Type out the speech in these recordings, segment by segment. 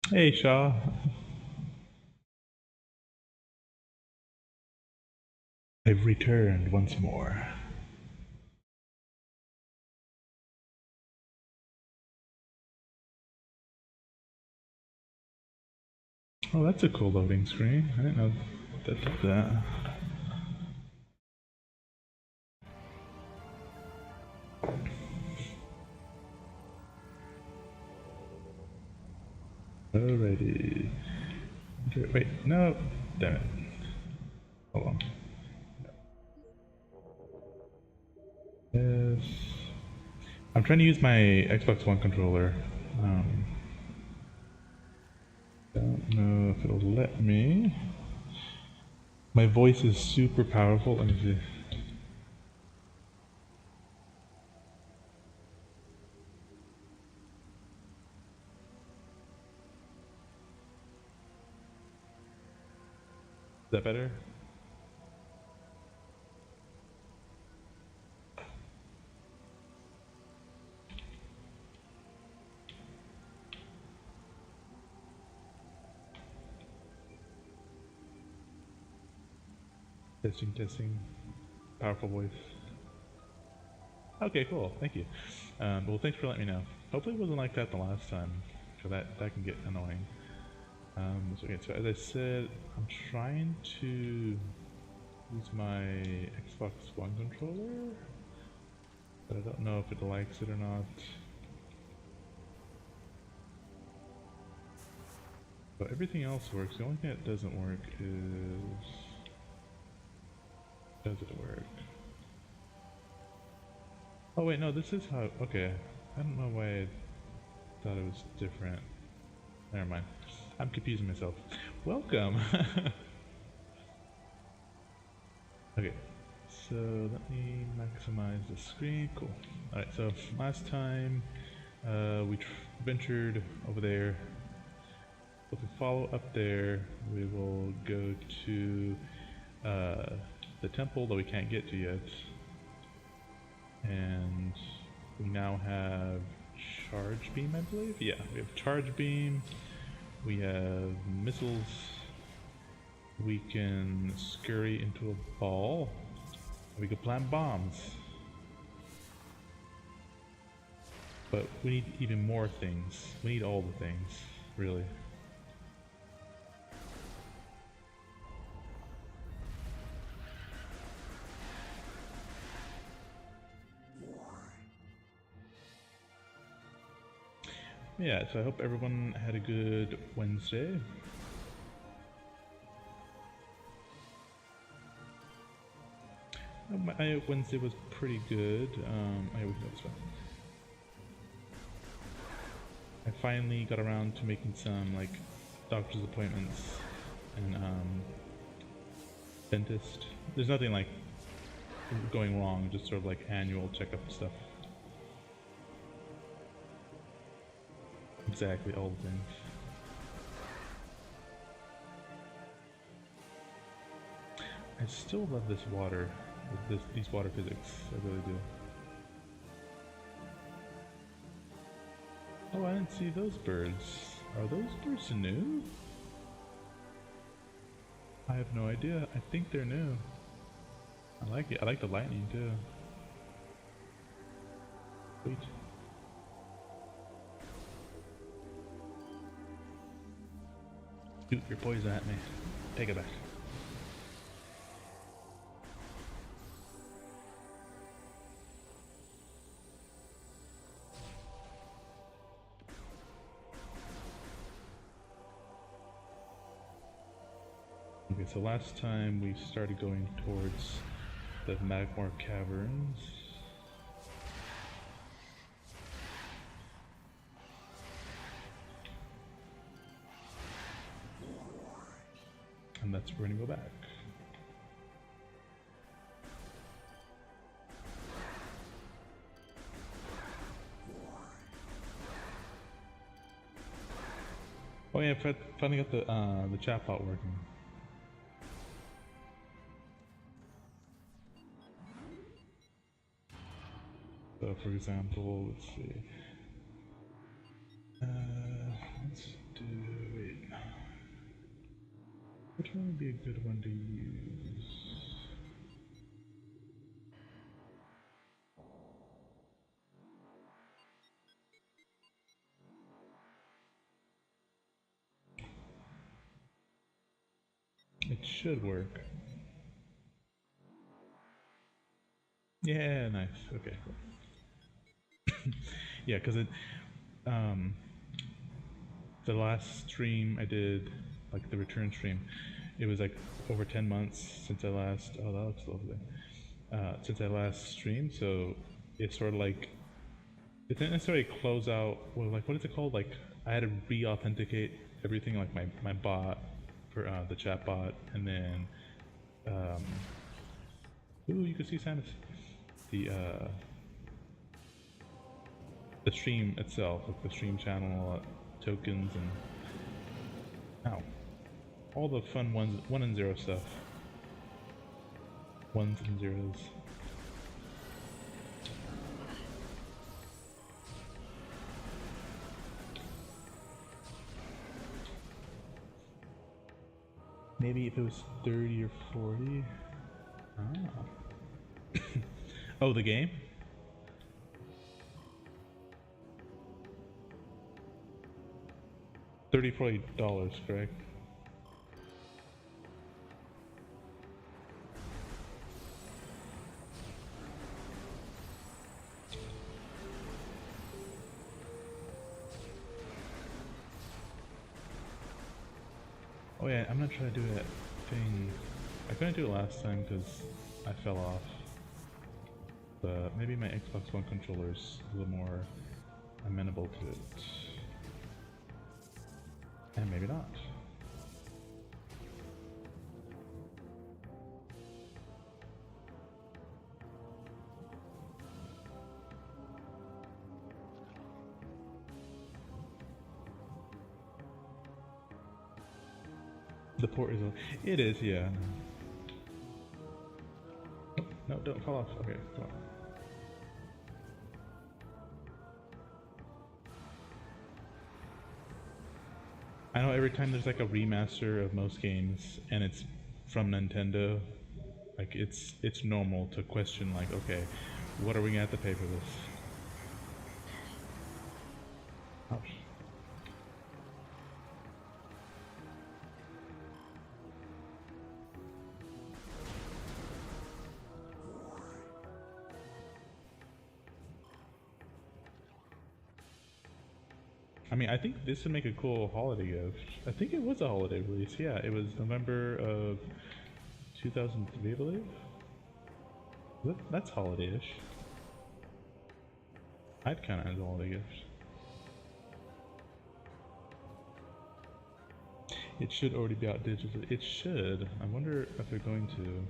Hey, Shaw. I've returned once more. Oh, that's a cool loading screen. I didn't know that did that. Alrighty. Wait, no. Damn it. Hold on. Yes. I'm trying to use my Xbox One controller. Um, don't know if it'll let me. My voice is super powerful. Let me see. Is that better? Testing, testing. Powerful voice. Okay, cool. Thank you. Well, thanks for letting me know. Hopefully it wasn't like that the last time, because that can get annoying. So as I said, I'm trying to use my Xbox One controller, but I don't know if it likes it or not. But everything else works. The only thing that doesn't work is... Does it work? Oh wait, no, this is how... Okay. I don't know why I thought it was different. Never mind. I'm confusing myself. Welcome! Okay, so let me maximize the screen. Cool. Alright, so last time we ventured over there. If we follow up there, we will go to the temple that we can't get to yet. And we now have charge beam, I believe? Yeah, we have charge beam. We have missiles. We can scurry into a ball. We can plant bombs. But we need even more things. We need all the things, really. Yeah, so I hope everyone had a good Wednesday. My Wednesday was pretty good. I always know this one. I finally got around to making some like doctor's appointments and dentist. There's nothing like going wrong, just sort of like annual checkup stuff. Exactly, all the things. I still love this water, these water physics. I really do. Oh, I didn't see those birds. Are those birds new? I have no idea. I think they're new. I like it. I like the lightning too. Sweet. Shoot your poison at me. Take it back. Okay, so last time we started going towards the Magmoor Caverns. And that's where we're gonna go back. Oh yeah, finally got the chatbot working. So for example, let's see. Let's do Which one would be a good one to use? It should work. Yeah, nice. Okay, cool. Yeah, because um, the last stream I did, like the return stream, it was like over 10 months since I last. Oh, that looks lovely. Since I last streamed, so it's sort of like it didn't necessarily close out. Well, like what is it called? Like I had to re-authenticate everything, like my bot for the chat bot, and then um, ooh, you can see Samus. The stream itself, like the stream channel tokens and ow, all the fun ones, 1 and 0 stuff, ones and zeros. Maybe if it was 30 or 40. Ah. Oh, the game? $30-40, correct? Oh yeah, I'm gonna try to do that thing. I couldn't do it last time because I fell off. But maybe my Xbox One controller's a little more amenable to it. And maybe not. The port is. It is, yeah. Oh, no, don't fall off. Okay, come on. I know every time there's like a remaster of most games and it's from Nintendo, like it's normal to question like, okay, what are we gonna have to pay for this? Ouch. I mean, I think this would make a cool holiday gift. I think it was a holiday release. Yeah, it was November of 2003, I believe. That's holiday-ish. I'd count it as a holiday gift. It should already be out digitally. It should. I wonder if they're going to.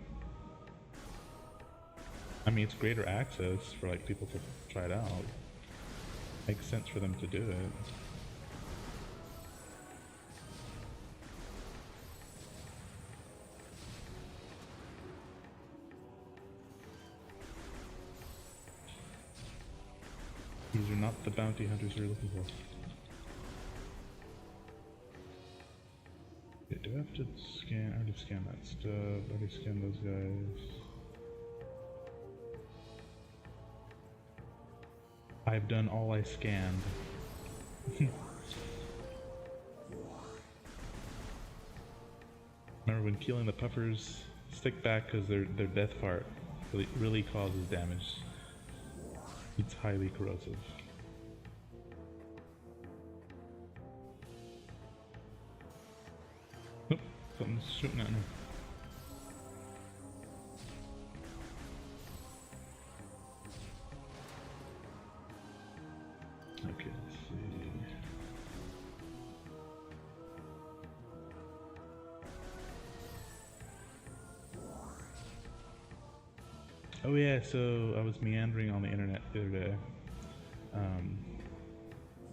I mean, it's greater access for like people to try it out. Makes sense for them to do it. These are not the bounty hunters you're looking for. Okay, do I have to scan? I already scanned that stuff. I already scanned those guys. I've done all I scanned. Remember when killing the puffers, stick back because their death part really causes damage. It's highly corrosive. Nope, something's shooting at me. Okay, let's see. Oh yeah, so I was meandering on the internet the other day,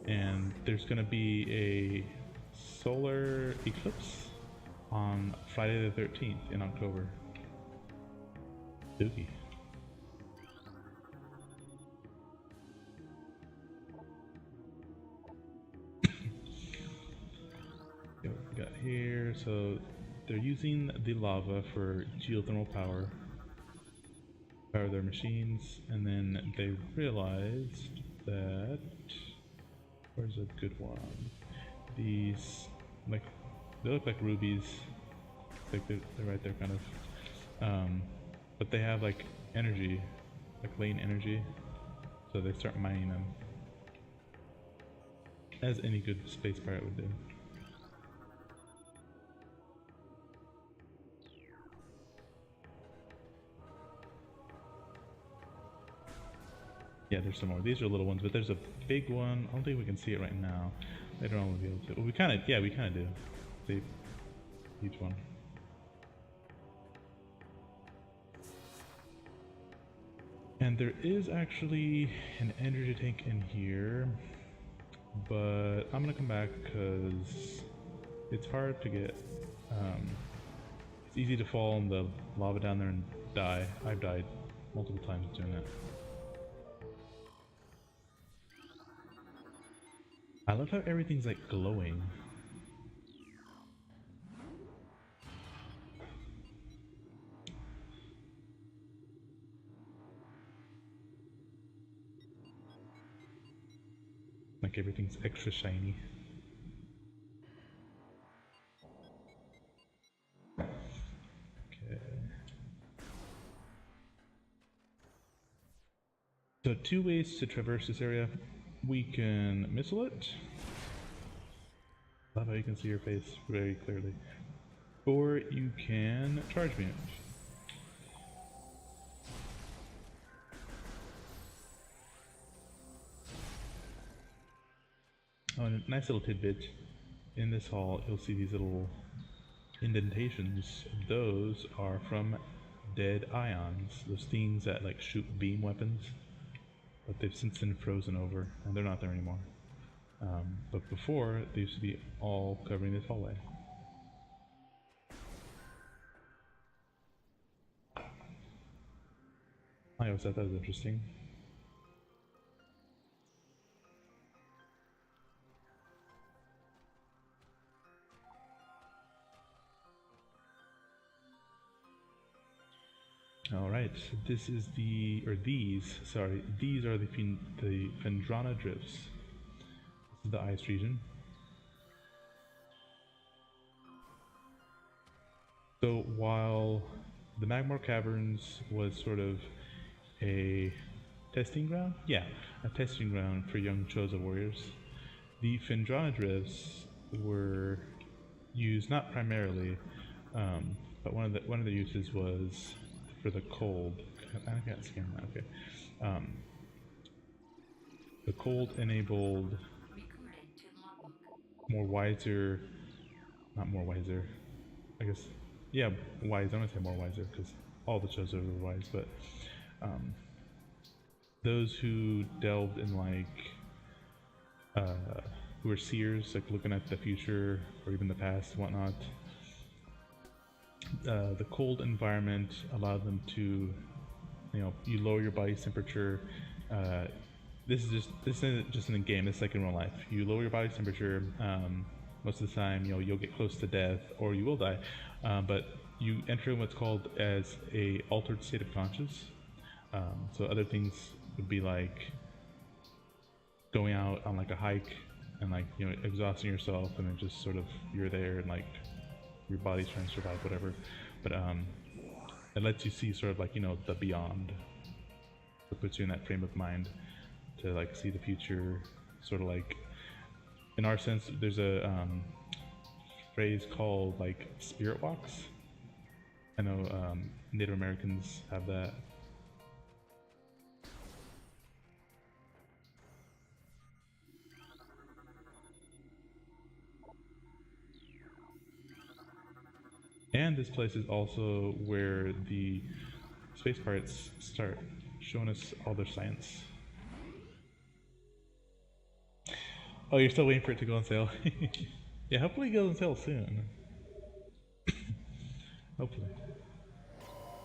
and there's gonna be a solar eclipse on Friday the 13th in October. Spooky. What we got here? So they're using the lava for geothermal power their machines, and then they realized that where's a good one? These like they look like rubies, like they're right there kind of, but they have like energy, like latent energy, so they start mining them, as any good space pirate would do. Yeah, there's some more. These are little ones, but there's a big one. I don't think we can see it right now. Later on we'll be able to. Well, we kind of, yeah, we kind of do. See each one. And there is actually an energy tank in here, but I'm gonna come back because it's hard to get. It's easy to fall in the lava down there and die. I've died multiple times doing that. I love how everything's like glowing. Like everything's extra shiny. Okay. So two ways to traverse this area. We can missile it. Love how you can see your face very clearly. Or you can charge beam it. Oh, and a nice little tidbit. In this hall, you'll see these little indentations. Those are from dead ions. Those things that like shoot beam weapons. But they've since been frozen over, and they're not there anymore. But before, they used to be all covering this hallway. I always thought that was interesting. Alright, this is the, or these, sorry, these are the Phendrana Drifts. This is the ice region. So while the Magmoor Caverns was sort of a testing ground? Yeah, a testing ground for young Chozo warriors. The Phendrana Drifts were used not primarily, but one of the uses was for the cold. I can't scan that. Okay. The cold enabled more wiser, not more wiser. I guess, yeah, wise. I don't say more wiser because all the Chozo were wise, but those who delved in like who were seers, like looking at the future or even the past and whatnot. The cold environment allowed them to, you lower your body's temperature. This isn't just in the game. It's like in real life. You lower your body's temperature. Most of the time, you'll get close to death or you will die. But you enter in what's called as a altered state of conscious. So other things would be like going out on like a hike and like exhausting yourself, and then just sort of you're there and like your body's trying to survive whatever. But it lets you see sort of like the beyond. It puts you in that frame of mind to like see the future. Sort of like in our sense, there's a phrase called like spirit walks. I know Native Americans have that. And this place is also where the space pirates start showing us all their science. Oh, you're still waiting for it to go on sale? Yeah, hopefully it goes on sale soon. Hopefully.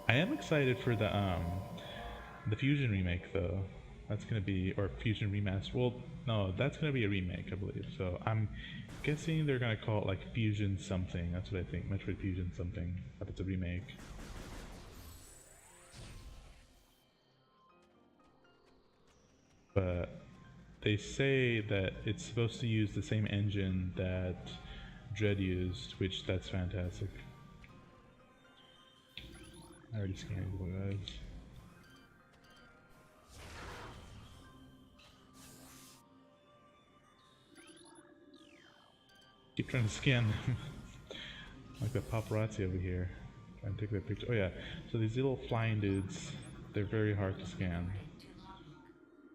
I am excited for the Fusion remake though. That's gonna be, or Fusion Remastered. Well, no, that's gonna be a remake, I believe. So I'm guessing they're gonna call it like Fusion something. That's what I think. Metroid Fusion something. If it's a remake. But they say that it's supposed to use the same engine that Dread used, which that's fantastic. I already scanned these little guys. Keep trying to scan them. Like the paparazzi over here. Trying to take their picture. Oh yeah, so these little flying dudes, they're very hard to scan.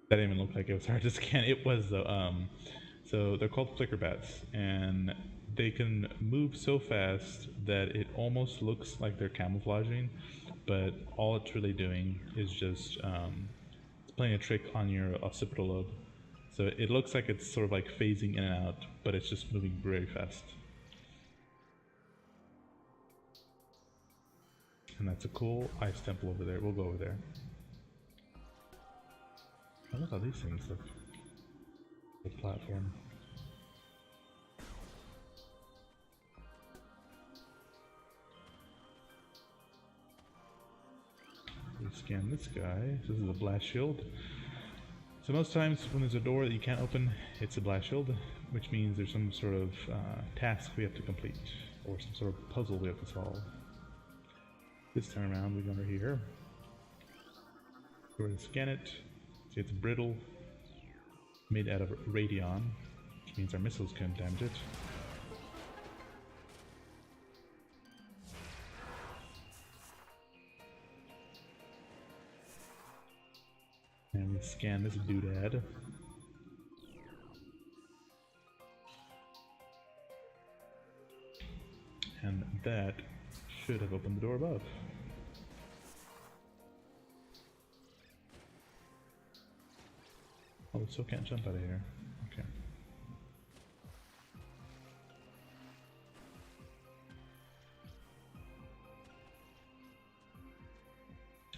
That didn't even look like it was hard to scan. It was though. So they're called flicker bats, and they can move so fast that it almost looks like they're camouflaging, but all it's really doing is just it's playing a trick on your occipital lobe. So it looks like it's sort of like phasing in and out, but it's just moving very fast. And that's a cool ice temple over there. We'll go over there. I love how these things look. The platform. We scan this guy. This is a blast shield. So most times when there's a door that you can't open, it's a blast shield, which means there's some sort of task we have to complete, or some sort of puzzle we have to solve. This time around we go over here. Go ahead and scan it. See, it's brittle, made out of radion, which means our missiles can't damage it. And we scan this doodad. And that should have opened the door above. Oh, we still can't jump out of here. Okay.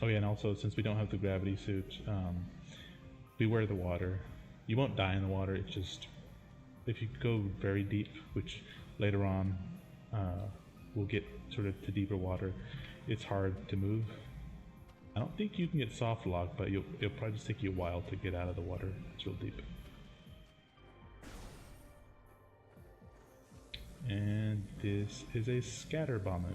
Oh yeah, and also since we don't have the gravity suit, beware the water. You won't die in the water, it's just, if you go very deep, which later on we'll get sort of to deeper water, it's hard to move. I don't think you can get soft lock, but it'll probably just take you a while to get out of the water. It's real deep. And this is a scatter bomber.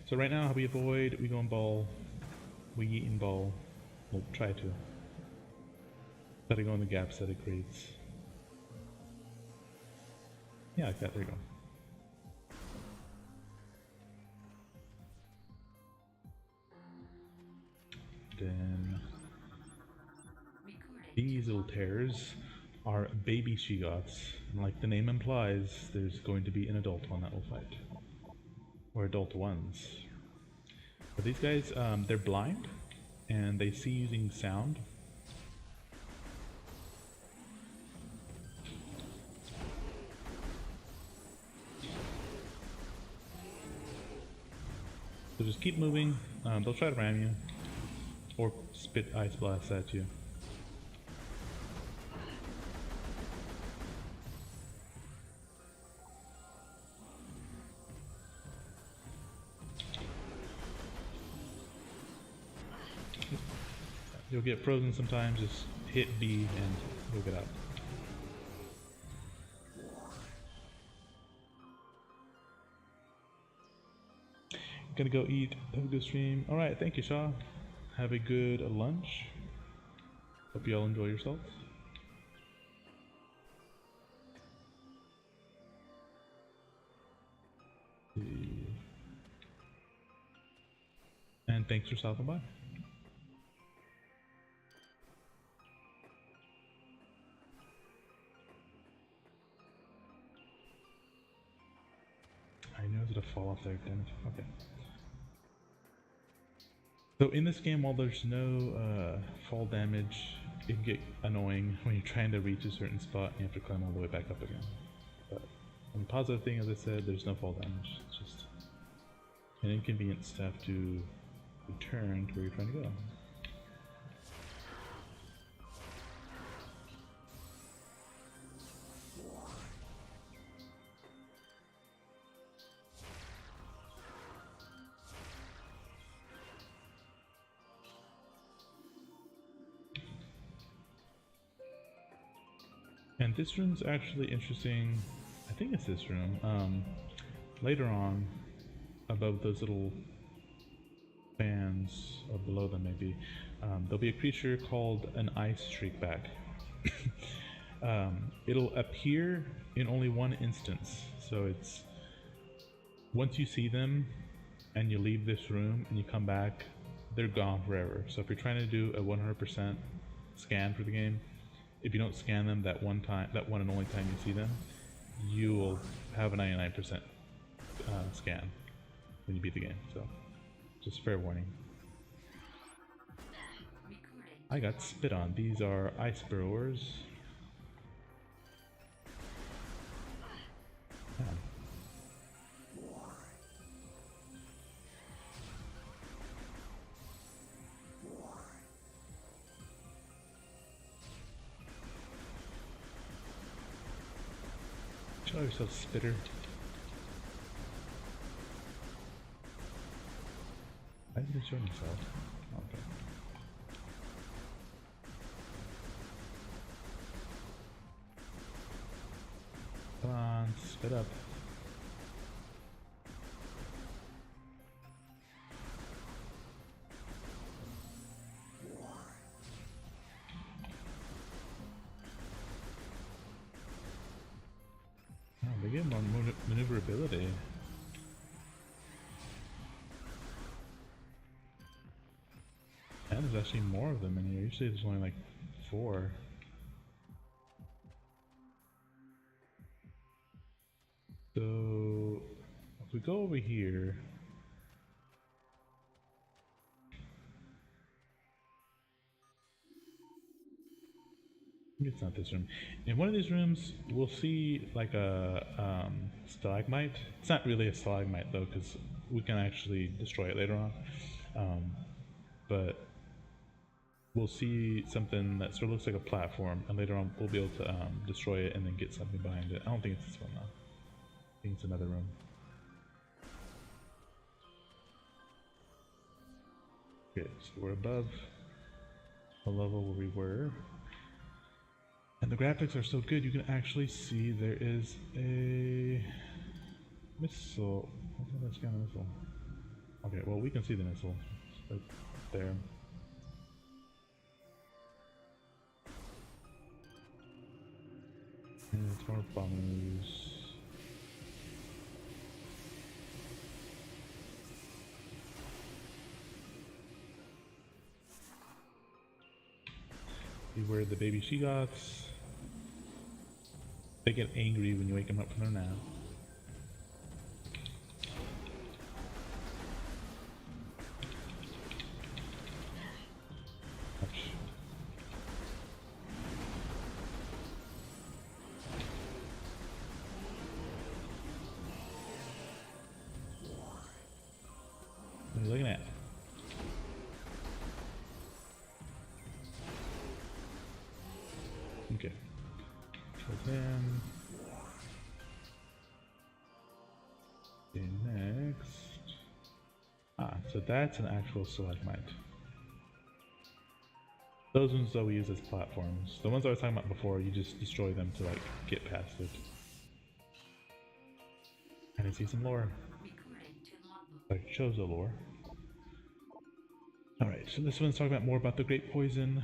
So right now, how we avoid, we go in ball, we eat in ball. We'll try to. Gotta go in the gaps that it creates. Yeah, like that, there you go. Then these little tears are baby Shigoths, and like the name implies, there's going to be an adult one that will fight. Or adult ones. But these guys, they're blind, and they see using sound. So just keep moving, they'll try to ram you, or spit ice blasts at you. You'll get frozen sometimes, just hit B and you'll get out. Gonna go eat, have a good stream. Alright, thank you, Shaw. Have a good lunch. Hope you all enjoy yourselves. And thanks for stopping by. I know it's gonna fall off there, damn it. Okay. So in this game, while there's no fall damage, it can get annoying when you're trying to reach a certain spot and you have to climb all the way back up again. But And the positive thing, as I said, there's no fall damage. It's just an inconvenience to have to return to where you're trying to go. And this room's actually interesting. I think it's this room. Later on, above those little fans, or below them maybe, there'll be a creature called an ice streakback. It'll appear in only one instance, so it's once you see them and you leave this room and you come back, they're gone forever. So if you're trying to do a 100% scan for the game, if you don't scan them that one time, that one and only time you see them, you will have a 99% scan when you beat the game. So just fair warning. I got spit on. These are ice burrowers. Yeah. Show yourself, spitter. Why did he show himself? Okay. Come on, spit up. Oh, they give him more maneuverability. And there's actually more of them in here. Usually there's only like 4. So if we go over here, it's not this room. In one of these rooms, we'll see like a stalagmite. It's not really a stalagmite though, because we can actually destroy it later on. But we'll see something that sort of looks like a platform, and later on we'll be able to destroy it and then get something behind it. I don't think it's this one though. I think it's another room. Okay, so we're above the level where we were. And the graphics are so good, you can actually see there is a missile. That's kind of missile. Okay, well we can see the missile. It's right there. And it's more bombers. Beware the baby she-goths. They get angry when you wake them up from their nap. Ouch. What are you looking at? Okay. So then, next. So that's an actual stalagmite. Those ones though we use as platforms. The ones I was talking about before, you just destroy them to like get past it. And I see some lore. Like Chozo lore. Alright, so this one's talking about more about the great poison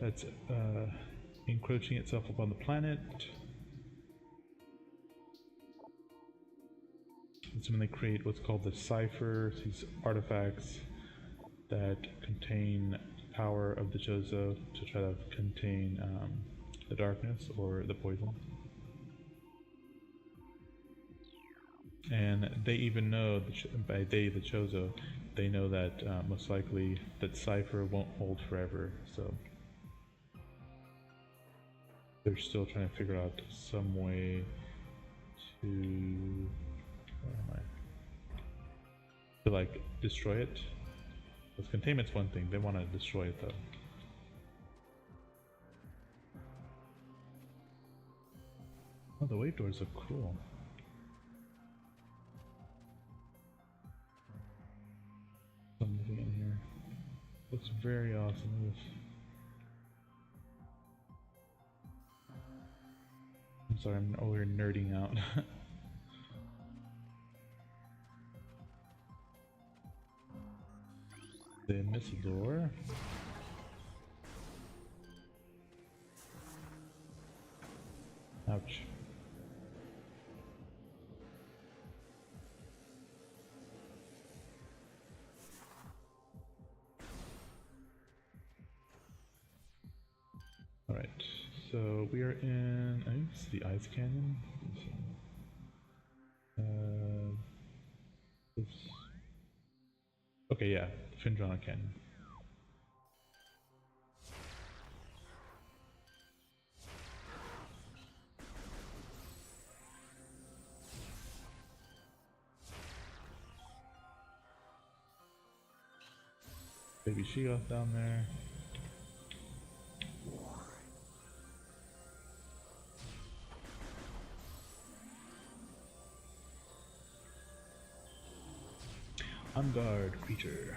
that's encroaching itself upon the planet. It's when they create what's called the Cipher, these artifacts that contain power of the Chozo to try to contain the darkness or the poison. And they even know, by they, the Chozo, they know that most likely that Cipher won't hold forever, so they're still trying to figure out some way to... where am I? To like destroy it. Because containment's one thing, they want to destroy it though. Oh, the wave doors look cool. Something in here. Looks very awesome. I'm sorry, I'm over nerding out. They miss a door. Ouch. Alright, so we are in, I think it's the Ice Canyon. Okay, yeah, Phendrana Canyon. Baby Sheoth down there. On guard, creature.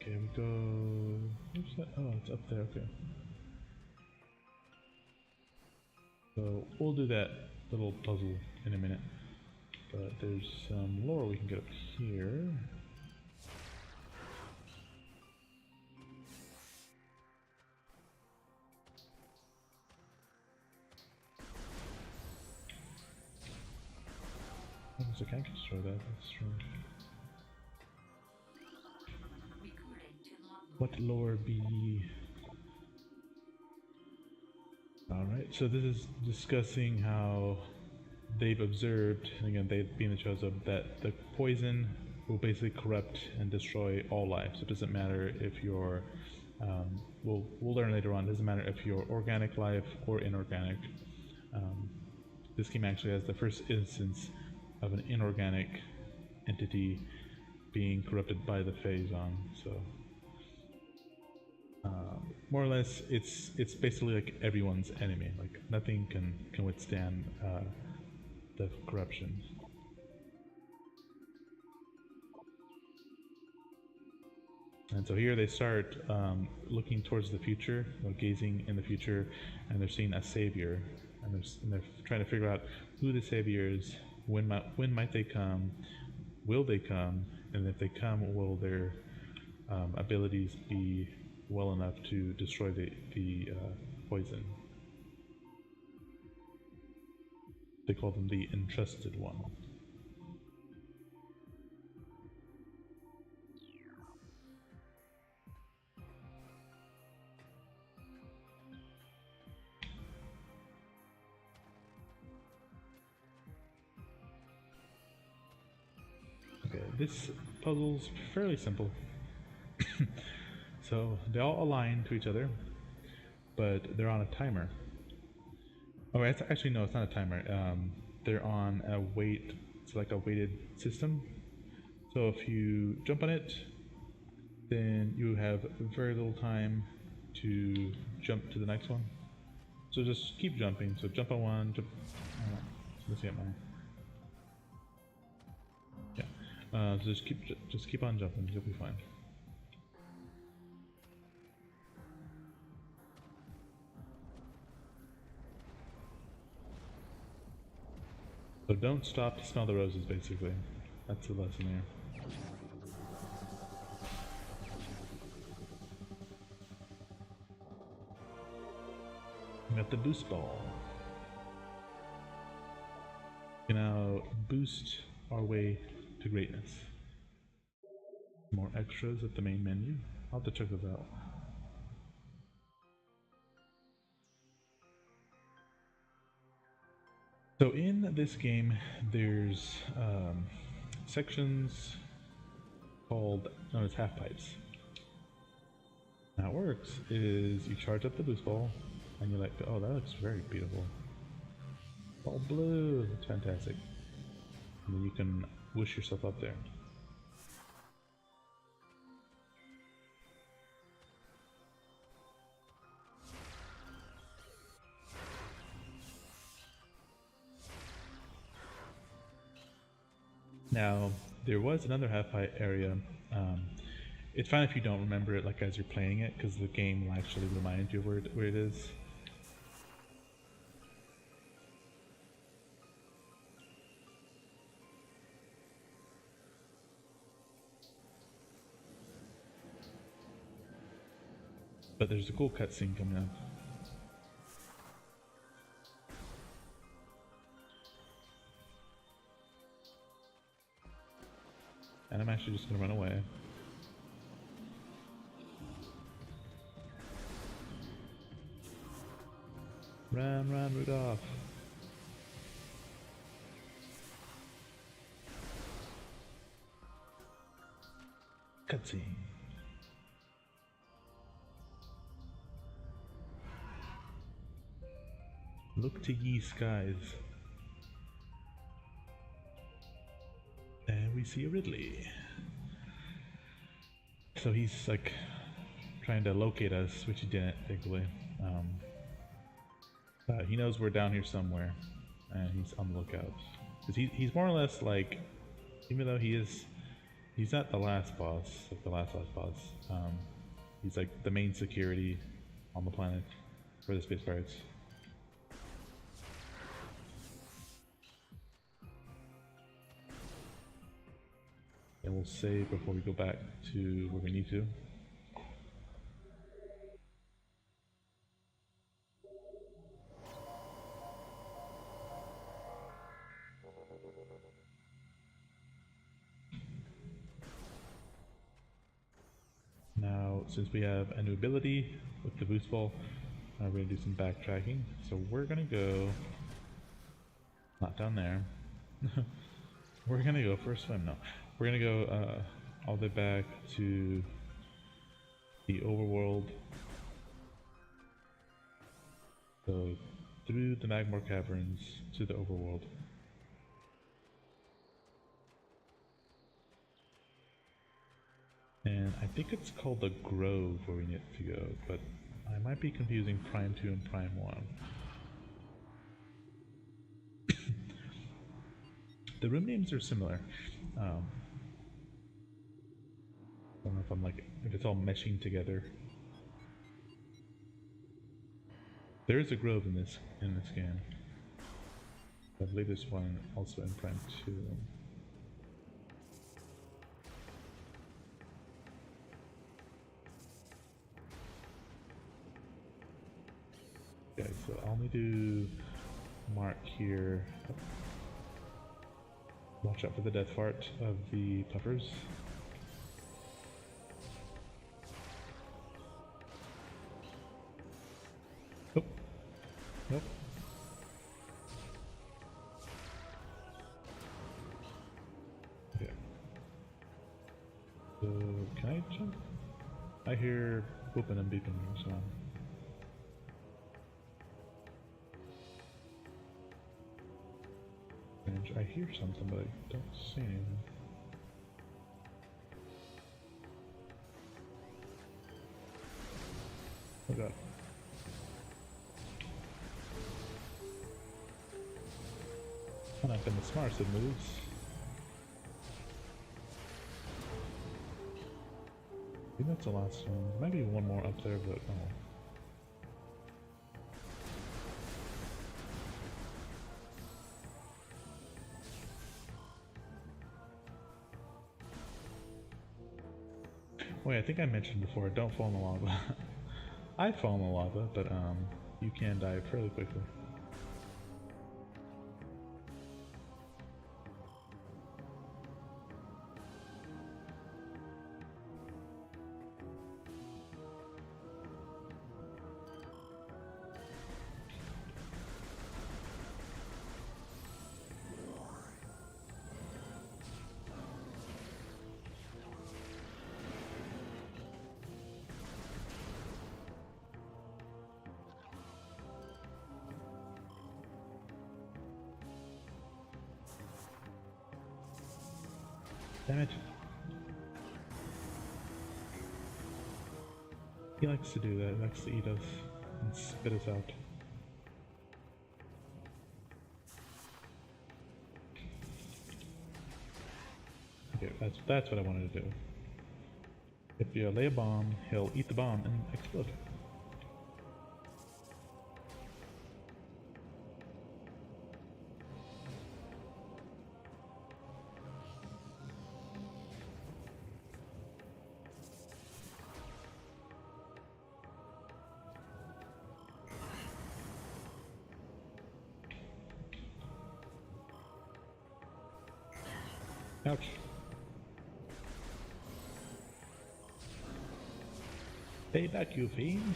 Okay, we go. Where's that? Oh, it's up there. Okay. So we'll do that little puzzle in a minute. But there's some lore we can get up here. I can't destroy that, that's strange. What lore be? Alright, so this is discussing how they've observed, and again they being the Chozo, that the poison will basically corrupt and destroy all life. So it doesn't matter if you're, we'll learn later on, it doesn't matter if you're organic life or inorganic. This game actually has the first instance of an inorganic entity being corrupted by the Phazon, so more or less it's basically like everyone's enemy, like nothing can withstand the corruption. And so here they start looking towards the future, gazing in the future, and they're seeing a savior, and they're trying to figure out who the savior is. When might they come? Will they come? And if they come, will their abilities be well enough to destroy the poison? They call them the Entrusted One. Okay, this puzzle's fairly simple. So they all align to each other, but they're on a timer. Oh, actually no, it's not a timer. They're on a wait. It's like a weighted system. So if you jump on it, then you have very little time to jump to the next one. So just keep jumping. So jump on one. Jump. Let's get mine. Yeah. So just keep on jumping. You'll be fine. So don't stop to smell the roses, basically. That's the lesson here. We got the boost ball. We can now boost our way to greatness. More extras at the main menu. I'll have to check those out. So in this game, there's sections called known as half pipes. How it works is you charge up the boost ball, and you're like, oh, that looks very beautiful. All blue, it's fantastic. And then you can wish yourself up there. Now, there was another half-pipe area. It's fine if you don't remember it like as you're playing it, because the game will actually remind you where it is. But there's a cool cutscene coming up. And I'm actually just gonna run away. Run, Rudolph! Cutscene. Look to ye skies. And we see a Ridley. So he's like trying to locate us, which he didn't, thankfully. He knows we're down here somewhere, and he's on the lookout. Because he's more or less like, even though he's not the last boss, like the last boss. He's like the main security on the planet for the space pirates. And we'll save before we go back to where we need to. Now, since we have a new ability with the boost ball, we're going to do some backtracking. So we're going to go, not down there. We're going to go for a swim now. We're going to go all the way back to the overworld. So through the Magmoor Caverns to the overworld. And I think it's called the Grove where we need to go, but I might be confusing Prime 2 and Prime 1. The room names are similar. I don't know if it's all meshing together. There is a grove in this game. I believe this one also in Prime 2. Okay, so I'll need to mark here. Watch out for the death fart of the puffers. Oh, nope. Okay. So, can I jump? I hear whooping and beeping or something. I hear something, but I don't see anything. Oh god. And I've been the smartest of moves. I think that's the last one. There might be one more up there, but oh. Wait, I think I mentioned before, don't fall in the lava. I fall in the lava, but you can die fairly quickly. Damn it. He likes to do that, he likes to eat us and spit us out. Okay, that's what I wanted to do. If you lay a bomb, he'll eat the bomb and explode. Ouch. Stay back, you fiend.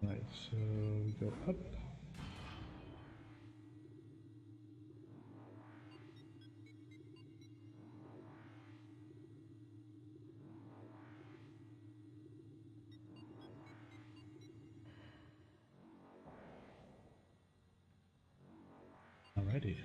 Right, so we go up. Alrighty.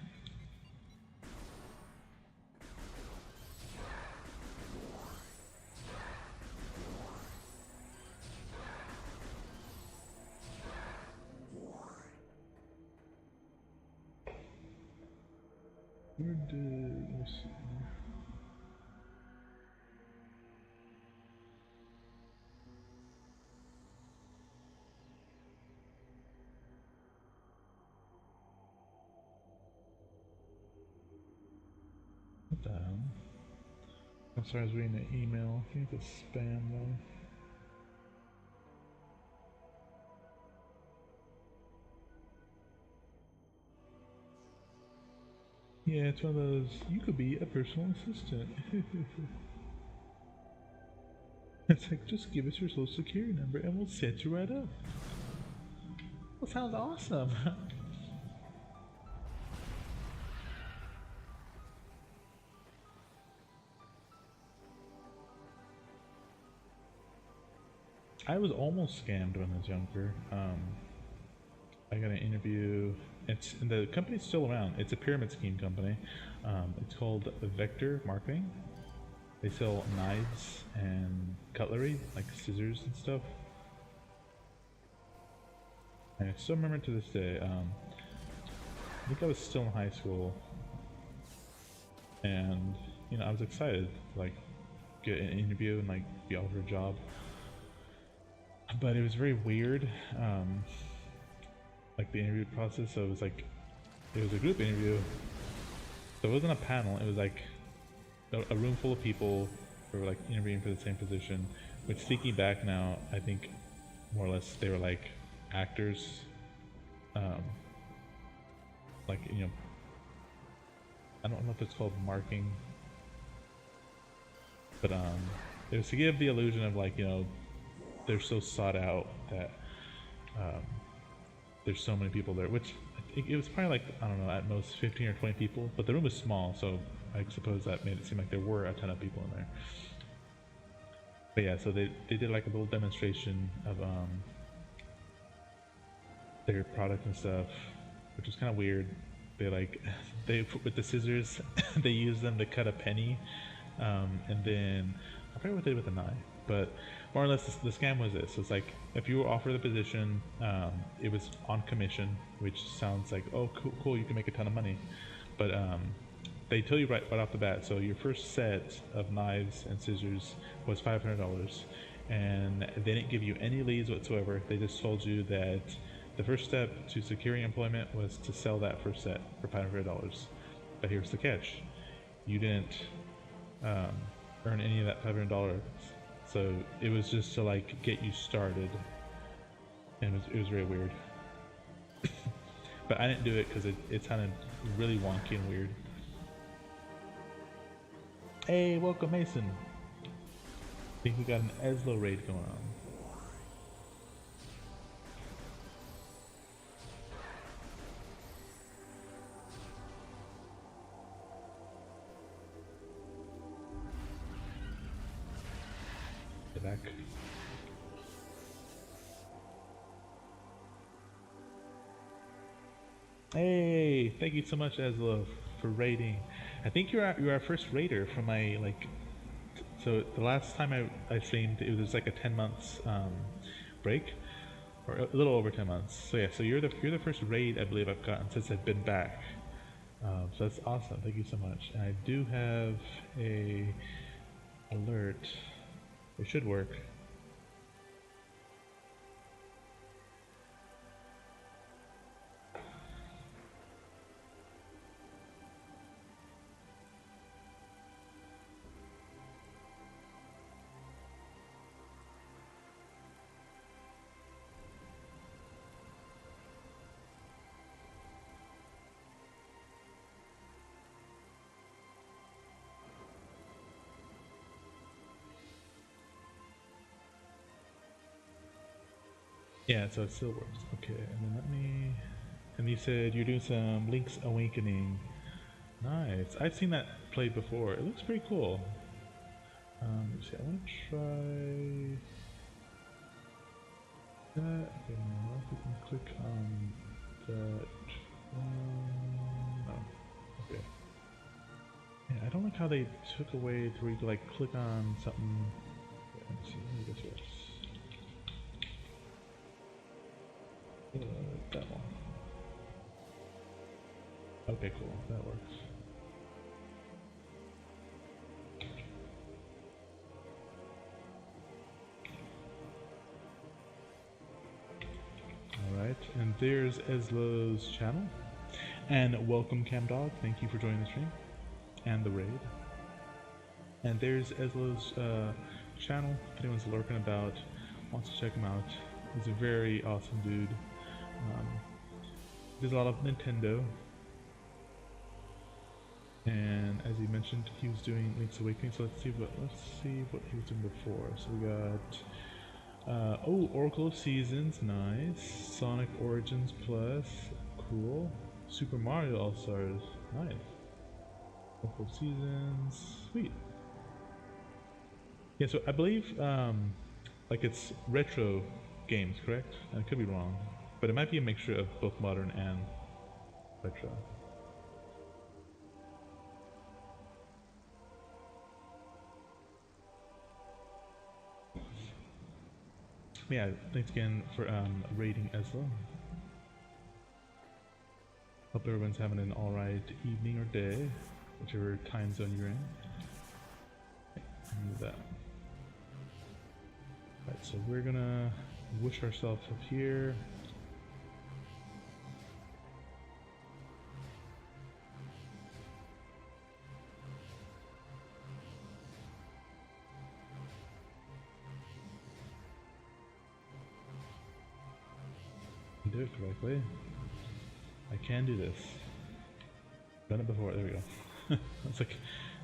Where did I see? What the hell? I'm sorry, I was reading the email. I think it's spam though. Yeah, it's one of those, you could be a personal assistant. It's like, just give us your social security number and we'll set you right up. That sounds awesome. I was almost scammed when I was younger. I got an interview. The company's still around. It's a pyramid scheme company. It's called Vector Marketing. They sell knives and cutlery, like scissors and stuff. And I still remember to this day. I think I was still in high school, and you know I was excited to like get an interview and like be offered a job. But it was very weird. Like the interview process, so it was a group interview, so it wasn't a panel, it was like a room full of people who were like interviewing for the same position, which thinking back now, I think more or less they were like actors, like, you know, I don't know if it's called marking, but it was to give the illusion of like, you know, they're so sought out that there's so many people there, which I think it was probably like, I don't know, at most 15 or 20 people, but the room was small, so I suppose that made it seem like there were a ton of people in there. But yeah, so they did like a little demonstration of their product and stuff, which was kind of weird. They with the scissors, they used them to cut a penny, and then I forget what they did with a knife, but more or less the scam was this. It's like if you were offered the position, it was on commission, which sounds like, oh cool, you can make a ton of money, but they tell you right off the bat, so your first set of knives and scissors was $500, and they didn't give you any leads whatsoever. They just told you that the first step to securing employment was to sell that first set for $500. But here's the catch: you didn't earn any of that $500. So it was just to like get you started, and it was very weird. But I didn't do it because it sounded really wonky and weird. Hey, welcome Mason. I think we got an Eslo raid going on. get back. Hey, thank you so much, Ezlo, for raiding. I think you're our first raider from my like. So the last time I streamed, it was like a 10 months break, or a little over 10 months. So yeah, so you're the first raid I believe I've gotten since I've been back. So that's awesome. Thank you so much. And I do have a alert. It should work. Yeah, so it still works. Okay, and then let me. And you said you're doing some Link's Awakening. Nice. I've seen that played before. It looks pretty cool. Let's see. I want to try that. Okay, now if we can click on that. No. Okay. Yeah, I don't like how they took away to where you could like click on something. Okay, let's see. Maybe this works. That one. Okay, cool. That works. Alright, and there's Ezlo's channel. And welcome, Camdog. Thank you for joining the stream and the raid. And there's Ezlo's channel. If anyone's lurking about, wants to check him out. He's a very awesome dude. There's a lot of Nintendo, and as he mentioned, he was doing Link's Awakening. So let's see what he was doing before. So we got Oracle of Seasons, nice. Sonic Origins Plus, cool. Super Mario All Stars, nice. Oracle of Seasons, sweet. Yeah, so I believe like it's retro games, correct? I could be wrong. But it might be a mixture of both modern and retro. Yeah, thanks again for raiding Ezlo. Hope everyone's having an alright evening or day, whichever time zone you're in. And that. Alright, so we're gonna wish ourselves up here. Do it correctly. I can do this. Done it before. There we go. It's like,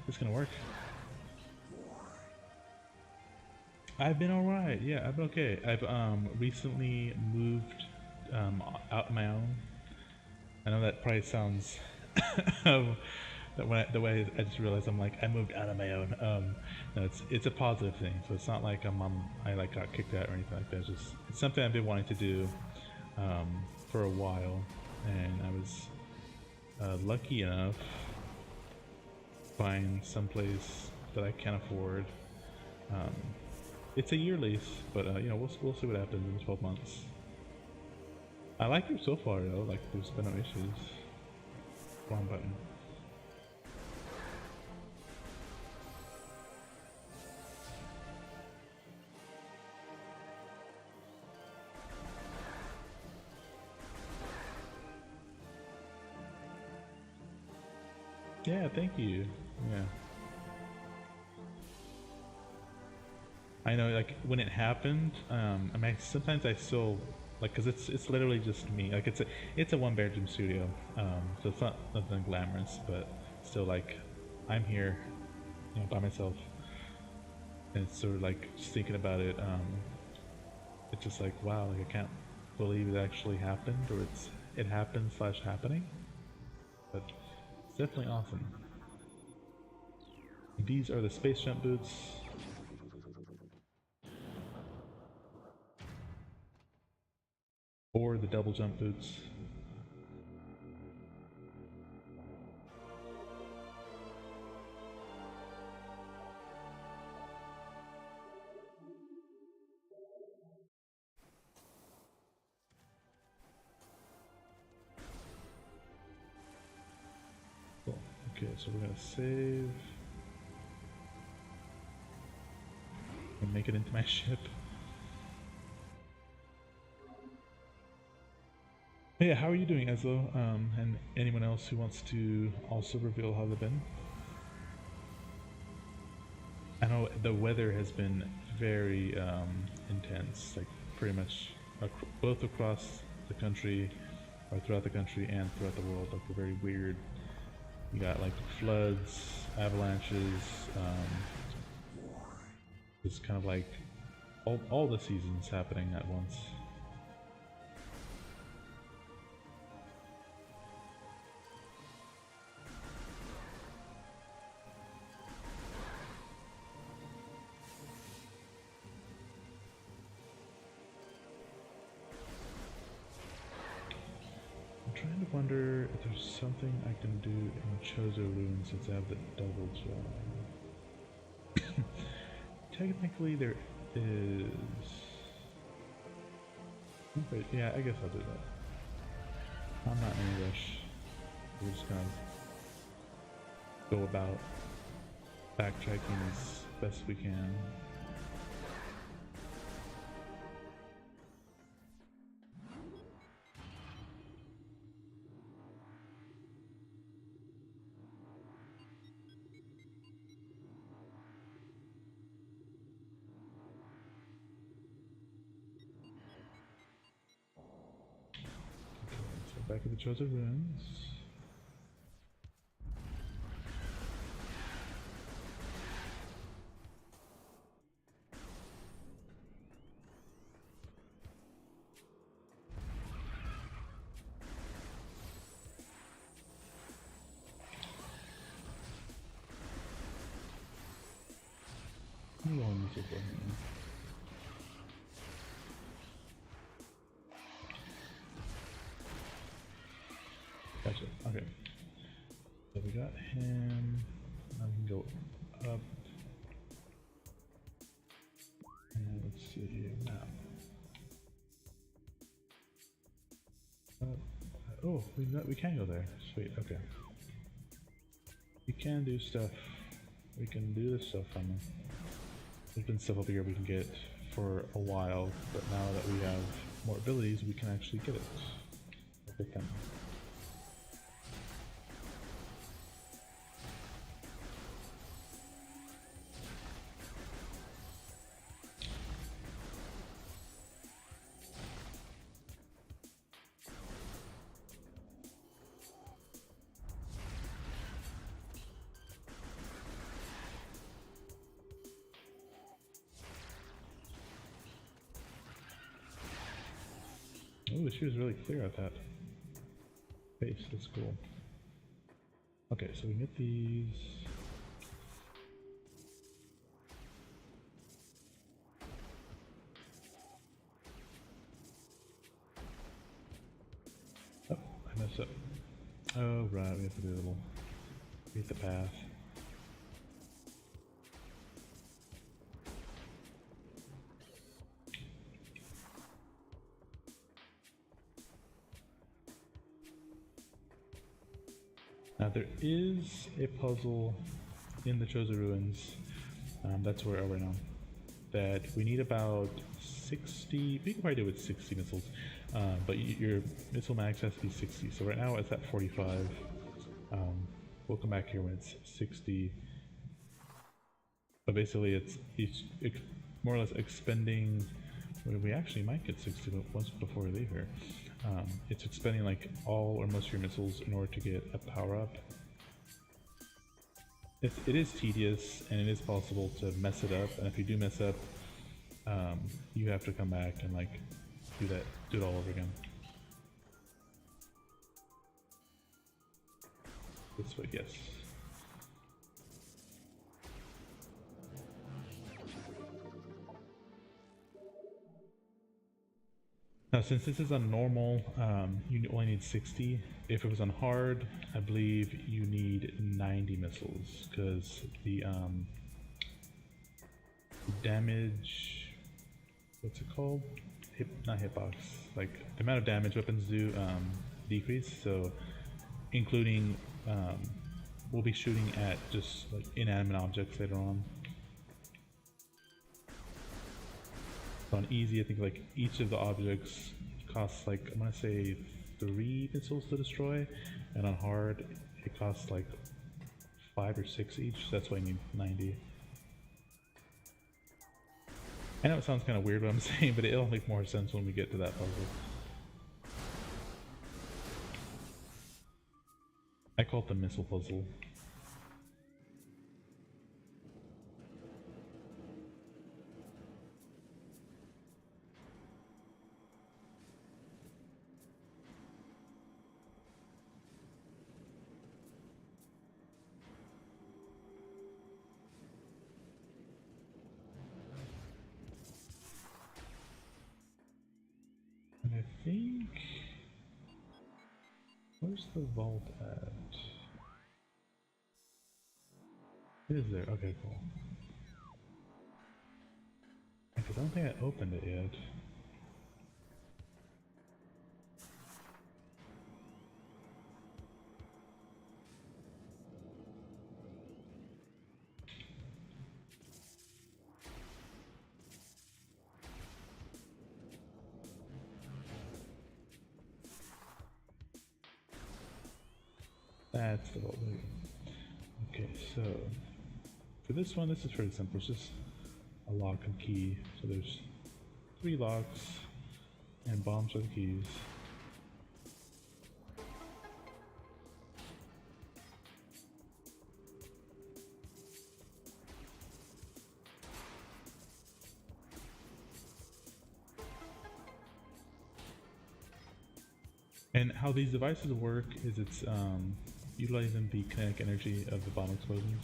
it's gonna work. I've been alright. Yeah, I've been okay. I've recently moved out on my own. I know that probably sounds the way I just realized I'm like I moved out on my own. No, it's a positive thing. So it's not like I like got kicked out or anything like that. It's something I've been wanting to do for a while, and I was lucky enough to find someplace that I can afford. It's a year lease, but you know, we'll see what happens in 12 months. I like it so far though, like there's been no issues. Wrong button. Yeah, thank you. Yeah. I know, like when it happened, I mean, sometimes I still like, cause it's literally just me. Like it's a one-bedroom studio, so it's not nothing glamorous, but still like I'm here, you know, by myself, and it's sort of like just thinking about it. It's just like wow, like I can't believe it actually happened, or it happened / happening, but it's definitely awesome. These are the space jump boots. or the double jump boots. Cool. Okay, so we're gonna save and make it into my ship. Hey, how are you doing, Eslo? And anyone else who wants to also reveal how they've been? I know the weather has been very intense, like pretty much both across the country, or throughout the country and throughout the world. Like, they're very weird. You got like floods, avalanches, it's kind of like all the seasons happening at once. I'm trying to wonder if there's something I can do in Chozo Ruins since I have the double job. Technically there is... Wait, yeah, I guess I'll do that. I'm not in a rush. We're just gonna go about backtracking as best we can. So back at the Chozo Ruins. I'm going this way. Gotcha. Okay. So we got him. Now we can go up. And let's see here now. Oh, we can go there. Sweet. Okay. We can do stuff. We can do this stuff on them. There's been stuff over here we can get for a while, but now that we have more abilities, we can actually get it. Look at them. Oh, she was really clear at that face. That's cool. Okay, so we can get these. Oh, I messed up. Oh, right, we have to do a little. Beat the path. Now there is a puzzle in the Chozo Ruins, that's where we are right now, that we need about 60, we can probably do it with 60 missiles, but your missile max has to be 60, so right now it's at 45, we'll come back here when it's 60, but basically it's more or less expending, we actually might get 60 once before we leave here. It's expending like all or most of your missiles in order to get a power up. It is tedious and it is possible to mess it up, and if you do mess up, you have to come back and like do it all over again. This way, yes. Now, since this is on normal, you only need 60. If it was on hard, I believe you need 90 missiles, because the damage, what's it called? Not hitbox. Like, the amount of damage weapons do decrease, so including, we'll be shooting at just like inanimate objects later on. So on easy, I think like each of the objects costs like, I'm gonna say 3 missiles to destroy, and on hard it costs like 5 or 6 each, so that's why I need 90. I know it sounds kind of weird what I'm saying, but it'll make more sense when we get to that puzzle. I call it the missile puzzle. And I think... where's the vault at? It is there. Okay, cool. Because I don't think I opened it yet. That's the vault. Okay, so for this one, this is pretty simple. It's just a lock and key. So there's 3 locks, and bombs are the keys. And how these devices work is it's utilizing the kinetic energy of the bomb explosions.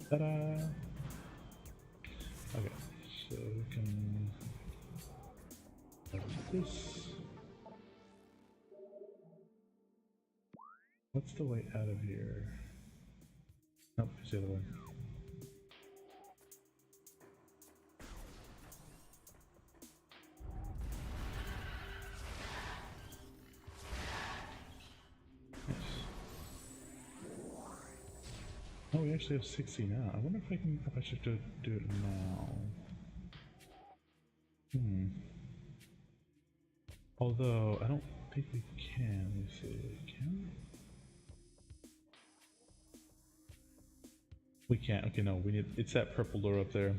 Ta-da! Okay, so we can do this. What's the way out of here? Nope, it's the other way. Oh, we actually have 60 now. I wonder if I should do it now. Although, I don't think we can. Let me see. Can we? We can't. Okay, no, we need, it's that purple lure up there.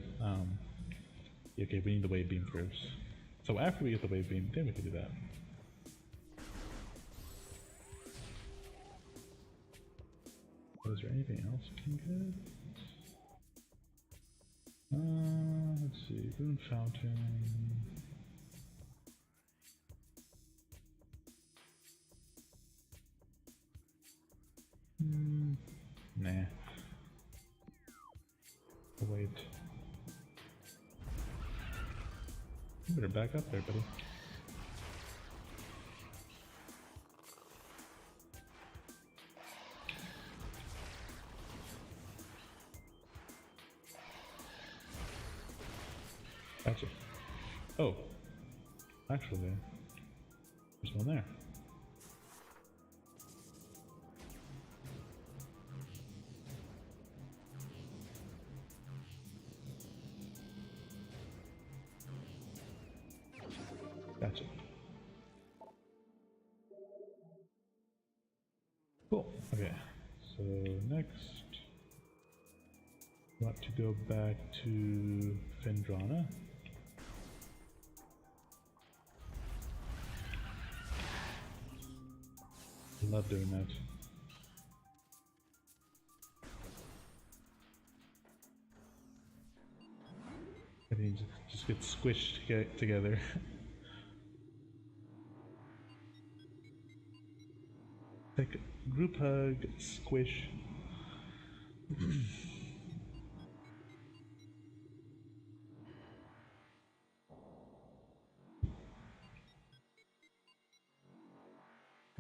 Okay, we need the wave beam first. So after we get the wave beam, then we can do that. Is there anything else we can get? Let's see, Boon Fountain. Nah. Oh, wait. You better back up there, buddy. Gotcha. Oh, actually, there's one there. Gotcha. Cool. Okay, so next, I want to go back to Phendrana. Love doing that. Everything just gets squished together. Like Group hug, squish.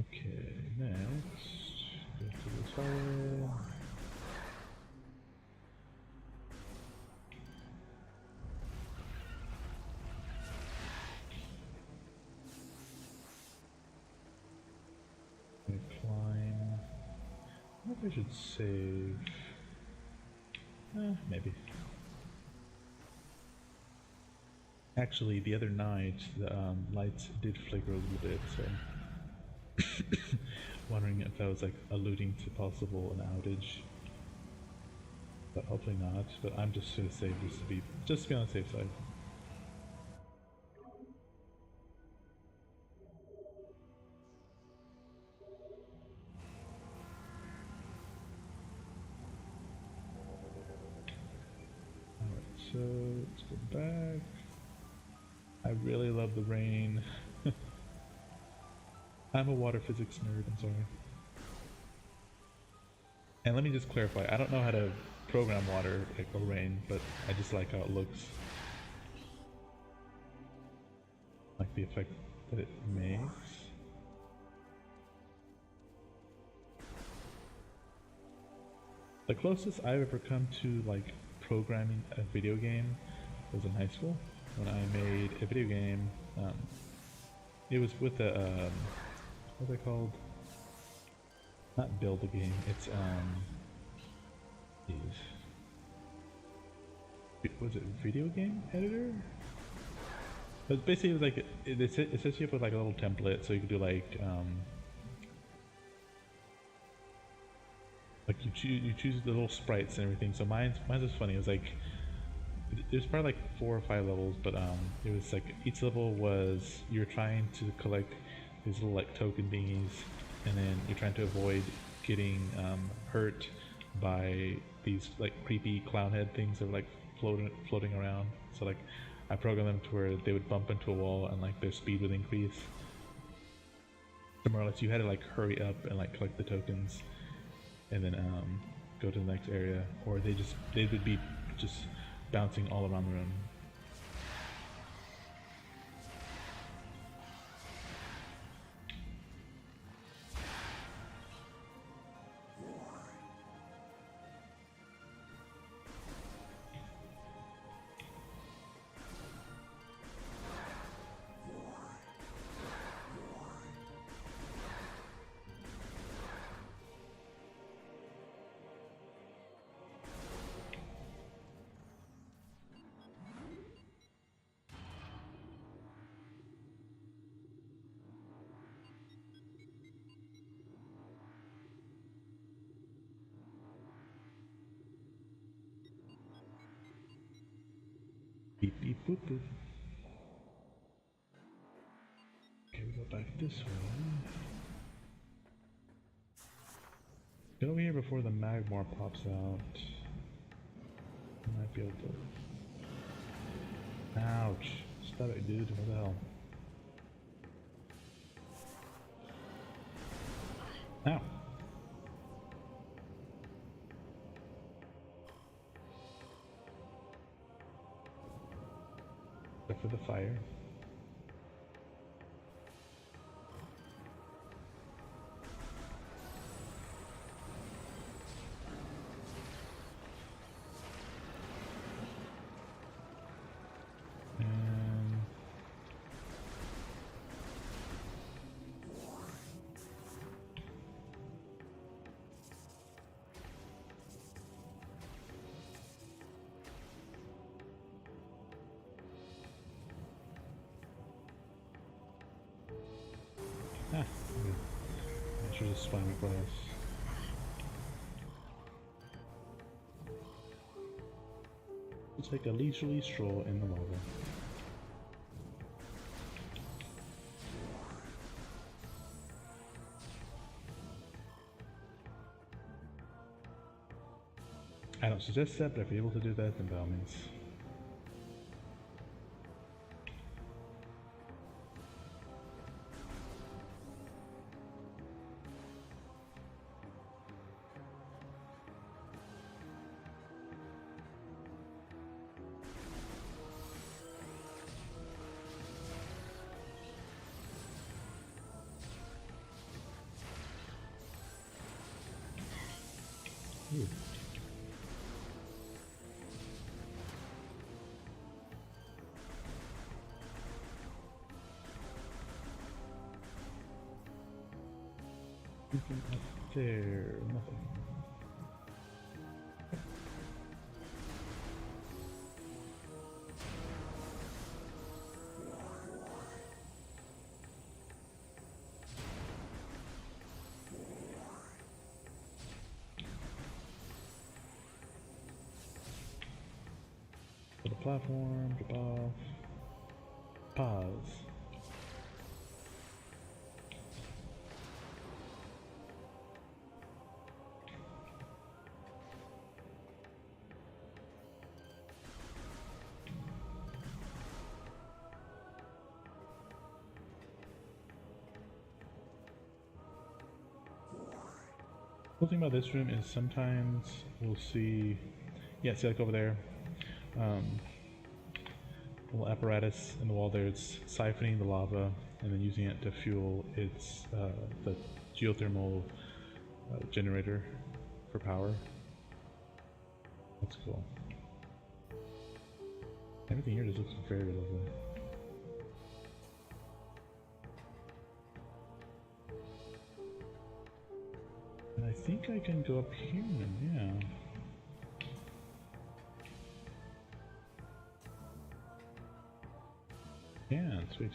Okay, next, go to the tower. Climb. I wonder if I should save. Maybe. Actually, the other night, the lights did flicker a little bit, so wondering if that was like alluding to possible an outage. But hopefully not. But I'm just gonna save just to be on the safe side. Alright, so let's go back. I really love the rain. I'm a water physics nerd, I'm sorry. And let me just clarify, I don't know how to program water or rain, but I just like how it looks. Like the effect that it makes. The closest I've ever come to like programming a video game was in high school when I made a video game. It was with a what's it called? Not build a game. It's was it video game editor? But basically, it was like it sets you up with like a little template, so you can do like you choose the little sprites and everything. So mine's was funny. It was like there's probably like 4 or 5 levels, but it was like each level was you're trying to collect these little like token thingies, and then you're trying to avoid getting hurt by these like creepy clown head things that are like floating around. So like I programmed them to where they would bump into a wall and like their speed would increase. So more or less you had to like hurry up and like collect the tokens and then go to the next area, or they would be just bouncing all around the room. Beep beep boop boop. Okay, we go back this way. Get over here before the Magmoor pops out. I might be able to. Ouch! Stop it, dude. What the hell? Ow! Except for the fire. Ah, good. I should just spine across. We'll take a leisurely stroll in the lava. I don't suggest that, but if you're able to do that, then by all means. Ooh. Nothing up there, nothing. For the platform, jump off, pause. The cool thing about this room is sometimes we'll see, yeah, see like over there, little apparatus in the wall there. It's siphoning the lava and then using it to fuel its the geothermal generator for power. That's cool. Everything here just looks very lovely. And I think I can go up here, yeah. Yeah, sweet.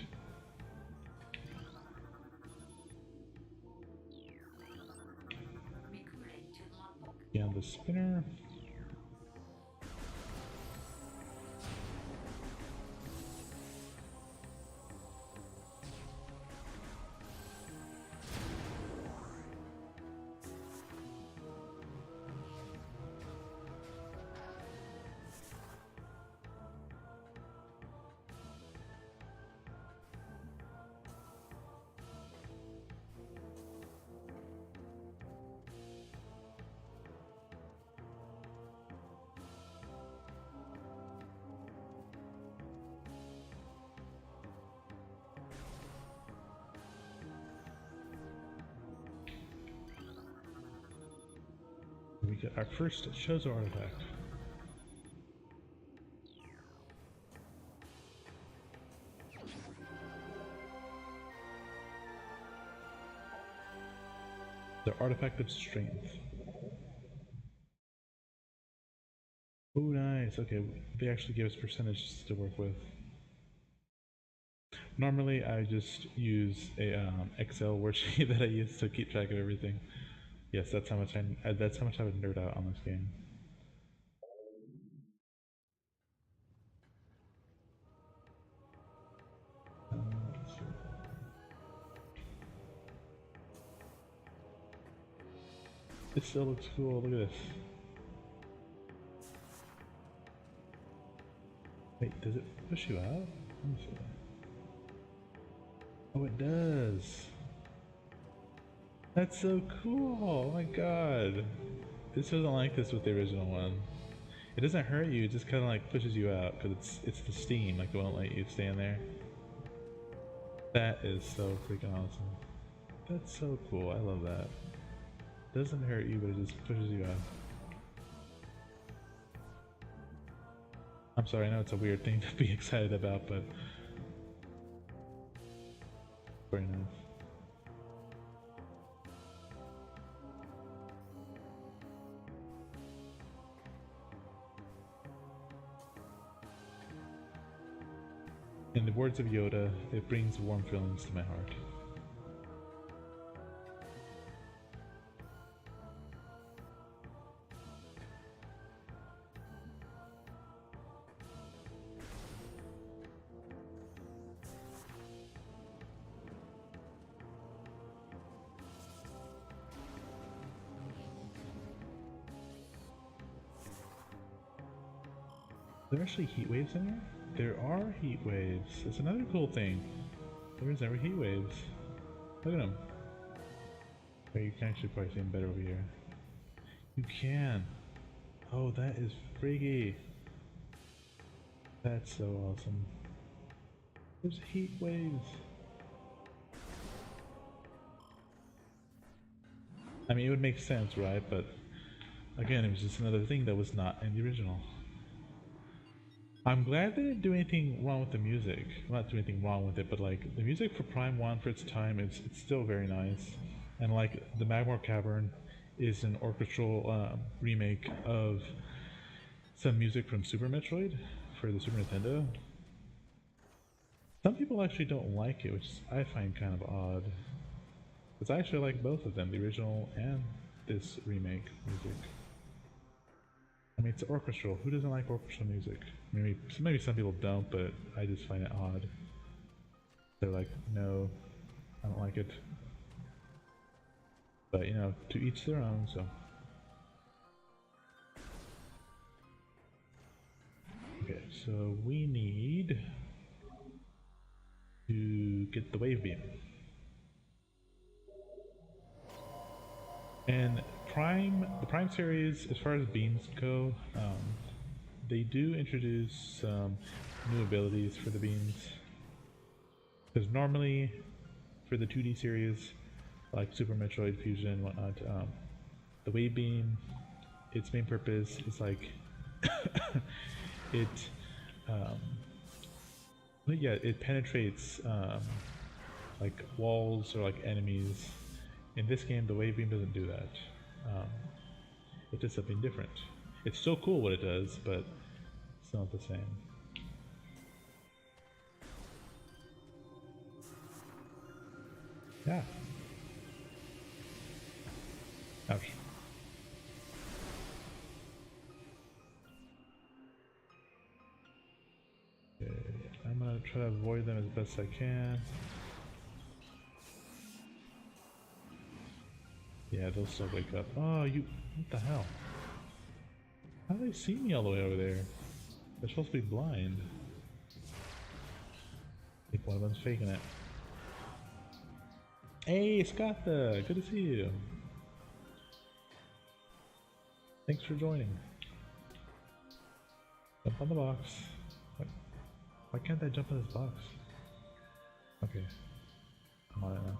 Yeah, the spinner. We get our first Chozo artifact. The artifact of strength. Oh, nice. Okay, they actually give us percentages to work with. Normally, I just use a Excel worksheet that I use to keep track of everything. Yes, that's how much I would nerd out on this game. Let's see. It still looks cool. Look at this. Wait, does it push you out? Let me see. Oh, it does. That's so cool. Oh my god. This wasn't like this with the original one. It doesn't hurt you, it just kind of like pushes you out because it's the steam, like it won't let you stand there. That is so freaking awesome. That's so cool. I love that. It doesn't hurt you, but it just pushes you out. I'm sorry, I know it's a weird thing to be excited about, but very nice. In the words of Yoda, it brings warm feelings to my heart. Are there actually heat waves in here? There are heat waves. That's another cool thing. There's never heat waves. Look at them. Oh, you can actually probably see them better over here. You can. Oh, that is freaky. That's so awesome. There's heat waves. I mean, it would make sense, right? But again, it was just another thing that was not in the original. I'm glad they didn't do anything wrong with the music. Well, not do anything wrong with it, but like the music for Prime 1 for its time, it's still very nice. And like the Magmoor Cavern is an orchestral remake of some music from Super Metroid for the Super Nintendo. Some people actually don't like it, which I find kind of odd. Because I actually like both of them, the original and this remake music. I mean, it's orchestral. Who doesn't like orchestral music? Maybe some people don't, but I just find it odd. They're like, no, I don't like it. But you know, to each their own. So, okay, so we need to get the wave beam. And the Prime series, as far as beams go, they do introduce some new abilities for the beams. Because normally, for the 2D series, like Super Metroid Fusion and whatnot, the wave beam, its main purpose is like it, it penetrates like walls or like enemies. In this game, the wave beam doesn't do that. It does something different. It's still cool what it does, but it's not the same. Yeah. Ouch. Okay, I'm gonna try to avoid them as best I can. Yeah, they'll still wake up. Oh, what the hell? How do they see me all the way over there? They're supposed to be blind. I think one of them's faking it. Hey, Scotta! Good to see you. Thanks for joining. Jump on the box. Why can't I jump on this box? Okay. I'm on it now.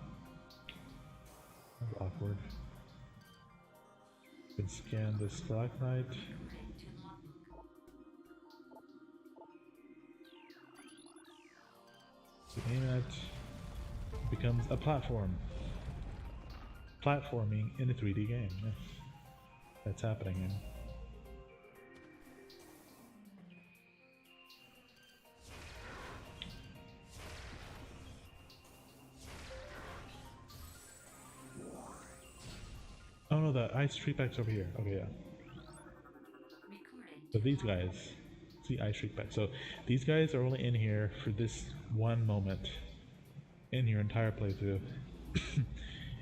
That's awkward. You can scan the stalagmite. So aim it, it becomes a platform. Platforming in a 3D game. Yes. That's happening here. Oh no, the ice treatback's over here. Okay, yeah. So these guys, see ice treatback. So these guys are only in here for this one moment in your entire playthrough.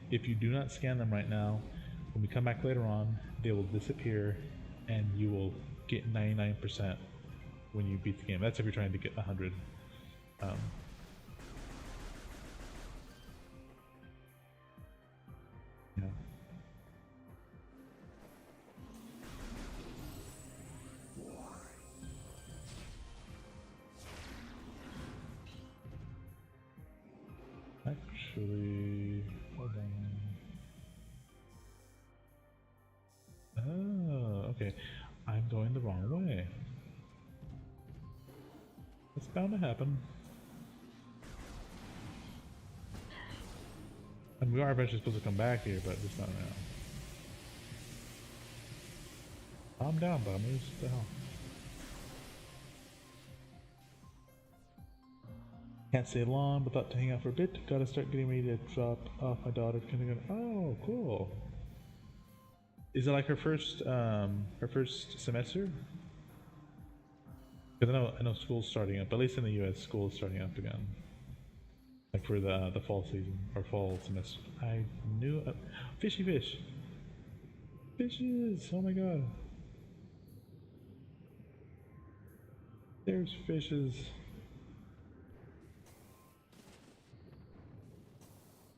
If you do not scan them right now, when we come back later on, they will disappear and you will get 99% when you beat the game. That's if you're trying to get 100. Yeah. Actually, hold on. Oh, okay. I'm going the wrong way. It's bound to happen. And we are eventually supposed to come back here, but just not now. Calm down, bummers. What the hell? Can't stay long, but thought to hang out for a bit. Gotta start getting ready to drop off my daughter to kindergarten. Oh, cool. Is it like her first semester? Because I know school's starting up. At least in the U.S., school is starting up again. Like for the fall season or fall semester. I knew fishy fish. Fishes! Oh my god. There's fishes.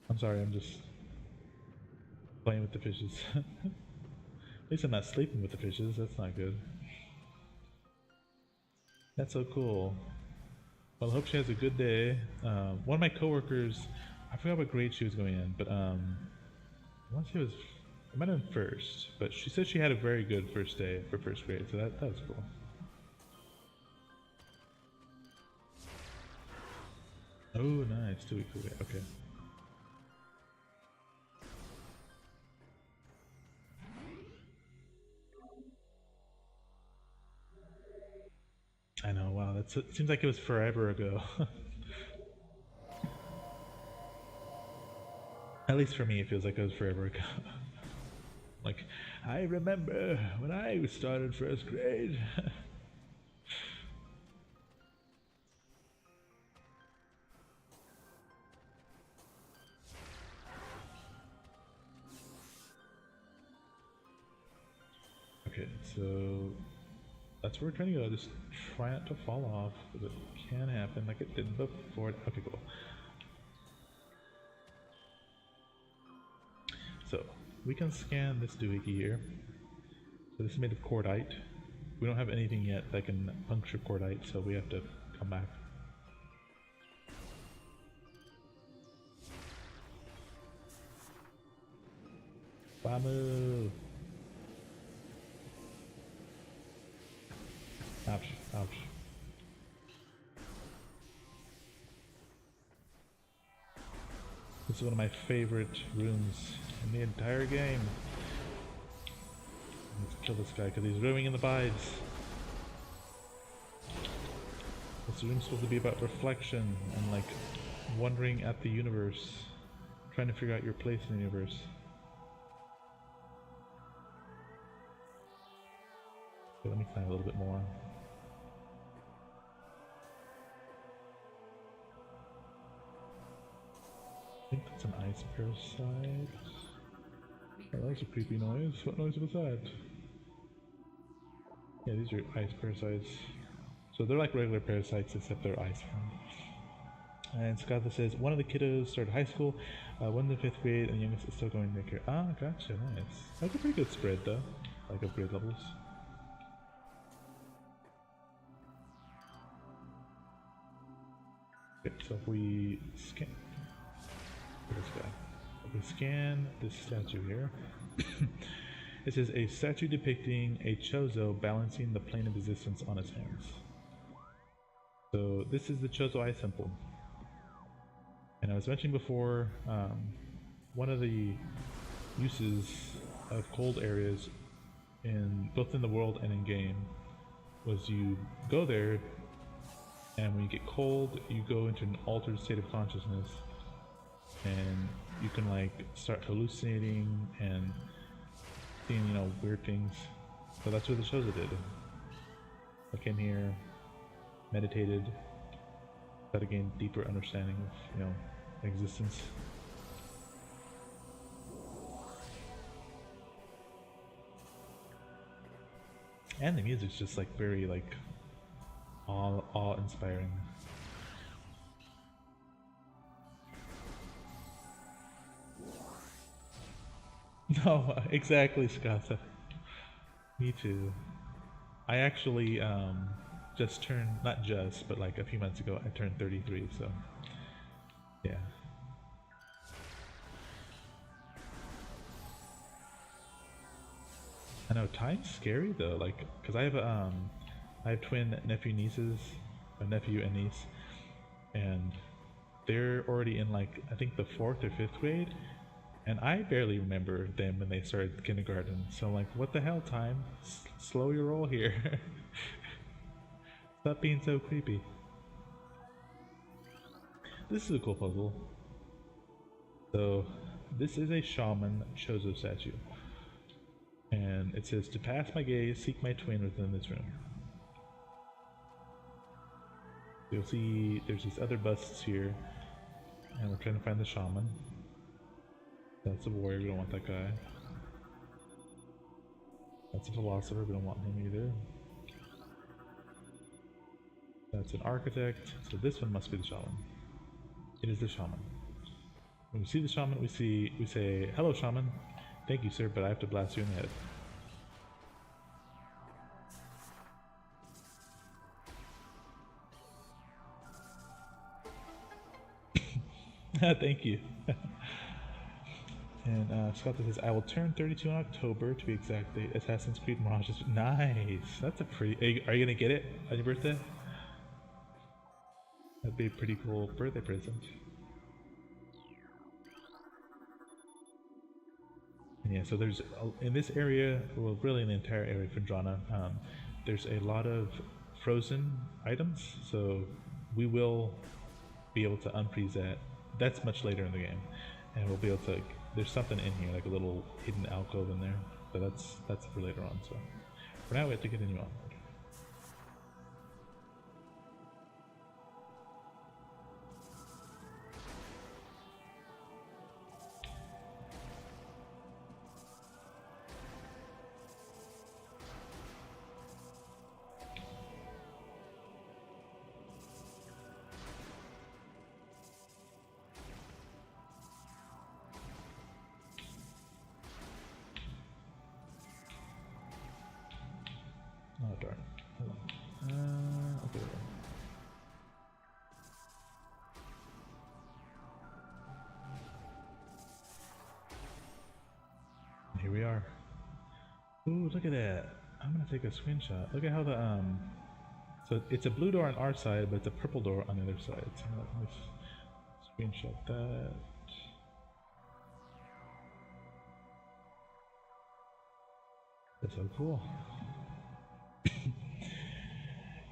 I'm sorry, I'm just playing with the fishes. At least I'm not sleeping with the fishes, that's not good. That's so cool. Well, I hope she has a good day. One of my coworkers, I forgot what grade she was going in, but I want to say it was I met him first, but she said she had a very good first day for first grade, so that was cool. Oh, nice. 2 weeks away. Okay. I know. Wow, it seems like it was forever ago. At least for me, it feels like it was forever ago. Like, I remember when I started first grade. Okay, so that's where we're trying to go. Just try not to fall off, because it can happen like it did before. Okay, cool. So we can scan this doohickey here. So this is made of cordite. We don't have anything yet that can puncture cordite, so we have to come back. Bamu! Ouch, ouch. This is one of my favorite rooms in the entire game. Let's kill this guy because he's roaming in the bides. This room's supposed to be about reflection and like wondering at the universe, trying to figure out your place in the universe. Okay, let me climb a little bit more. I think that's an ice parasite. Oh, that was a creepy noise. What noise was that? Yeah, these are ice parasites. So they're like regular parasites except they're ice form. And Scotha says, one of the kiddos started high school, one in the 5th grade, and the youngest is still going to daycare. Ah, gotcha, nice. That's a pretty good spread though, like of grade levels. Okay, so if we scan this guy. If we scan this statue here, it says a statue depicting a Chozo balancing the plane of existence on his hands. So this is the Chozo Ice Temple. And I was mentioning before, one of the uses of cold areas in both in the world and in game was you go there, and when you get cold, you go into an altered state of consciousness, and you can like start hallucinating and seeing, you know, weird things. So that's what the Chozo did. I came here, meditated, try to gain deeper understanding of, you know, existence. And the music's just like very like awe-inspiring. No, exactly, Scott. Me too. I actually just turned, not just, but like a few months ago, I turned 33, so yeah. I know, time's scary though, like, cause I have twin nieces, a nephew and niece, and they're already in like, I think the 4th or 5th grade, and I barely remember them when they started kindergarten, so I'm like, what the hell, time? Slow your roll here. Stop being so creepy. This is a cool puzzle. So, this is a shaman Chozo statue. And it says, to pass my gaze, seek my twin within this room. You'll see there's these other busts here, and we're trying to find the shaman. That's a warrior, we don't want that guy. That's a philosopher, we don't want him either. That's an architect, so this one must be the shaman. It is the shaman. When we see the shaman, we say, hello shaman, thank you sir, but I have to blast you in the head. Thank you. And Scott says, I will turn 32 in October to be exact date. Assassin's Creed Mirage is nice. That's a pretty. Are you gonna get it on your birthday? That'd be a pretty cool birthday present. And yeah, so there's in this area, well, really in the entire area of Phendrana, there's a lot of frozen items. So we will be able to unfreeze that. That's much later in the game, and we'll be able to. There's something in here, like a little hidden alcove in there, but that's for later on. So for now, we have to continue on. Oh darn. Hold on. Okay. Here we are. Ooh, look at that. I'm gonna take a screenshot. Look at how the so it's a blue door on our side, but it's a purple door on the other side. So let me screenshot that. That's so cool.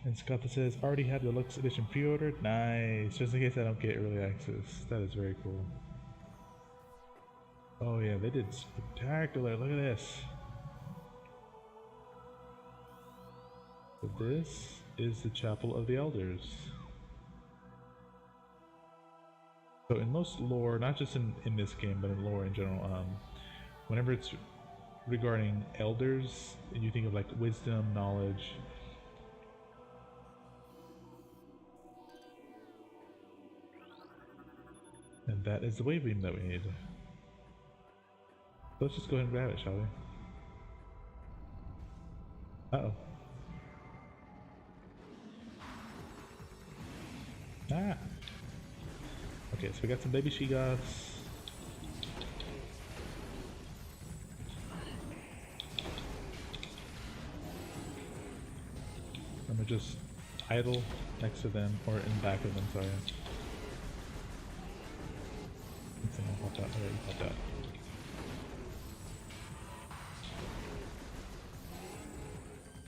And Scott says, already have the Deluxe Edition pre-ordered? Nice. Just in case I don't get early access. That is very cool. Oh yeah, they did spectacular. Look at this. So this is the Chapel of the Elders. So in most lore, not just in this game, but in lore in general, whenever it's regarding elders, and you think of like wisdom, knowledge, and that is the wave beam that we need. So let's just go ahead and grab it, shall we? Uh-oh. Ah! Okay, so we got some baby she-goths. I'm gonna just idle next to them, or in back of them, sorry. I'll pop out. Alright, you popped out.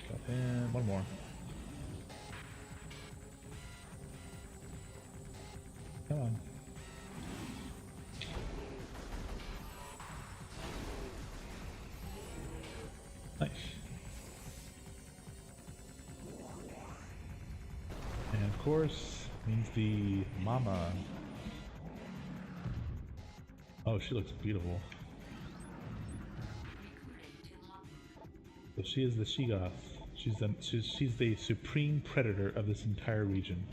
Got him. One more. Come on. Nice. And of course, means the mama. Oh, she looks beautiful. So she is the she-goth. She's the supreme predator of this entire region.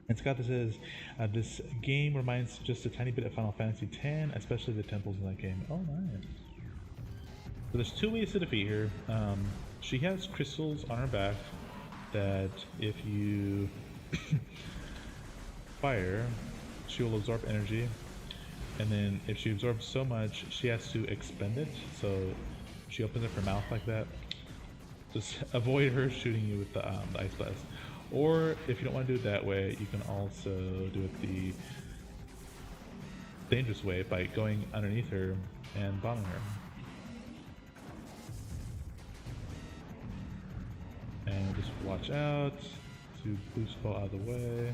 And Scott says, this game reminds just a tiny bit of Final Fantasy X, especially the temples in that game. Oh, nice. So there's two ways to defeat her. She has crystals on her back that if you fire, she will absorb energy. And then if she absorbs so much, she has to expend it. So she opens up her mouth like that. Just avoid her shooting you with the ice blast. Or if you don't want to do it that way, you can also do it the dangerous way by going underneath her and bombing her. And just watch out to boost fall out of the way.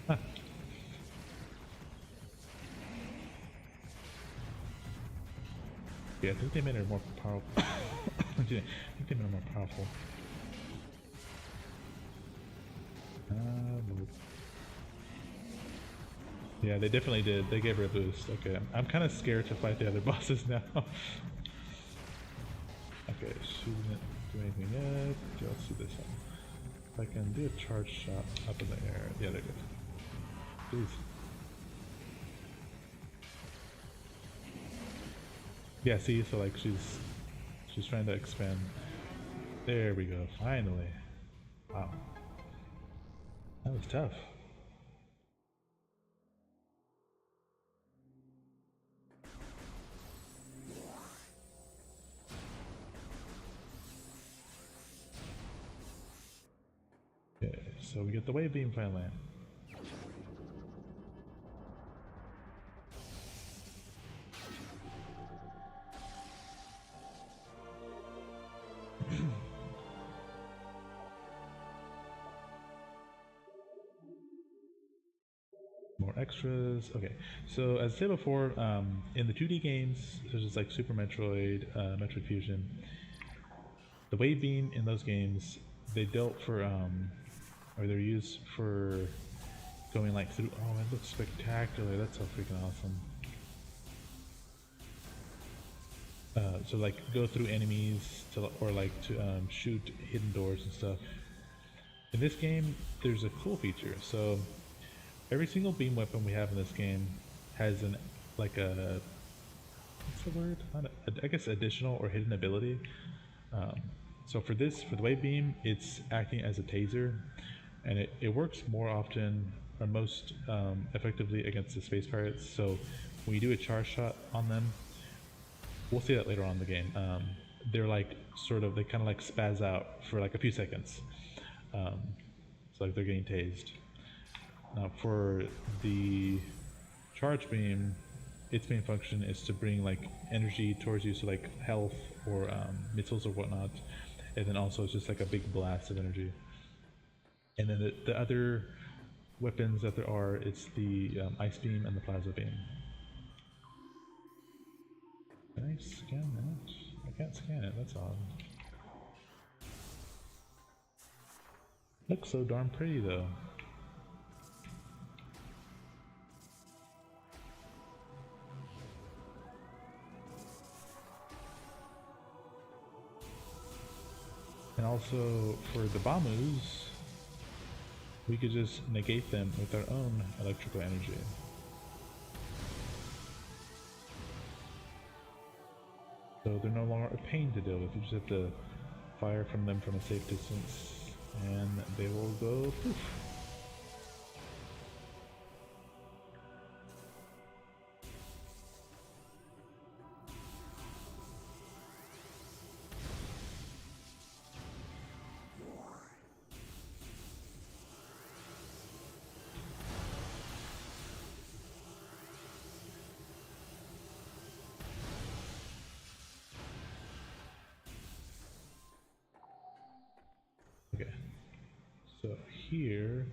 Huh. Yeah, I think they made her more powerful. I think they made her more powerful. Nope. Yeah, they definitely did. They gave her a boost. Okay, I'm kind of scared to fight the other bosses now. Okay, she didn't do anything yet. Okay, let's do this one. If I can do a charge shot up in the air. Yeah, they're good. Please. Yeah, see, so like she's She's trying to expand. There we go, finally. Wow. That was tough. Okay, so we get the wave beam finally. More extras. Okay, so as I said before, in the 2D games, such as like Super Metroid, Metroid Fusion, the wave beam in those games, they dealt for, or they're used for going like through. Oh, it looks spectacular. That's so freaking awesome. So like go through enemies to, or like to shoot hidden doors and stuff. In this game, there's a cool feature. So every single beam weapon we have in this game has an like a what's the word? Not a, I guess additional or hidden ability. So for this, for the wave beam, it's acting as a taser, and it works more often or most effectively against the space pirates. So when you do a charge shot on them, we'll see that later on in the game. They're like sort of, they kind of like spaz out for like a few seconds. So like they're getting tased. Now for the charge beam, its main function is to bring like energy towards you, so like health or missiles or whatnot, and then also it's just like a big blast of energy. And then the other weapons that there are, it's the ice beam and the plasma beam. Can I scan that? I can't scan it, that's odd. Looks so darn pretty though. And also for the Bamus, we could just negate them with our own electrical energy. So they're no longer a pain to deal with, you just have to fire from them from a safe distance and they will go poof. Okay, so here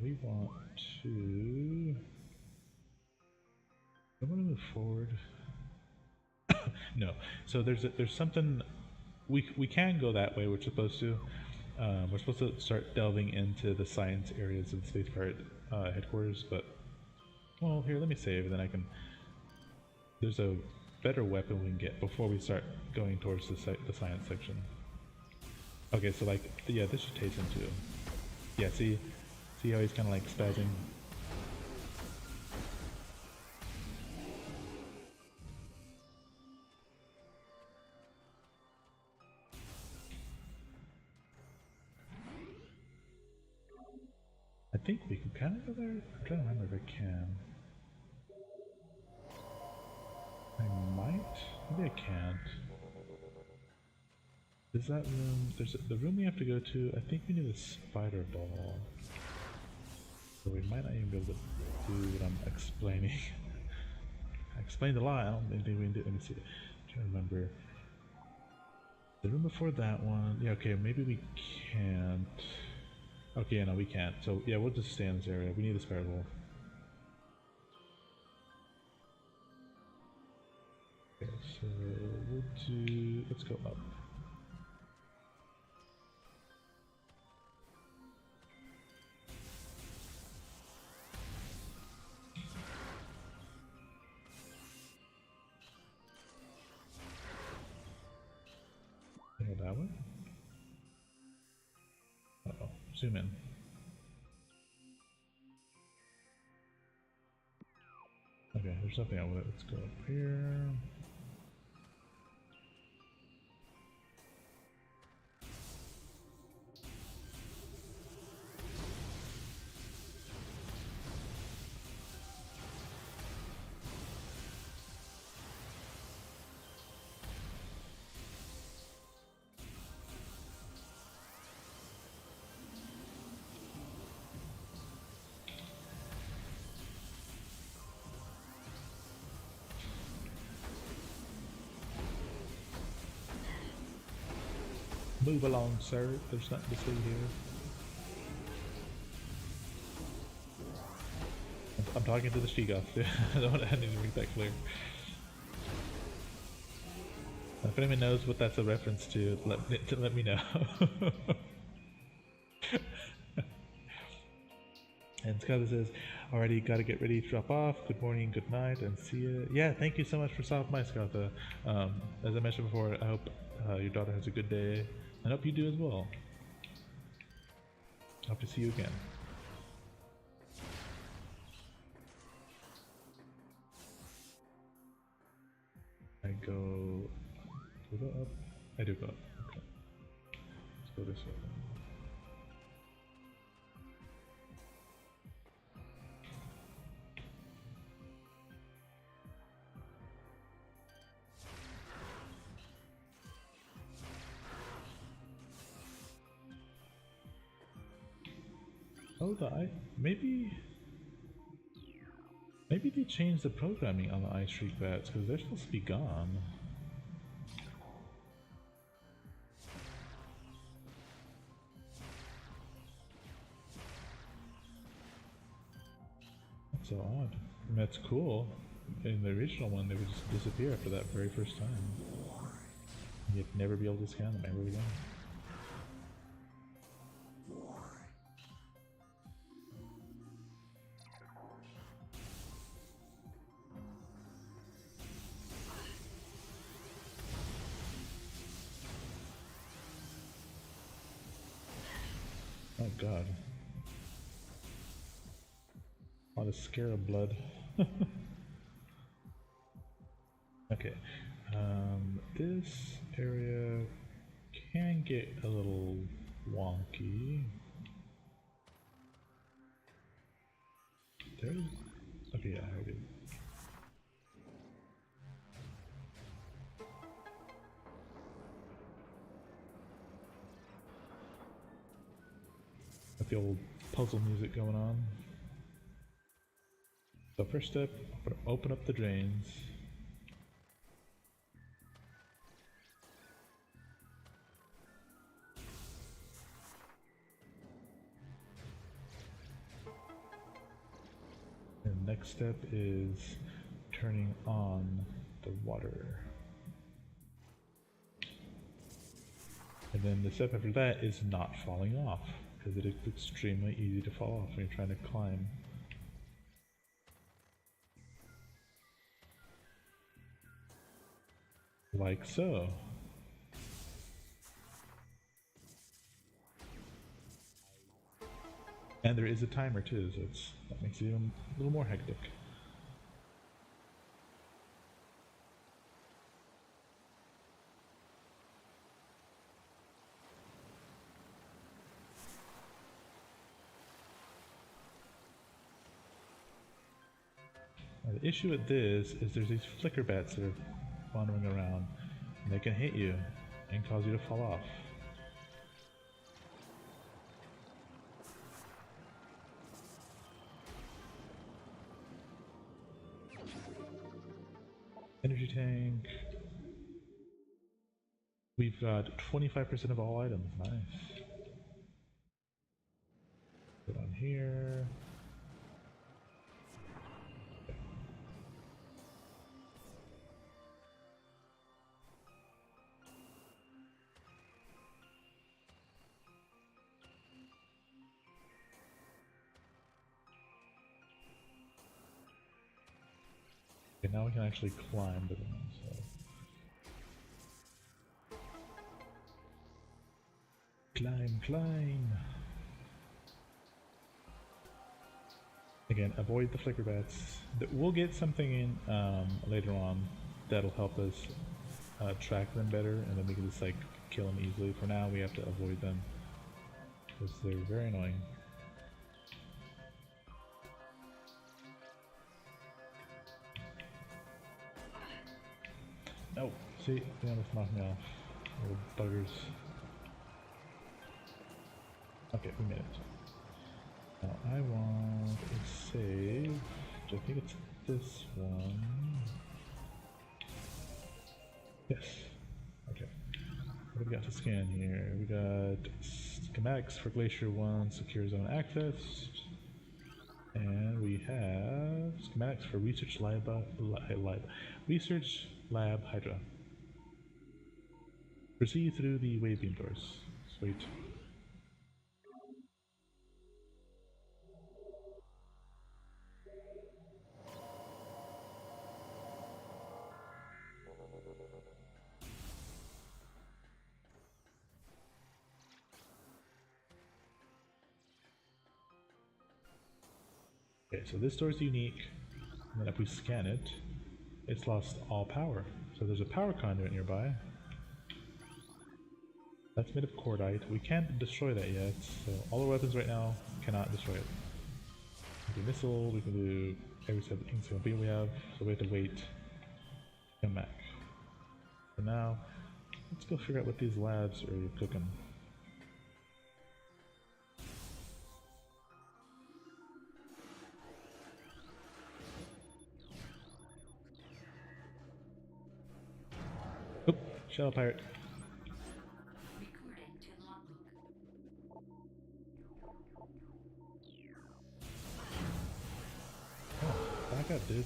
we want to. I want to move forward. No, so there's something we can go that way. We're supposed to. We're supposed to start delving into the science areas of the Space Pirate headquarters, but well, here let me save, and then I can. There's a better weapon we can get before we start going towards the science section. Okay, so like, yeah, this should tase him too. Yeah, see how he's kind of like spazzing? I think we can kind of go there. I'm trying to remember if I can. I might. Maybe I can't. Is that room? There's the room we have to go to. I think we need a spider ball. So we might not even be able to do what I'm explaining. I explained a lot. I don't think we can do it. Let me see. I'm trying to remember. The room before that one. Yeah, okay, maybe we can't. Okay, yeah, no, we can't. So yeah, we'll just stay in this area. We need a spider ball. Okay, so we'll do. Let's go up. Go that way. Uh-oh. Zoom in. Okay, there's nothing out with it. Let's go up here. Move along, sir. There's nothing to see here. I'm talking to the Sheegoth. I need to make that clear. If anyone knows what that's a reference to, let me know. And Scott says, already gotta get ready to drop off. Good morning, good night, and see you. Yeah, thank you so much for stopping by, Scott. As I mentioned before, I hope your daughter has a good day, and hope you do as well. Hope to see you again. I go up? I do go up. Okay. Let's go this way. Oh, maybe they changed the programming on the Ice Streak bats because they're supposed to be gone. That's so odd. And that's cool. In the original one, they would just disappear after that very first time. You'd never be able to scan them ever again. Oh god. A lot of scarab blood. Okay. This area can get a little wonky. There's... Okay, yeah, I do. Got the old puzzle music going on. So first step, open up the drains. And next step is turning on the water. And then the step after that is not falling off, because it is extremely easy to fall off when you're trying to climb. Like so. And there is a timer too, so that makes it even a little more hectic. Now, the issue with this is there's these flicker bats that are wandering around, and they can hit you and cause you to fall off. Energy tank. We've got 25% of all items. Nice. Put on here. Okay, now we can actually climb the room, so. Climb, climb! Again, avoid the flicker bats. We'll get something in later on that'll help us track them better, and then we can just like kill them easily. For now, we have to avoid them because they're very annoying. No, see, they almost knocked me off. Little buggers. Okay, we made it. Now I want a save. I think it's this one. Yes. Okay. What do we got to scan here? We got schematics for Glacier 1 secure zone access. And we have schematics for Research Lab Hydra. Proceed through the wave beam doors. Sweet. Okay, so this door is unique, and then if we scan it, it's lost all power. So there's a power conduit nearby. That's made of cordite. We can't destroy that yet, so all our weapons right now cannot destroy it. We can do missile, we can do every single beam we have, so we have to wait to come back. For now, let's go figure out what these labs are cooking. Oop, Shadow Pirate. Oh, back up, dude.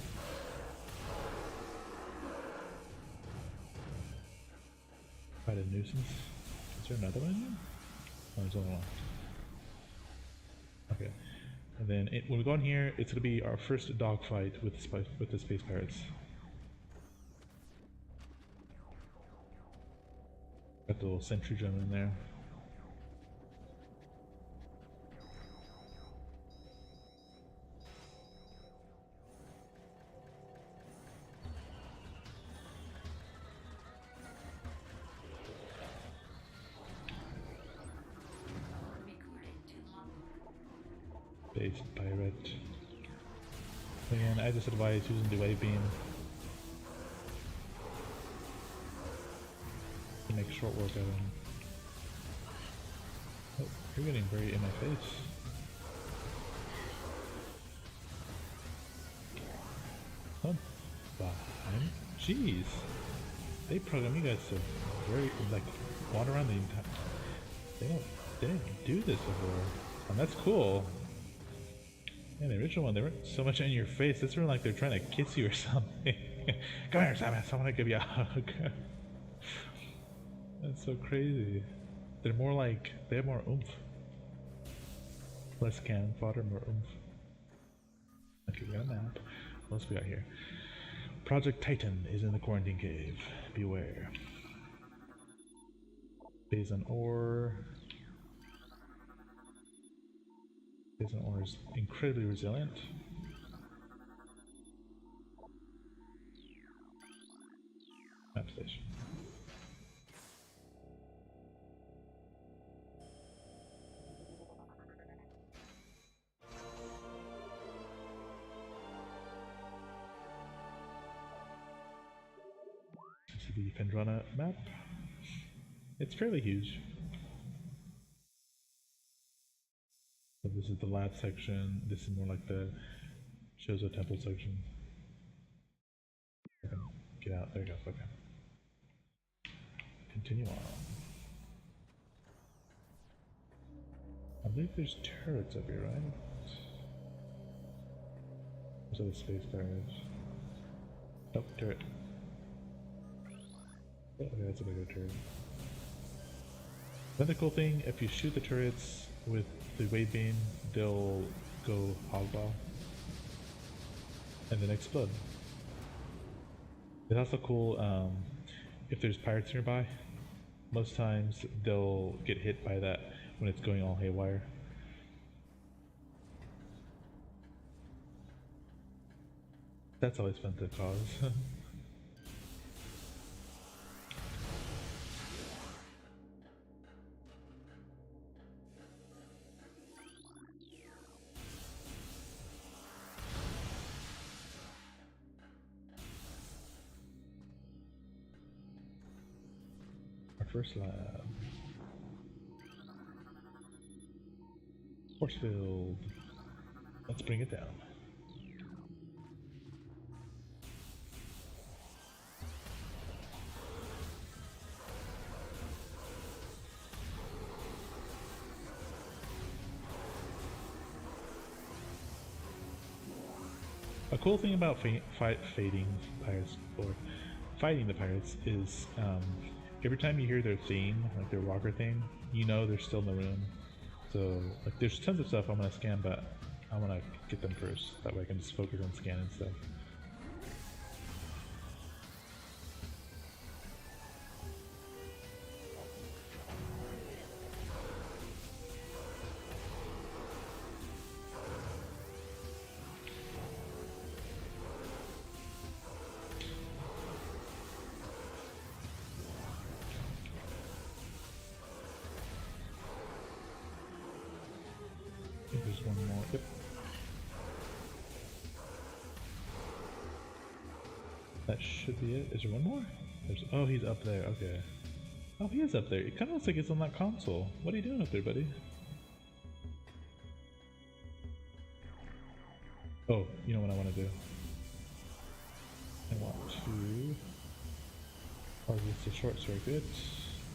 Quite a nuisance. Is there another one here? Oh, there's only one. Okay. And then when we go in here, it's going to be our first dogfight with the space pirates. Got the little sentry gun in there. Space pirate. Again, I just advise using the wave beam to make short work of him. Oh, you're getting very in my face. Come behind. Jeez. They program you guys to very like wander around the entire. They didn't do this before. And that's cool. Yeah, the original one, they weren't so much in your face. This one like they're trying to kiss you or something. Come here, Samus, I want to give you a hug. That's so crazy. They're more like, they have more oomph. Less cannon fodder, more oomph. Okay, we got a map. What else we got here? Project Titan is in the quarantine cave. Beware. Phazon ore. Phazon ore is incredibly resilient. Map station. This is the Phendrana map. It's fairly huge. So this is the lab section. This is more like the Chozo temple section. Okay. Get out. There you go. Okay. Continue on. I believe there's turrets up here, right? Those are the space barriers. Oh, turret. Oh, okay, that's a bigger turret. Another cool thing, if you shoot the turrets with the wave beam, they'll go hogball and then explode. It's also cool if there's pirates nearby. Most times they'll get hit by that when it's going all haywire. That's always fun to cause. First lab. Force field. Let's bring it down. A cool thing about fighting pirates or fighting the pirates is every time you hear their theme, like their walker theme, you know they're still in the room. So like there's tons of stuff I'm gonna scan, but I want to get them first. That way I can just focus on scanning stuff. I think there's one more. Yep. That should be it. Is there one more? Oh, he's up there. Okay. Oh, he is up there. It kind of looks like he's on that console. What are you doing up there, buddy? Oh, you know what I want to do? I want to cause this a short circuit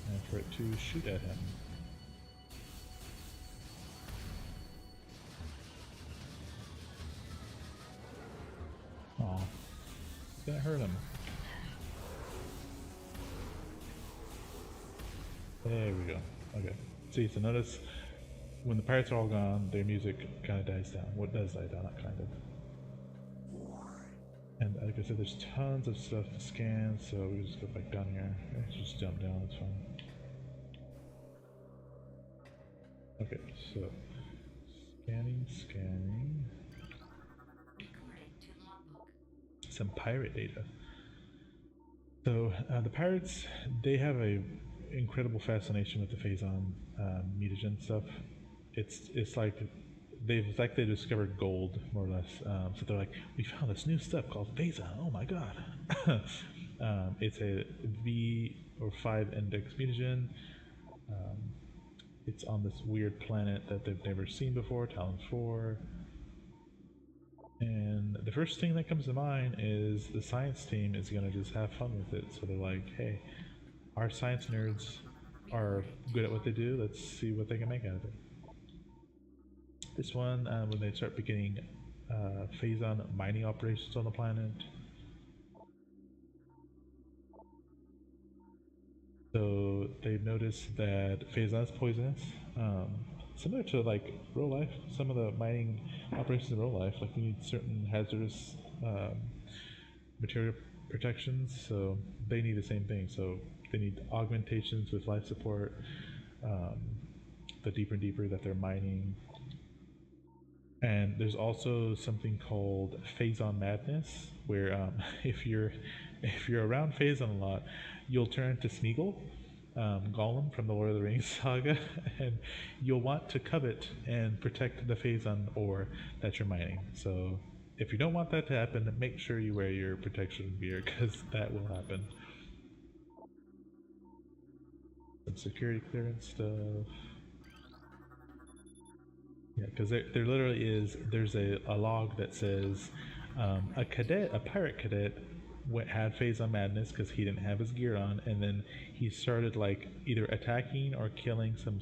and for it to shoot at him. Aw. That hurt him. There we go. Okay. See, so notice when the pirates are all gone, their music kind of dies down. What does die down? Not kind of. And like I said, there's tons of stuff to scan, so we just go back down here. Let's just jump down, it's fine. Okay, so scanning. Some pirate data. So the pirates, they have a incredible fascination with the Phazon mutagen stuff. It's like they discovered gold, more or less. So they're like, we found this new stuff called Phazon. Oh my god! It's a V or 5 index mutagen. It's on this weird planet that they've never seen before, Tallon IV. And the first thing that comes to mind is the science team is going to just have fun with it. So they're like, hey, our science nerds are good at what they do, let's see what they can make out of it. This one, when they start beginning Phazon mining operations on the planet. So they've noticed that Phazon is poisonous. Similar to like real life, some of the mining operations in real life, like you need certain hazardous material protections, so they need the same thing. So they need augmentations with life support, the deeper and deeper that they're mining. And there's also something called Phazon madness, where if you're around Phazon a lot, you'll turn to Smeagol, Gollum from the Lord of the Rings saga, and you'll want to covet and protect the Phazon ore that you're mining. So if you don't want that to happen, make sure you wear your protection gear, because that will happen. Some security clearance stuff. Yeah, because there literally is, there's a log that says a pirate cadet had Phazon madness because he didn't have his gear on, and then he started like either attacking or killing some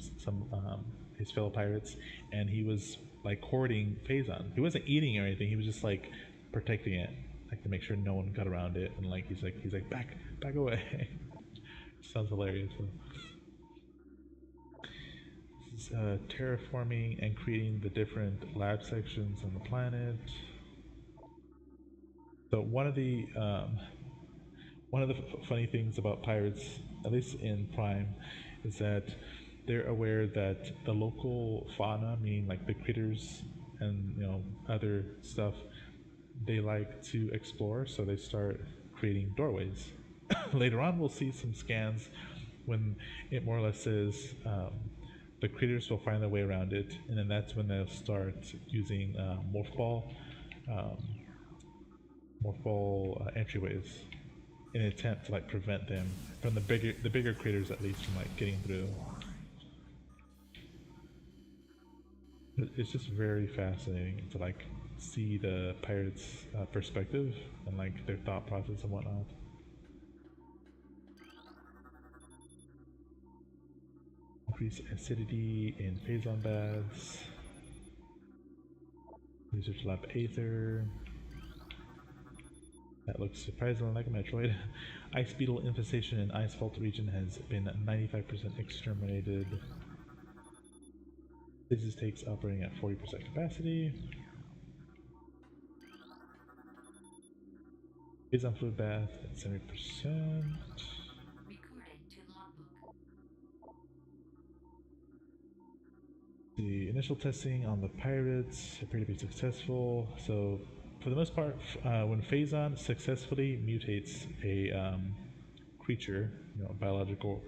his fellow pirates, and he was like hoarding Phazon. He wasn't eating or anything. He was just like protecting it, like to make sure no one got around it, and like he's like back away. Sounds hilarious. This is terraforming and creating the different lab sections on the planet. So one of the funny things about pirates, at least in Prime, is that they're aware that the local fauna, meaning like the critters and other stuff, they like to explore, so they start creating doorways. Later on, we'll see some scans when it more or less says the critters will find their way around it, and then that's when they'll start using morph ball entryways in an attempt to like prevent them from the bigger critters, at least, from like getting through. It's just very fascinating to like see the pirates' perspective and like their thought process and whatnot. Increase acidity in Phazon baths. Research lab Aether. That looks surprisingly like a Metroid. Ice beetle infestation in Ice Fault region has been 95% exterminated. This takes operating at 40% capacity. Is on fluid bath at 70%. The initial testing on the pirates appear to be successful. So, for the most part, when Phazon successfully mutates a creature, biological,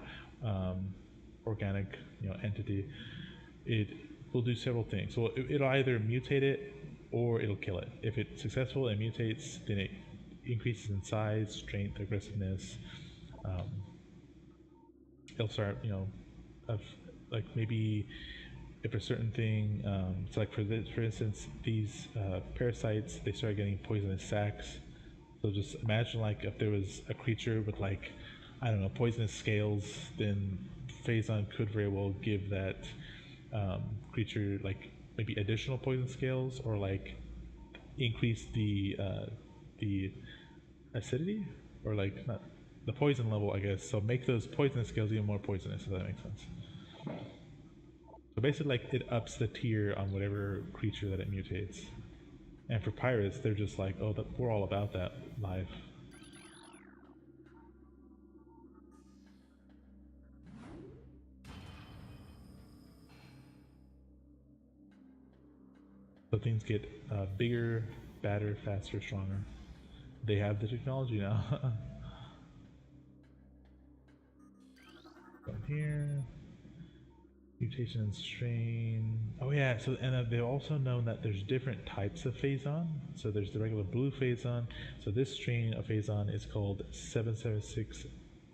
um, organic, entity, it will do several things. So it'll either mutate it or it'll kill it. If it's successful and mutates, then it increases in size, strength, aggressiveness. Um, it'll start, of like maybe if a certain thing, so like for instance, these parasites, they start getting poisonous sacs. So just imagine like if there was a creature with like, I don't know, poisonous scales, then Phazon could very well give that creature like maybe additional poison scales or like increase the acidity or like not the poison level, I guess. So make those poison scales even more poisonous, if that makes sense. So basically, like it ups the tier on whatever creature that it mutates. And for pirates, they're just like, oh, we're all about that life. So things get bigger, badder, faster, stronger. They have the technology now. From here, mutation and strain. Oh yeah, so and they've also known that there's different types of Phazon. So there's the regular blue Phazon. So this strain of Phazon is called 776,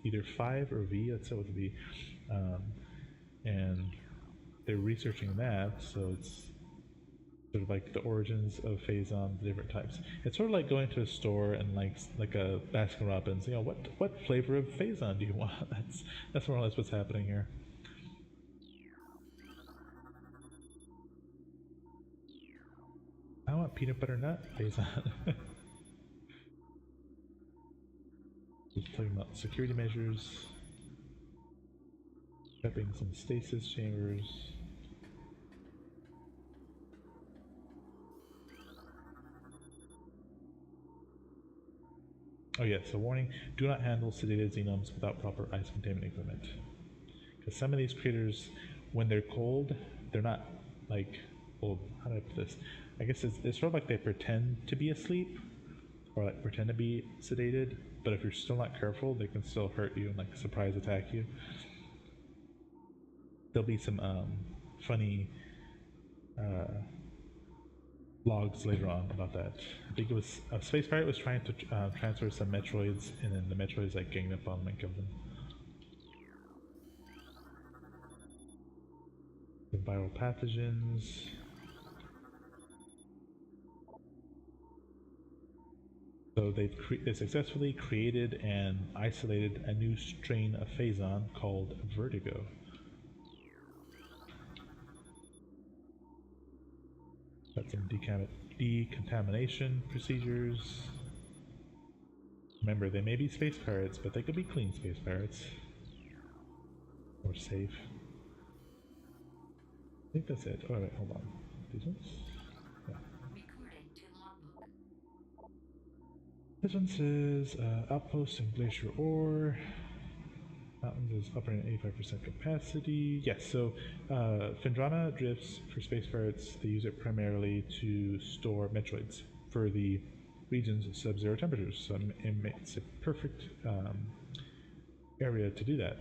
either 5 or V. Let's say with V. And they're researching that, so it's sort of like the origins of Phazon, the different types. It's sort of like going to a store and like a Baskin Robbins. What flavor of Phazon do you want? That's more or less what's happening here. I want peanut butter nut Phazon. Just talking about security measures, prepping some stasis chambers. Oh yeah, so warning, do not handle sedated xenomes without proper ice containment equipment. Because some of these critters, when they're cold, they're not like, well, how do I put this? I guess it's sort of like they pretend to be asleep, or like pretend to be sedated, but if you're still not careful, they can still hurt you and like surprise attack you. There'll be some funny logs later on about that. I think it was a space pirate was trying to transfer some Metroids, and then the Metroids like ganged up on them and killed them. The viral pathogens. So they successfully created and isolated a new strain of Phazon called Vertigo. Got some decontamination procedures. Remember, they may be space pirates, but they could be clean space pirates. Or safe. I think that's it. Oh, wait, hold on. These ones? Yeah. This one says outpost in Glacier Ore. Mountains is operating at 85% capacity. Yes, so Phendrana Drifts for space pirates, they use it primarily to store Metroids for the region's sub-zero temperatures. So it's a perfect area to do that.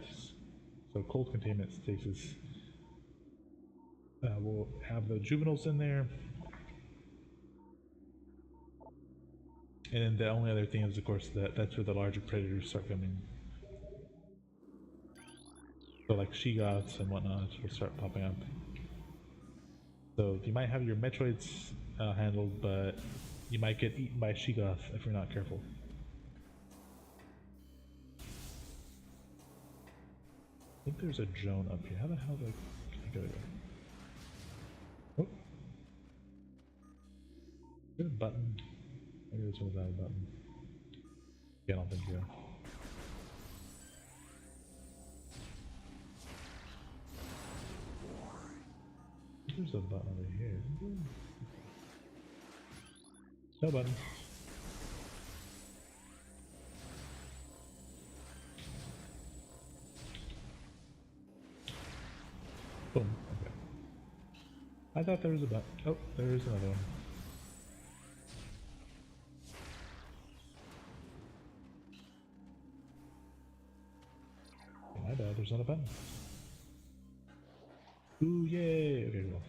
So cold containment stasis will have the juveniles in there. And then the only other thing is, of course, that's where the larger predators start coming. So like She-Goths and whatnot will start popping up. So you might have your Metroids handled, but you might get eaten by She-Goth if you're not careful. I think there's a drone up here. How the hell do I go there? Oh. Is there a button? Maybe this one's not a button. Yeah, I don't think so. There's a button over here. No button. Boom. Okay. I thought there was a button. Oh, there is another one. My bad, there's not a button. Ooh, yay! Okay, cool.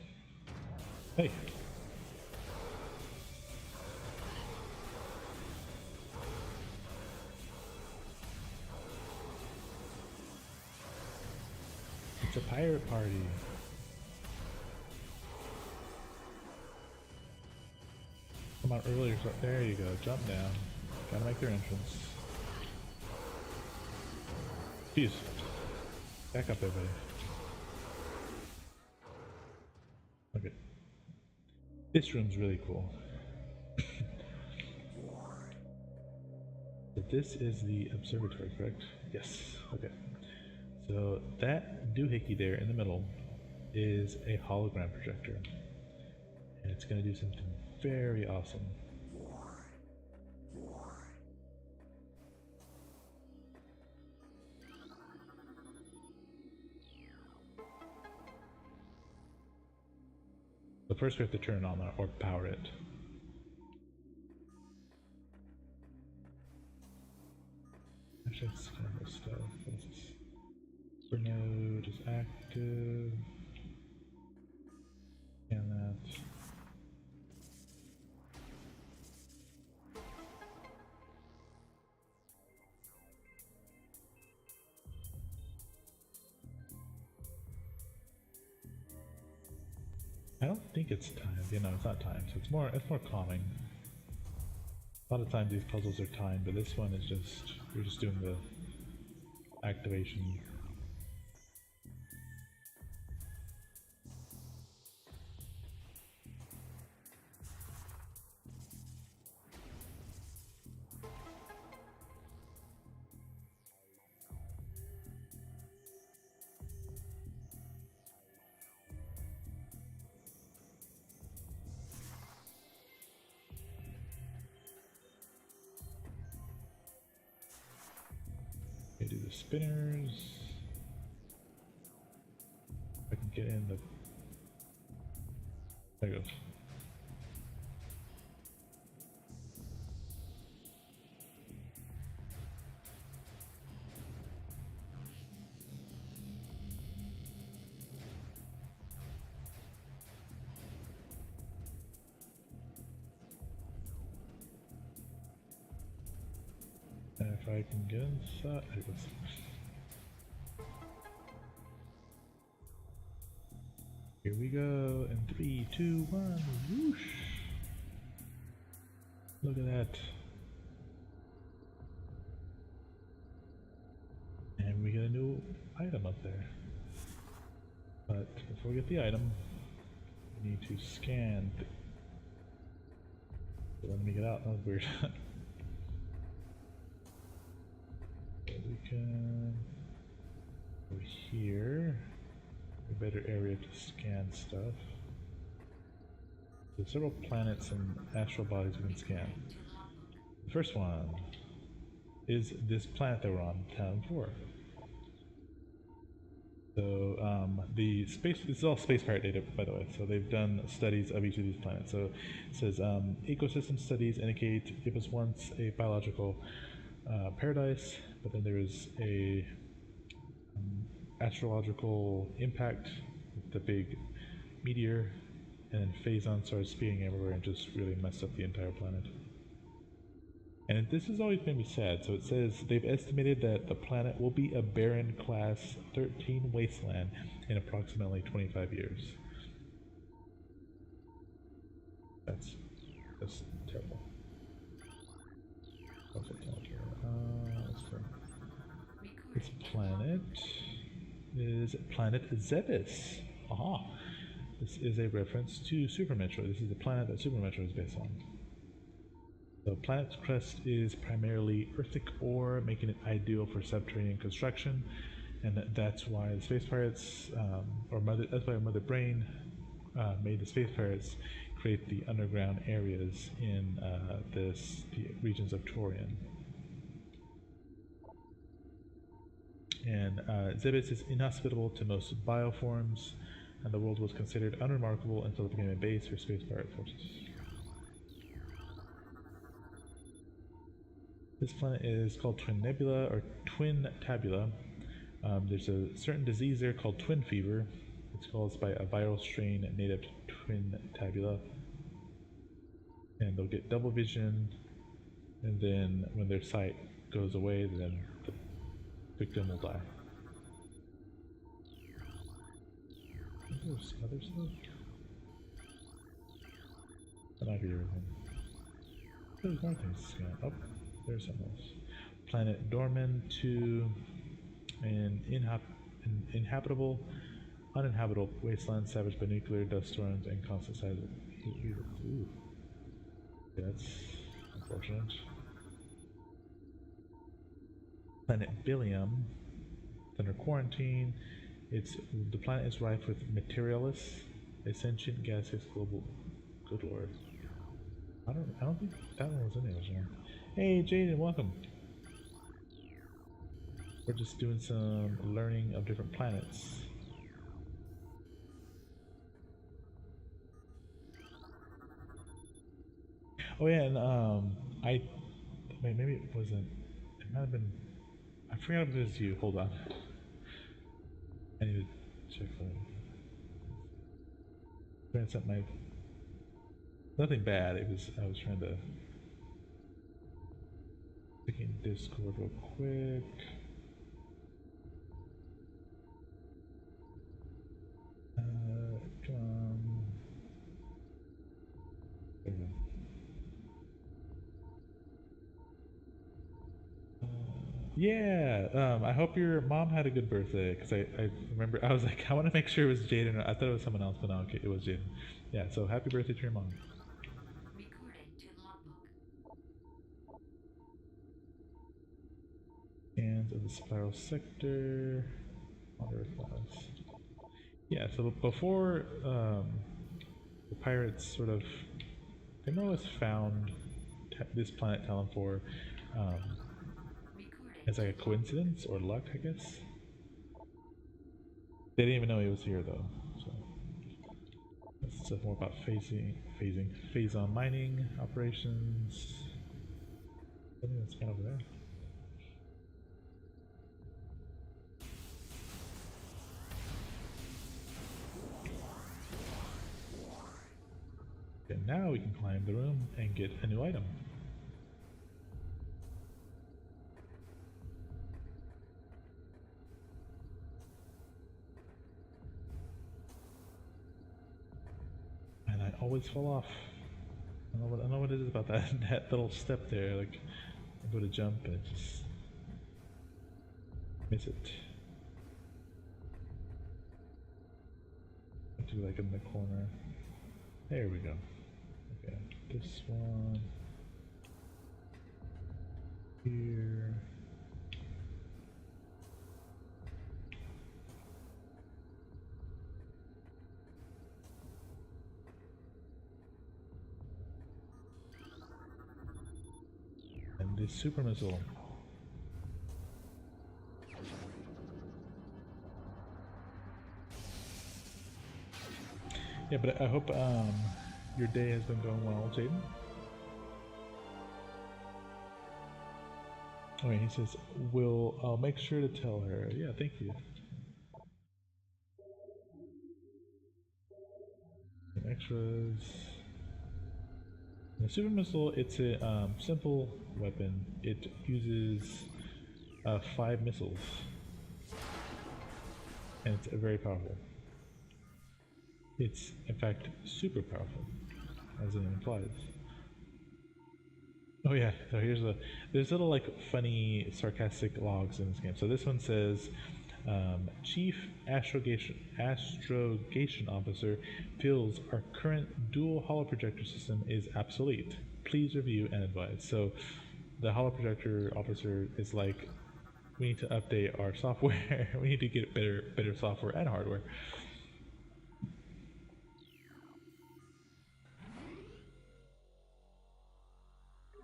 Hey! It's a pirate party! Come on, earlier, so there you go, jump down. Gotta make their entrance. Jeez. Back up, everybody. Okay. This room's really cool. So this is the observatory, correct? Yes. Okay. So that doohickey there in the middle is a hologram projector. And it's going to do something very awesome. So first we have to turn it on or power it. Actually, it's kind of stuff. What's this? Super node is active. And that. I don't think it's timed. You know, it's not timed. So it's more calming. A lot of times these puzzles are timed, but this one is just you're just doing the activation. Do the spinners. I can get in the. There it goes. And if I can get inside, there it goes. Here we go, in 3, 2, 1, whoosh! Look at that. And we get a new item up there. But before we get the item, we need to scan. So let me get out, that was weird. So we can go here. A better area to scan stuff. There's several planets and astral bodies we can scan. The first one is this planet that we're on, Tallon IV. So the space, this is all space pirate data, by the way. So they've done studies of each of these planets. So it says ecosystem studies indicate it was once a biological paradise, but then there was a astrological impact with the big meteor, and then Phazon started speeding everywhere and just really messed up the entire planet. And this has always made me sad. So it says they've estimated that the planet will be a barren class 13 wasteland in approximately 25 years. That's terrible. This planet is Planet Zebes. Aha! This is a reference to Super Metroid. This is the planet that Super Metroid is based on. The planet's crust is primarily earthic ore, making it ideal for subterranean construction, and that's why the space pirates, that's why Mother Brain made the space pirates create the underground areas in the regions of Torian. And Zebes is inhospitable to most bioforms, and the world was considered unremarkable until it became a base for space pirate forces. This planet is called Twin Nebula, or Twin Tabula. There's a certain disease there called twin fever. It's caused by a viral strain native to Twin Tabula. And they'll get double vision, and then when their sight goes away, then the victim will die. There's other stuff? That might be everything. There's more things to scan. Oh, there's something else. Planet Dorman 2, an uninhabitable wasteland savaged by nuclear dust storms and constant size of heat. Ooh. Okay, that's unfortunate. Planet Billium, under quarantine. The planet is rife with materialists, a sentient gaseous global. Good lord. I don't think that one was in the original. Hey Jaden, welcome. We're just doing some learning of different planets. Oh yeah, and wait, maybe it wasn't. It might have been. I forgot if it was you. Hold on. I need to check that. Trying to set my. Nothing bad. I was trying to. Checking Discord real quick. Come on. There we go. Yeah, I hope your mom had a good birthday, because I remember, I was like, I want to make sure it was Jaden. I thought it was someone else, but no, okay, it was Jaden. Yeah, so happy birthday to your mom. Recording to logbook. And of the spiral sector. Water class. Yeah, so before the pirates sort of, they more or less found this planet Tallon IV as like a coincidence or luck, I guess. They didn't even know he was here though. So that's stuff more about phase on mining operations. I think that's kind of over there. Okay, now we can climb the room and get a new item. And I always fall off. I don't know what it is about that that little step there. Like I go to jump and it just miss it. I do like in the corner. There we go. Okay, this one here. And this super missile. Yeah, but I hope your day has been going well, Jaden. Okay, he says, I'll make sure to tell her. Yeah, thank you. And extras. The super missile, it's a simple weapon. It uses 5 missiles. And it's very powerful. It's, in fact, super powerful, as it implies. Oh yeah, so there's little like funny, sarcastic logs in this game. So this one says, Chief Astrogation Officer feels our current dual holoprojector system is obsolete. please review and advise. So the holo projector officer is like, we need to update our software. We need to get better software and hardware.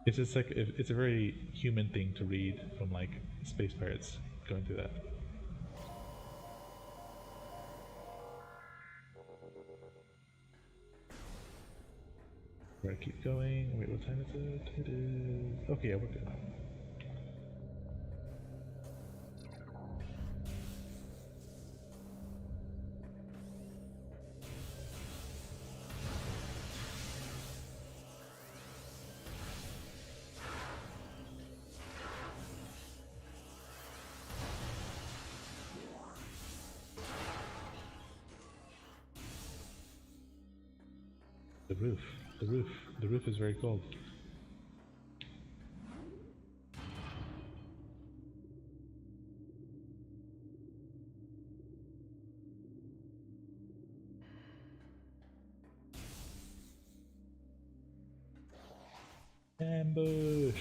It's just like, it's a very human thing to read from like space pirates going through that. We're gonna keep going. Wait, what time is it? It is... okay, yeah, we're good. The roof is very cold. Ambush!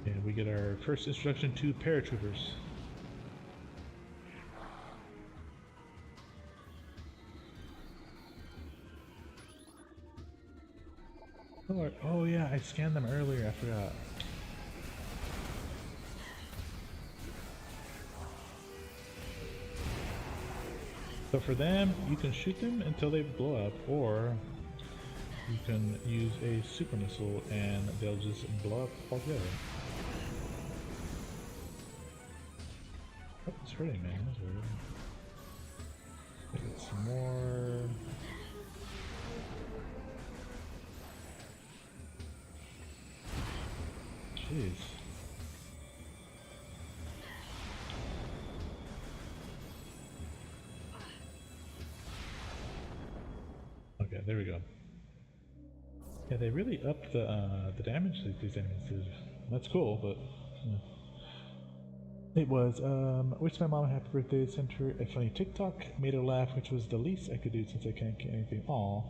And we get our first introduction to paratroopers. Oh yeah, I scanned them earlier, I forgot. So for them, you can shoot them until they blow up, or you can use a super missile and they'll just blow up altogether. Oh, it's hurting, man. That's weird. Get some more. Jeez. Okay, there we go. Yeah, they really upped the damage that these enemies did. That's cool, but yeah. It was, wish my mom a happy birthday, sent her a funny TikTok, made her laugh, which was the least I could do since I can't get anything. Aw.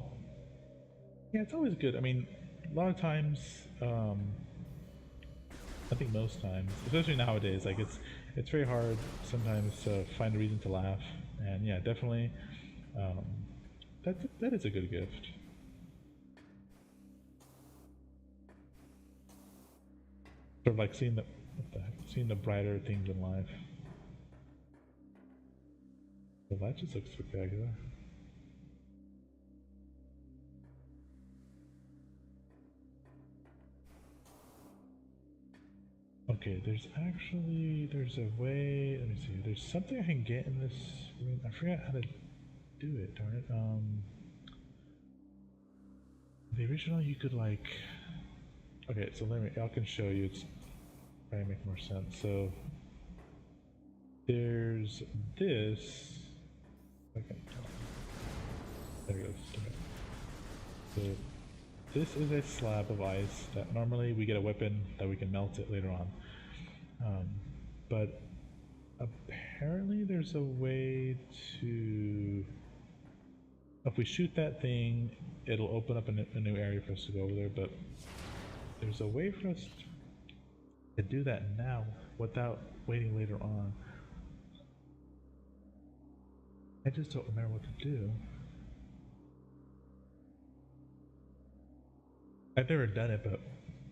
Yeah, it's always good. I mean, a lot of times, I think most times, especially nowadays, like it's very hard sometimes to find a reason to laugh, and yeah, definitely, that is a good gift. Sort of like seeing the, what the heck, seeing the brighter things in life. Well, that just looks spectacular. Okay, there's a way, let me see, there's something I can get in this room. I forgot how to do it, darn it. The original you could like, okay, so I can show you, it's probably make more sense. So there's this, okay, there we go. So this is a slab of ice that normally we get a weapon that we can melt it later on. But apparently there's a way to, if we shoot that thing, it'll open up a new area for us to go over there, but there's a way for us to do that now without waiting later on. I just don't remember what to do. I've never done it, but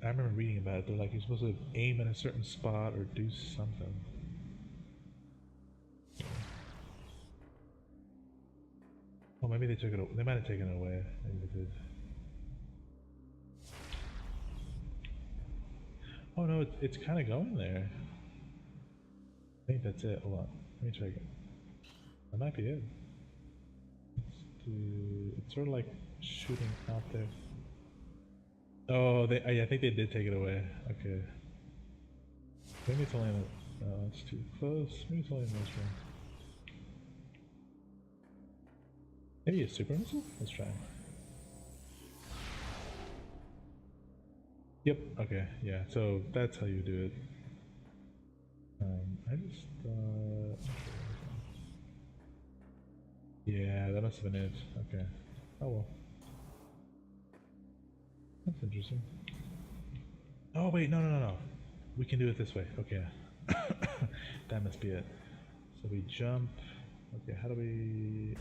I remember reading about it. They're like, you're supposed to aim in a certain spot or do something. Oh, maybe they took it. They might have taken it away. Maybe they did. Oh no, it's kind of going there. I think that's it. Hold on, let me check it. That might be it. It's sort of like shooting out there. Oh, I think they did take it away. Okay. Maybe it's only in the, no, it's too close. Maybe it's only in this room. Maybe a super missile? Let's try. Yep, okay, yeah, so that's how you do it. I just, yeah, that must have been it. Okay. Oh well. That's interesting. Oh wait, no. We can do it this way. Okay. That must be it. So we jump. Okay, how do we...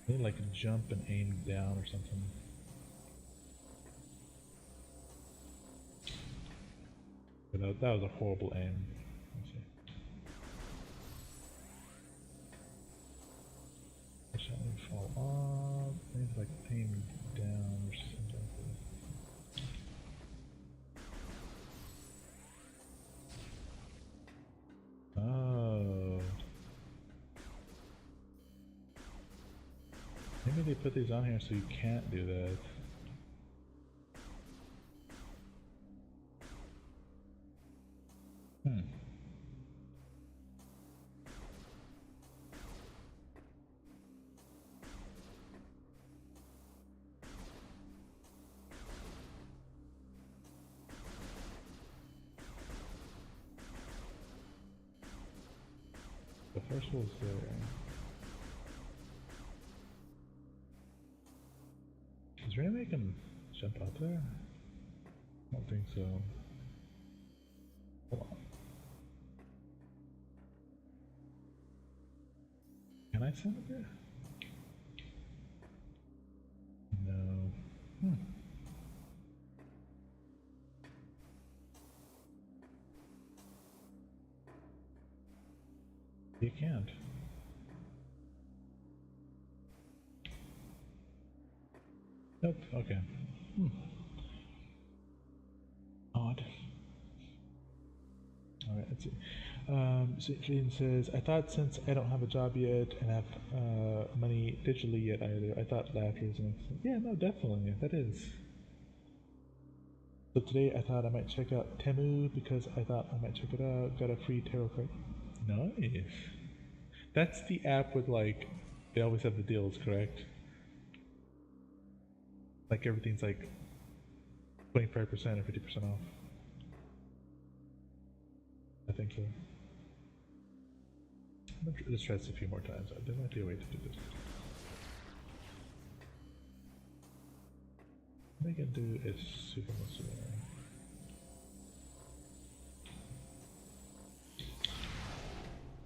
We need like jump and aim down or something. But that was a horrible aim. Let's see. Shall we fall off? I need to like aim down or something like that. Oh. Maybe they put these on here so you can't do that. Hmm. The first one's there. Is there any way I can jump up there? I don't think so. Hold on. Can I stand up there? No. Hmm. You can't. Nope. Okay. Hmm. Odd. Alright, let's see. So Jane says, I thought since I don't have a job yet and have money digitally yet either, I thought laughter is an excellent. Yeah, no, definitely. That is. So today I thought I might check out Temu because I thought I might check it out. Got a free tarot card. Nice. That's the app with like, they always have the deals, correct? Like everything's like 25% or 50% off. I think so. Let's try this a few more times. There might be a way to do this. What I can do is super muscular.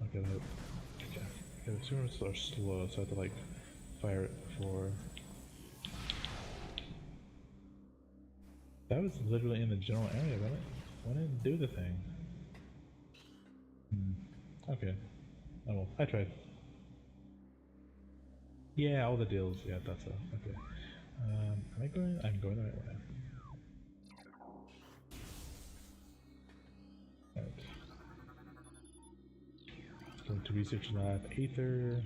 Okay, the super muscle are slow, so I have to like fire it before. That was literally in the general area, but I didn't do the thing. Okay. Oh well, I tried. Yeah, all the deals. Yeah, that's all. Okay. Am I going? I'm going the right way. Alright. Going to research lab Aether.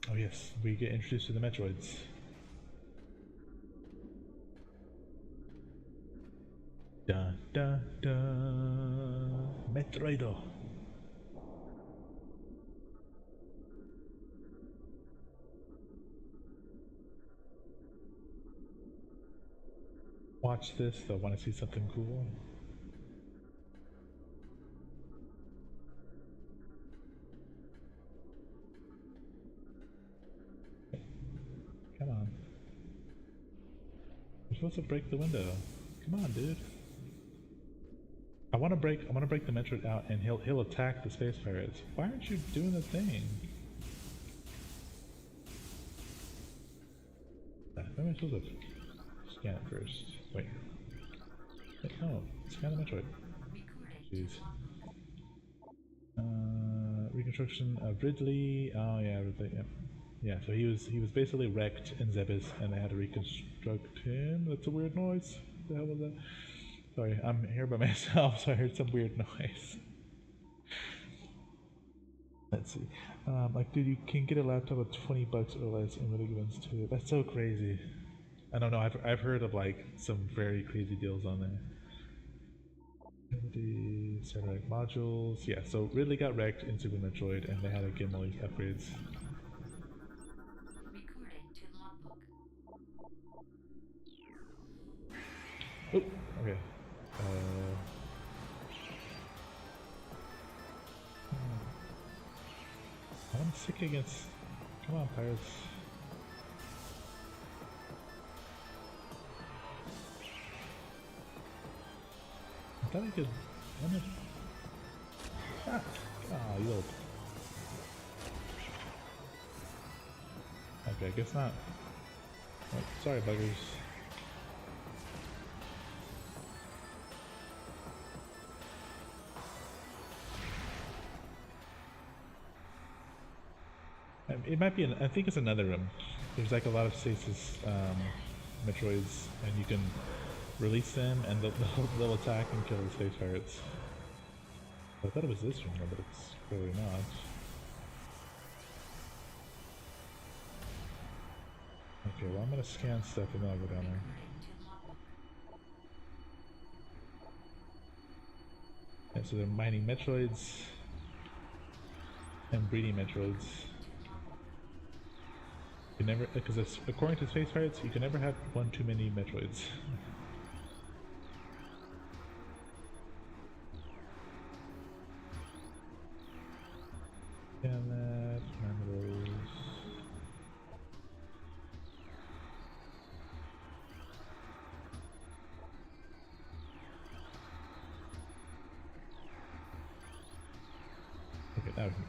Oh yes, we get introduced to the Metroids. Dun dun dun. Metroido. Watch this, though. Want to see something cool? Come on. You're supposed to break the window. Come on, dude. I want to break the Metroid out, and he'll attack the space pirates. Why aren't you doing the thing? Maybe I'm supposed to scan it first. Wait. No, scan the Metroid. Jeez. Reconstruction of Ridley. Oh yeah, Ridley. Yeah. Yeah. So he was basically wrecked in Zebes, and they had to reconstruct him. That's a weird noise. What the hell was that? Sorry, I'm here by myself, so I heard some weird noise. Let's see. Like, dude, you can get a laptop with $20 or less in really good ones too. That's so crazy. I don't know. I've heard of like some very crazy deals on there. The satellite modules. Yeah, so Ridley got wrecked in Super Metroid, and they had to get more upgrades. Recording to logbook. Oh, okay. I'm sick against. Come on, pirates. I thought I could. Ah, you little. Okay, I guess not. Oh, sorry, buggers. It might be. I think it's another room. There's like a lot of stasis Metroids, and you can release them, and they'll attack and kill the space pirates. I thought it was this room, but it's clearly not. Okay, well I'm gonna scan stuff and then I'll go down there. And so they're mining Metroids and breeding Metroids. You never, because according to Space Pirates, you can never have one too many Metroids. And that, remember those. Okay, now we can.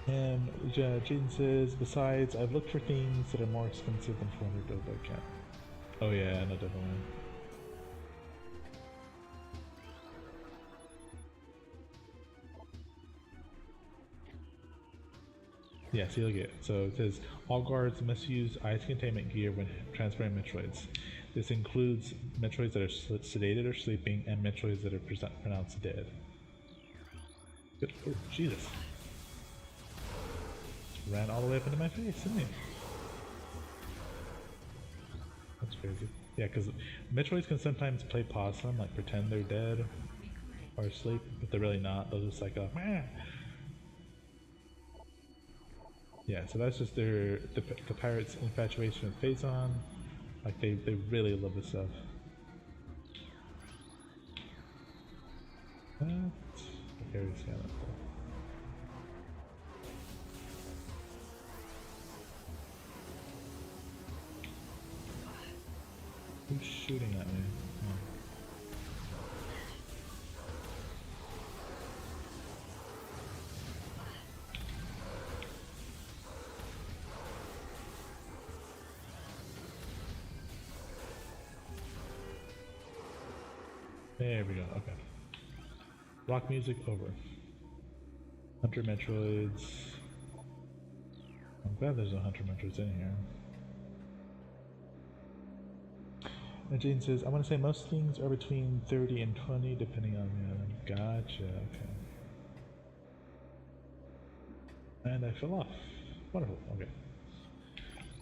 And Jaden says, besides, I've looked for things that are more expensive than 400 build, but I can't. Oh yeah, no, definitely. Yeah, see, look at it. So it says, all guards must use ice containment gear when transferring Metroids. This includes Metroids that are sedated or sleeping, and Metroids that are pronounced dead. Good. Oh, Jesus. Ran all the way up into my face, didn't he? That's crazy. Yeah, because Metroids can sometimes play possum, like pretend they're dead or asleep, but they're really not. They'll just like go, meh. Yeah, so that's just the pirates' infatuation with Phazon. Like they really love this stuff. What? Okay, we scan it. Who's shooting at me? Oh. There we go, okay. Rock music over. Hunter Metroids. I'm glad there's no Hunter Metroids in here. And Jane says, I want to say most things are between 30 and 20 depending on the item. Gotcha, okay. And I fell off. Wonderful, okay.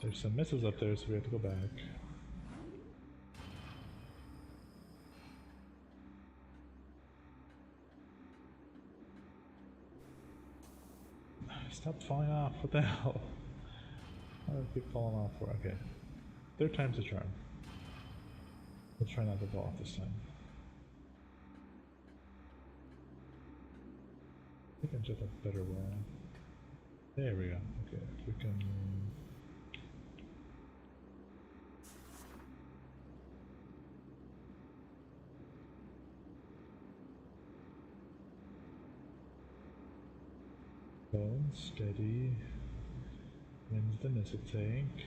There's some missiles up there, so we have to go back. Stop falling off, what the hell? How do I keep falling off for? Okay. Third time's the charm. Let's try not to fall off this time. I think I jump a better way. There we go. Okay, we can. Slow and steady. Wins the missile tank.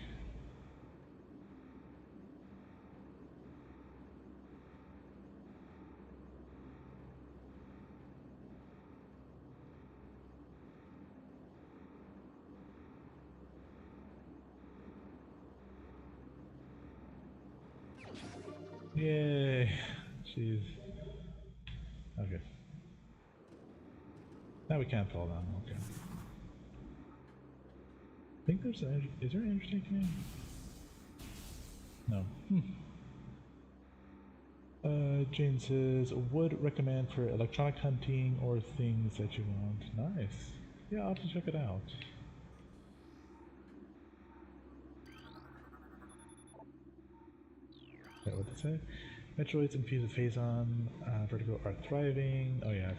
Yay! Jeez. Okay. Now we can't fall down, okay. I think there's an energy. Is there an energy tank in here? No. Jane says, would recommend for electronic hunting or things that you want. Nice. Yeah, I'll have to check it out. Wait, what did it say? Metroids infused with Phazon, vertical are thriving. Oh yeah,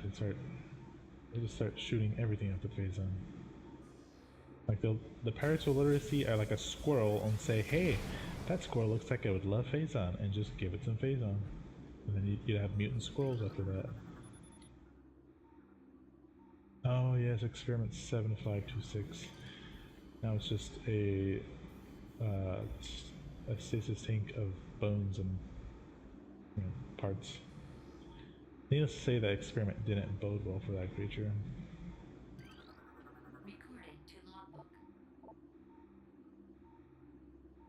they just start shooting everything up with Phazon. Like the pirates will literally see like a squirrel and say, hey, that squirrel looks like it would love Phazon, and just give it some Phazon. And then you'd have mutant squirrels after that. Oh yes, experiment 7526. Now it's just a stasis tank of bones and parts. Needless to say, that experiment didn't bode well for that creature. Recording to logbook.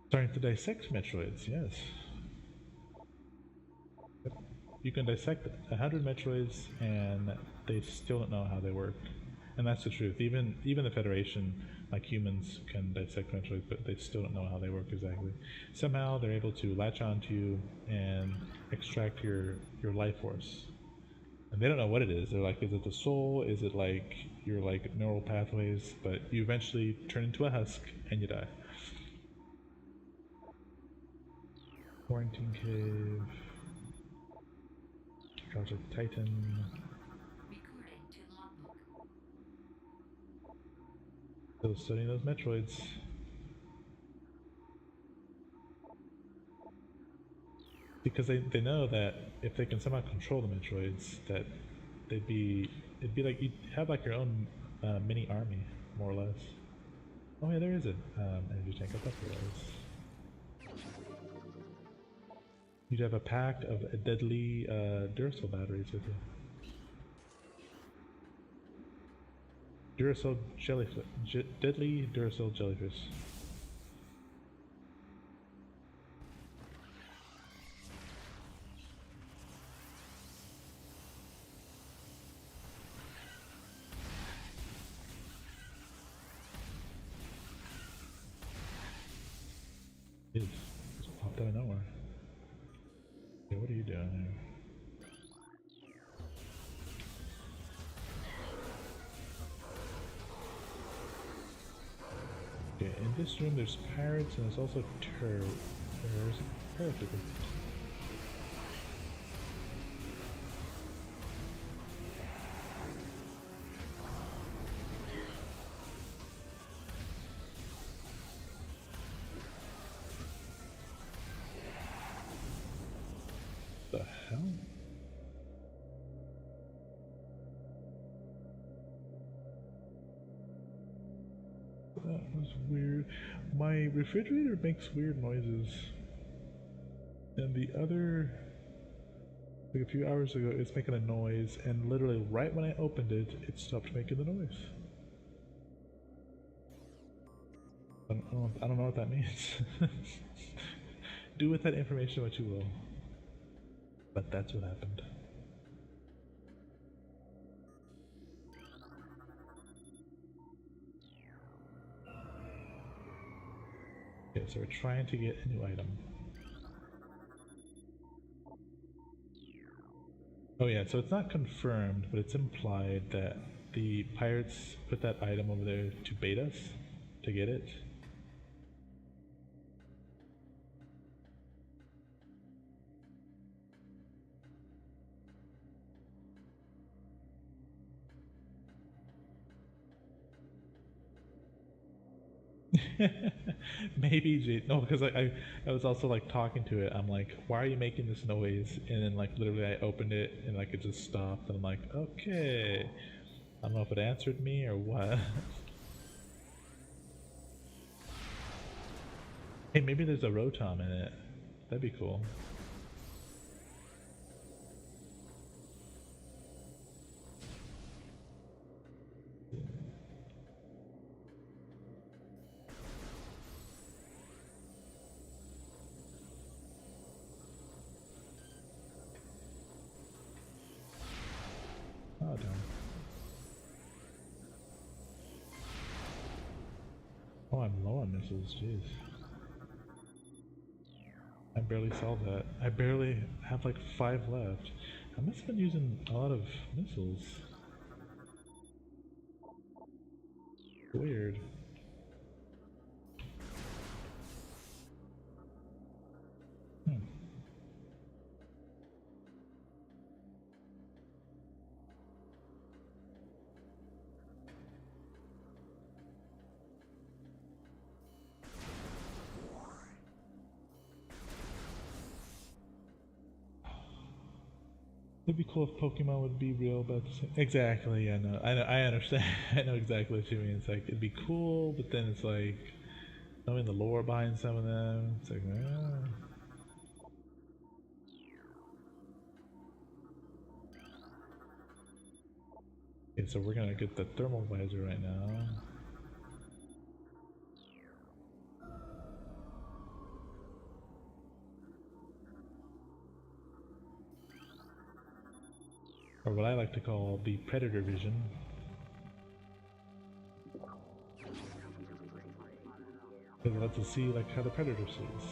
Starting to dissect Metroids, yes. You can dissect 100 Metroids and they still don't know how they work. And that's the truth. Even the Federation, like humans, can dissect Metroids, but they still don't know how they work exactly. Somehow they're able to latch onto you and extract your life force. And they don't know what it is. They're like, is it the soul? Is it like your like neural pathways? But you eventually turn into a husk and you die. Quarantine cave. Project Titan. Recording to logbook. Still studying those Metroids. Because they know that if they can somehow control the Metroids, that it'd be like you'd have like your own mini army, more or less. Oh yeah, there is an energy tank. I thought there was. You'd have a pack of deadly Duracell batteries with you. Duracell jellyfish. Deadly Duracell jellyfish. It just popped out of nowhere. Okay, what are you doing here? Okay, in this room there's pirates and there's also terrors. Pirates. The hell? That was weird. My refrigerator makes weird noises. And the other, like a few hours ago, it's making a noise, and literally right when I opened it, it stopped making the noise. I don't know what that means. Do with that information what you will. But that's what happened. Okay, so we're trying to get a new item. Oh yeah, so it's not confirmed, but it's implied that the pirates put that item over there to bait us, to get it. Maybe no, because I was also like talking to it. I'm like, why are you making this noise? And then like literally I opened it and like it just stopped. And I'm like, okay, I don't know if it answered me or what. Hey, maybe there's a Rotom in it. That'd be cool. Oh, damn. Oh, I'm low on missiles, jeez. I barely saw that. I barely have like 5 left. I must have been using a lot of missiles. Weird. Hmm. It'd be cool if Pokemon would be real, but exactly, yeah, no, I understand. I know exactly what you mean. It's like it'd be cool, but then it's like knowing the lore behind some of them. It's like, okay, so we're gonna get the thermal visor right now. Or what I like to call the predator vision. Because it lets us see like how the predator sees.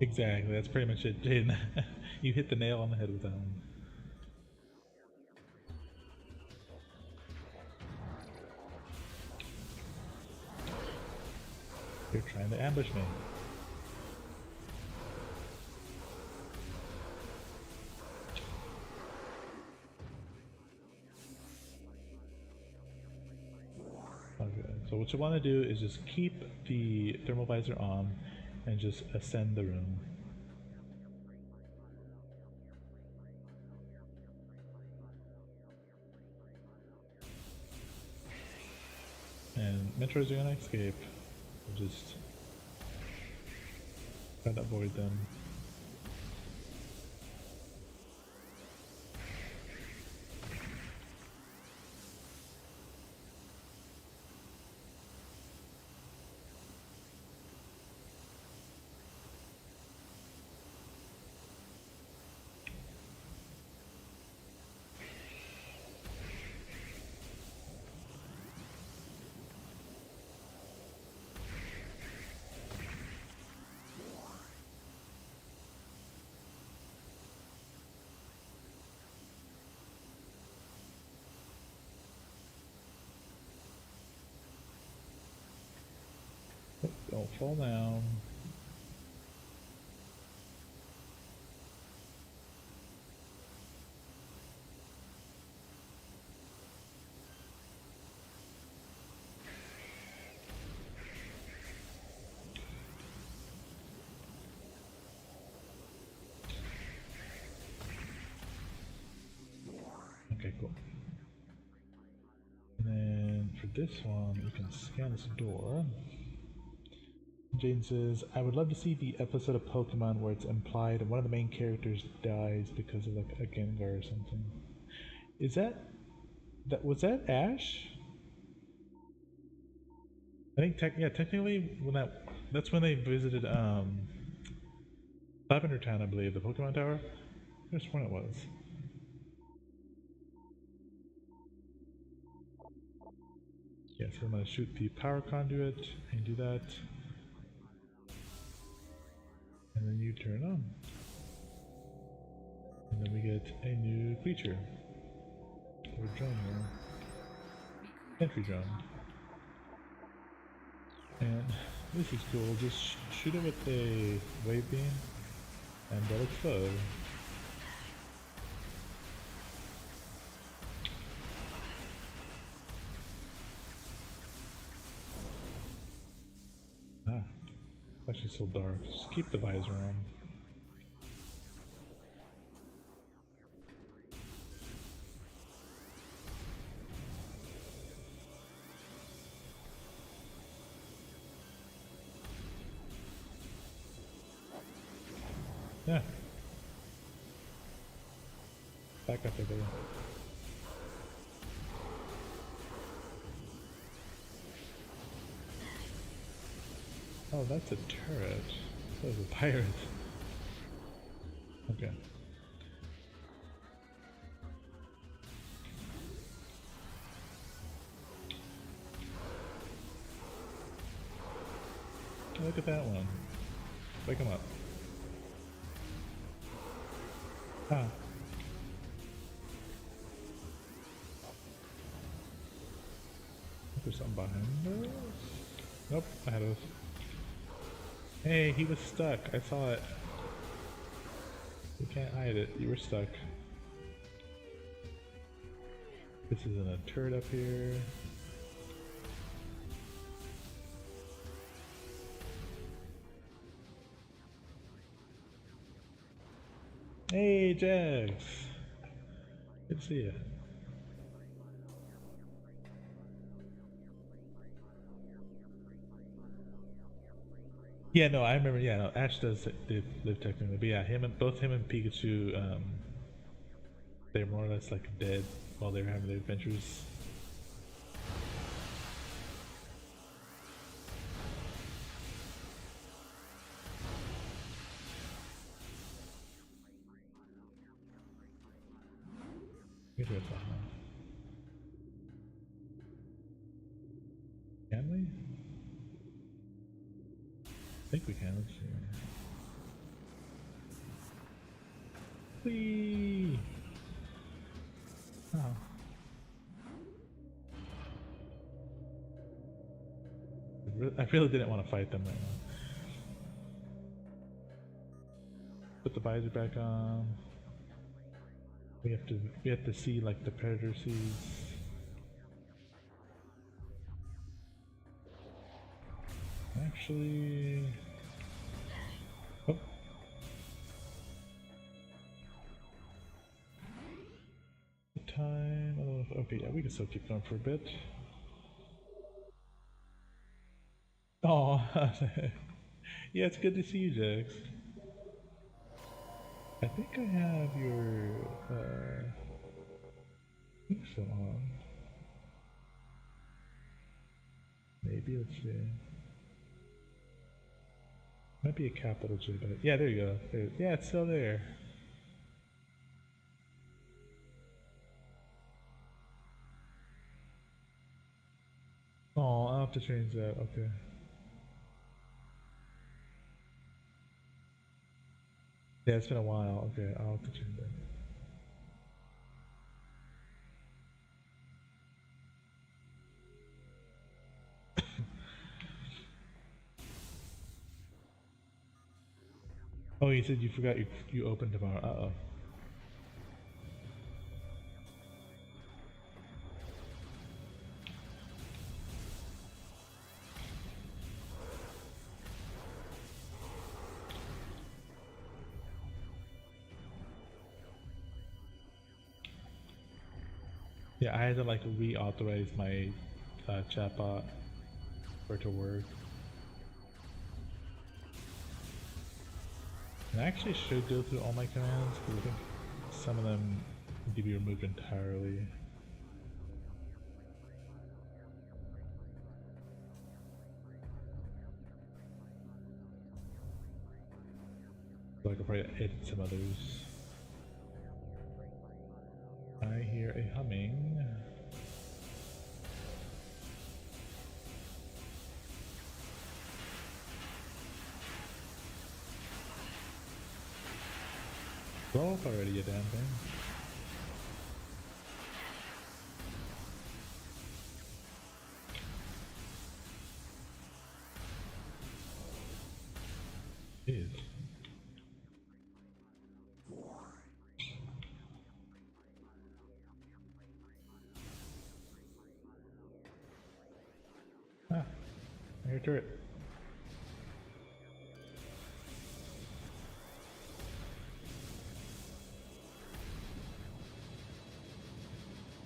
Exactly, that's pretty much it, Jaden. You hit the nail on the head with that one. You're trying to ambush me. Okay, so what you want to do is just keep the thermal visor on and just ascend the room. And Metroids are gonna escape. We'll just try to avoid them. Don't fall down. Okay, cool. And then for this one, you can scan this door. Jane says, I would love to see the episode of Pokemon where it's implied one of the main characters dies because of like a Gengar or something. Is that was that Ash? I think yeah, technically when that's when they visited Lavender Town, I believe, the Pokemon Tower. Here's when it was. Yes, I'm gonna shoot the power conduit and do that. And then you turn on. And then we get a new creature. Or drone here. Entry drone. And this is cool, just shoot it with a wave beam and they'll explode. Ah, it's actually so dark. Just keep the visor on. Yeah. Back up there. Oh, that's a turret. Those are pirates. Okay. Look at that one. Wake him up. Ah. There's something behind us. Nope, ahead of us. Hey, he was stuck. I saw it. You can't hide it. You were stuck. This isn't a turret up here. Hey, Jax! Good to see you. Yeah, no, I remember. Yeah, no, Ash does live technically, but yeah, both him and Pikachu, they're more or less like dead while they were having their adventures. Can we? I think we can. Let's see. Whee! Oh. I really didn't want to fight them right now. Put the visor back on. We have to see like the predator sees. Actually, oh. The time. Oh, okay, yeah, we can still keep going for a bit. Oh, yeah, it's good to see you, Jax. I think I have your pixel on. Maybe, let's see. Might be a capital J, but yeah, there you go. Yeah, it's still there. Oh, I'll have to change that. Okay. Yeah, it's been a while. Okay, I'll have to change that. Oh, you said you forgot you opened tomorrow. Uh-oh. Yeah, I had to like reauthorize my chatbot for it to work. And I actually should go through all my commands because I think some of them need to be removed entirely. So I could probably edit some others. I hear a humming. Blow up already, you damn thing. Jeez. Ah, I hear a turret.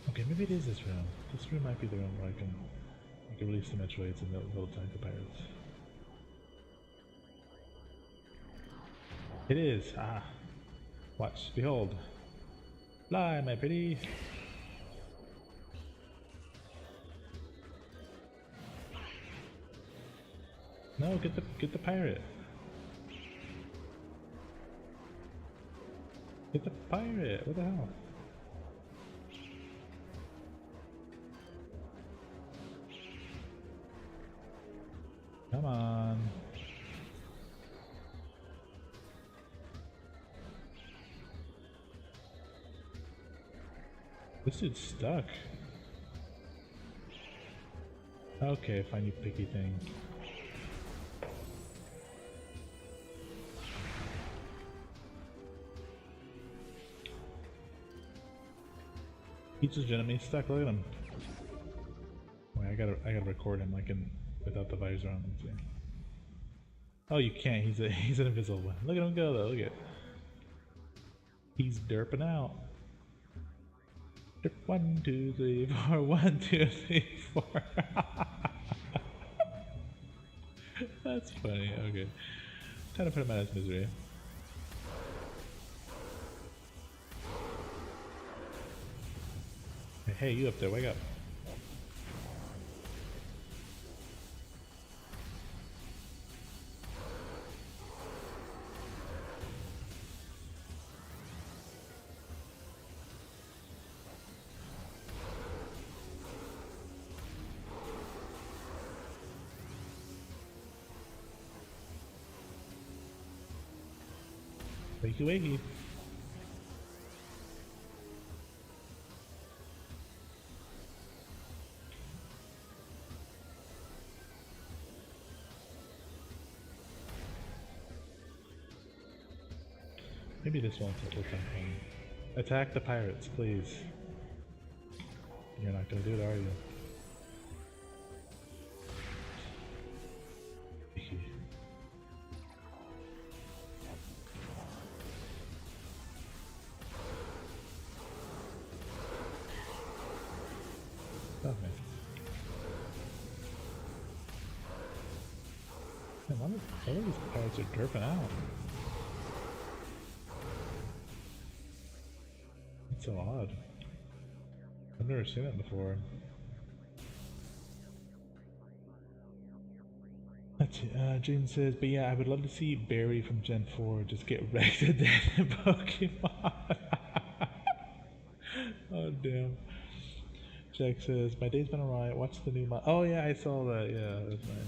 Okay, maybe it is this room. This room might be the room where I can release the Metroids and they'll attack the pirates. It is! Ah! Watch, behold! Fly, my pretty! No, get the pirate! Get the pirate! What the hell? Come on. This dude's stuck. Okay, fine, you picky thing. He's just legitimately stuck. Look at him. Wait, I gotta record him like without the visor on. Let's see. Oh, you can't. He's an invisible one. Look at him go though. Look at. He's derping out. Derp 1, 2, 3, 4. 1, 2, 3, 4. That's funny. Okay. Time to put him out of his misery. Hey, you up there, wake up. Wakey wakey. Maybe this won't take something. Attack the pirates, please. You're not gonna do it, are you? Okay. Man, all of these pirates are derping out. It's so odd. I've never seen that before. Jane says, but yeah, I would love to see Barry from Gen 4 just get wrecked to death in Pokemon. Oh damn. Jack says, my day's been alright, watch the new oh yeah, I saw that, yeah, that's nice.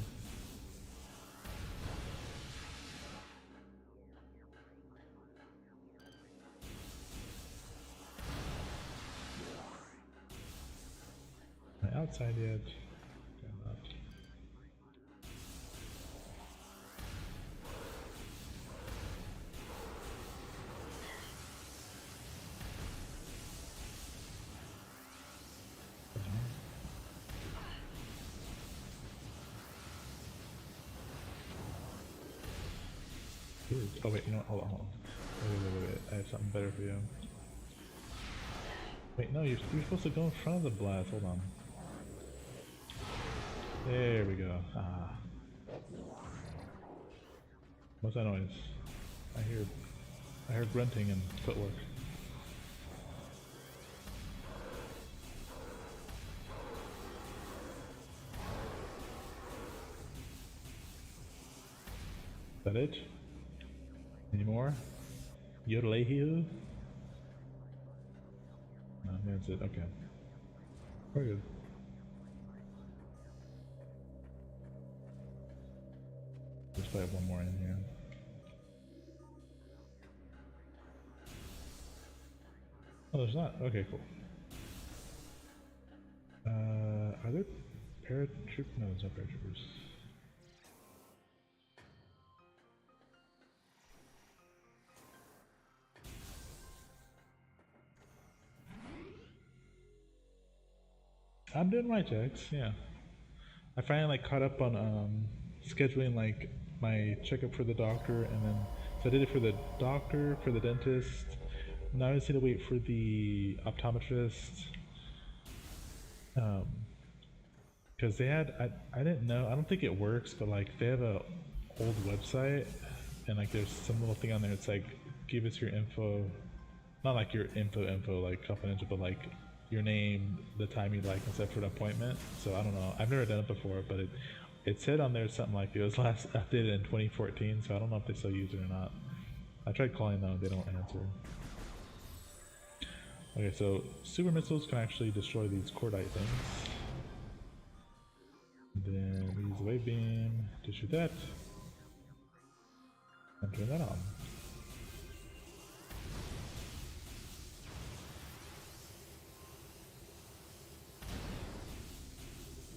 Outside yet. Oh wait, you know what? Hold on. Wait. I have something better for you. Wait, no, you're supposed to go in front of the blast. Hold on. There we go. Ah. What's that noise? I hear grunting and footwork. Is that it? Any more? Yodelehiu? No, that's it. Okay. Very good. Just probably have one more in here. Oh, there's not? Okay, cool. Are there paratroopers? No, there's no paratroopers. I'm doing my checks, yeah. I finally like caught up on scheduling like my checkup for the doctor, and then so I did it for the doctor, for the dentist. Now I just need to wait for the optometrist. Because they had I didn't know, I don't think it works, but like they have a old website, and like there's some little thing on there. It's like give us your info, not like your info like confidential, but like your name, the time you'd like, and set for an appointment. So I don't know. I've never done it before, but it said on there something like it was last updated in 2014. So I don't know if they still use it or not. I tried calling them, they don't answer. Okay, so super missiles can actually destroy these cordite things. And then we use the wave beam to shoot that. And turn that on.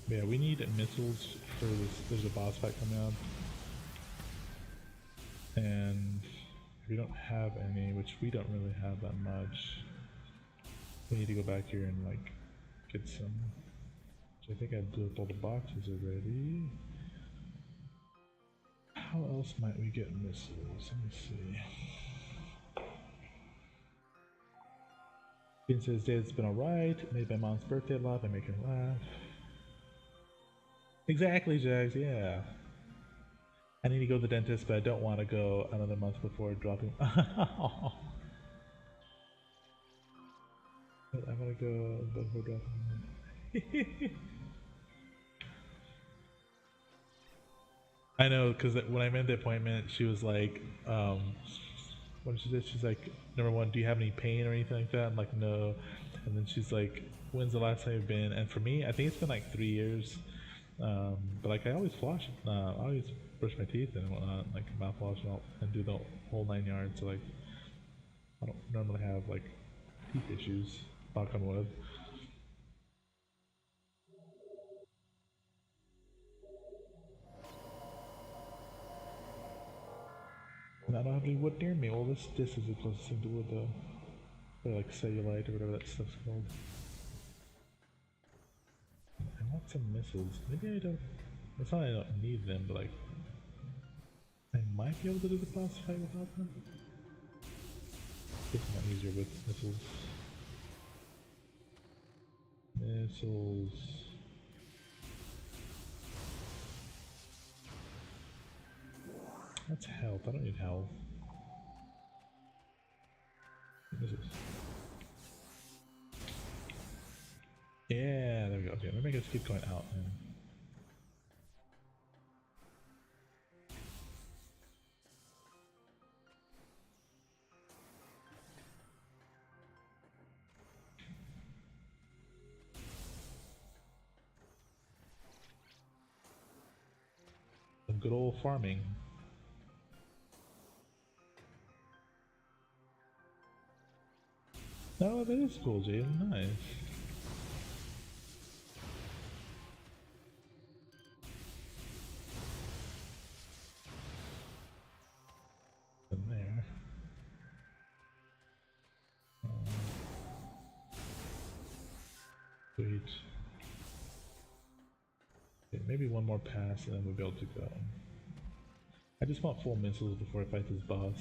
Yeah, we need missiles for this. There's a boss fight coming up. And if we don't have any, which we don't really have that much, we need to go back here and like get some. Which I think I blew up all the boxes already. How else might we get missiles? Let me see. Ben says Dad's been alright, made my mom's birthday laugh and make her laugh. Exactly, Jags, yeah. I need to go to the dentist, but I don't want to go another month before dropping. I want to go before dropping. I know, because when I made the appointment, she was like, what did she say? She's like, number one, do you have any pain or anything like that? I'm like, no. And then she's like, when's the last time you've been? And for me, I think it's been like 3 years. But like I always floss, I always brush my teeth and whatnot, like mouthwash and do the whole 9 yards. So like, I don't normally have like teeth issues. Knock on wood. And I don't have any wood near me. Well, this is the closest thing to wood though, or like cellulite or whatever that stuff's called. I want some missiles. Maybe I don't. It's not that I don't need them, but like I might be able to do the boss fight without them. It's not easier with missiles. Missiles. That's health. I don't need health. Missiles. Yeah, there we go. Okay, maybe I can just keep going out then. Some good old farming. No, that is cool, Jaden. Nice. In there. Sweet. Okay, maybe one more pass and then we'll be able to go. I just want full missiles before I fight this boss.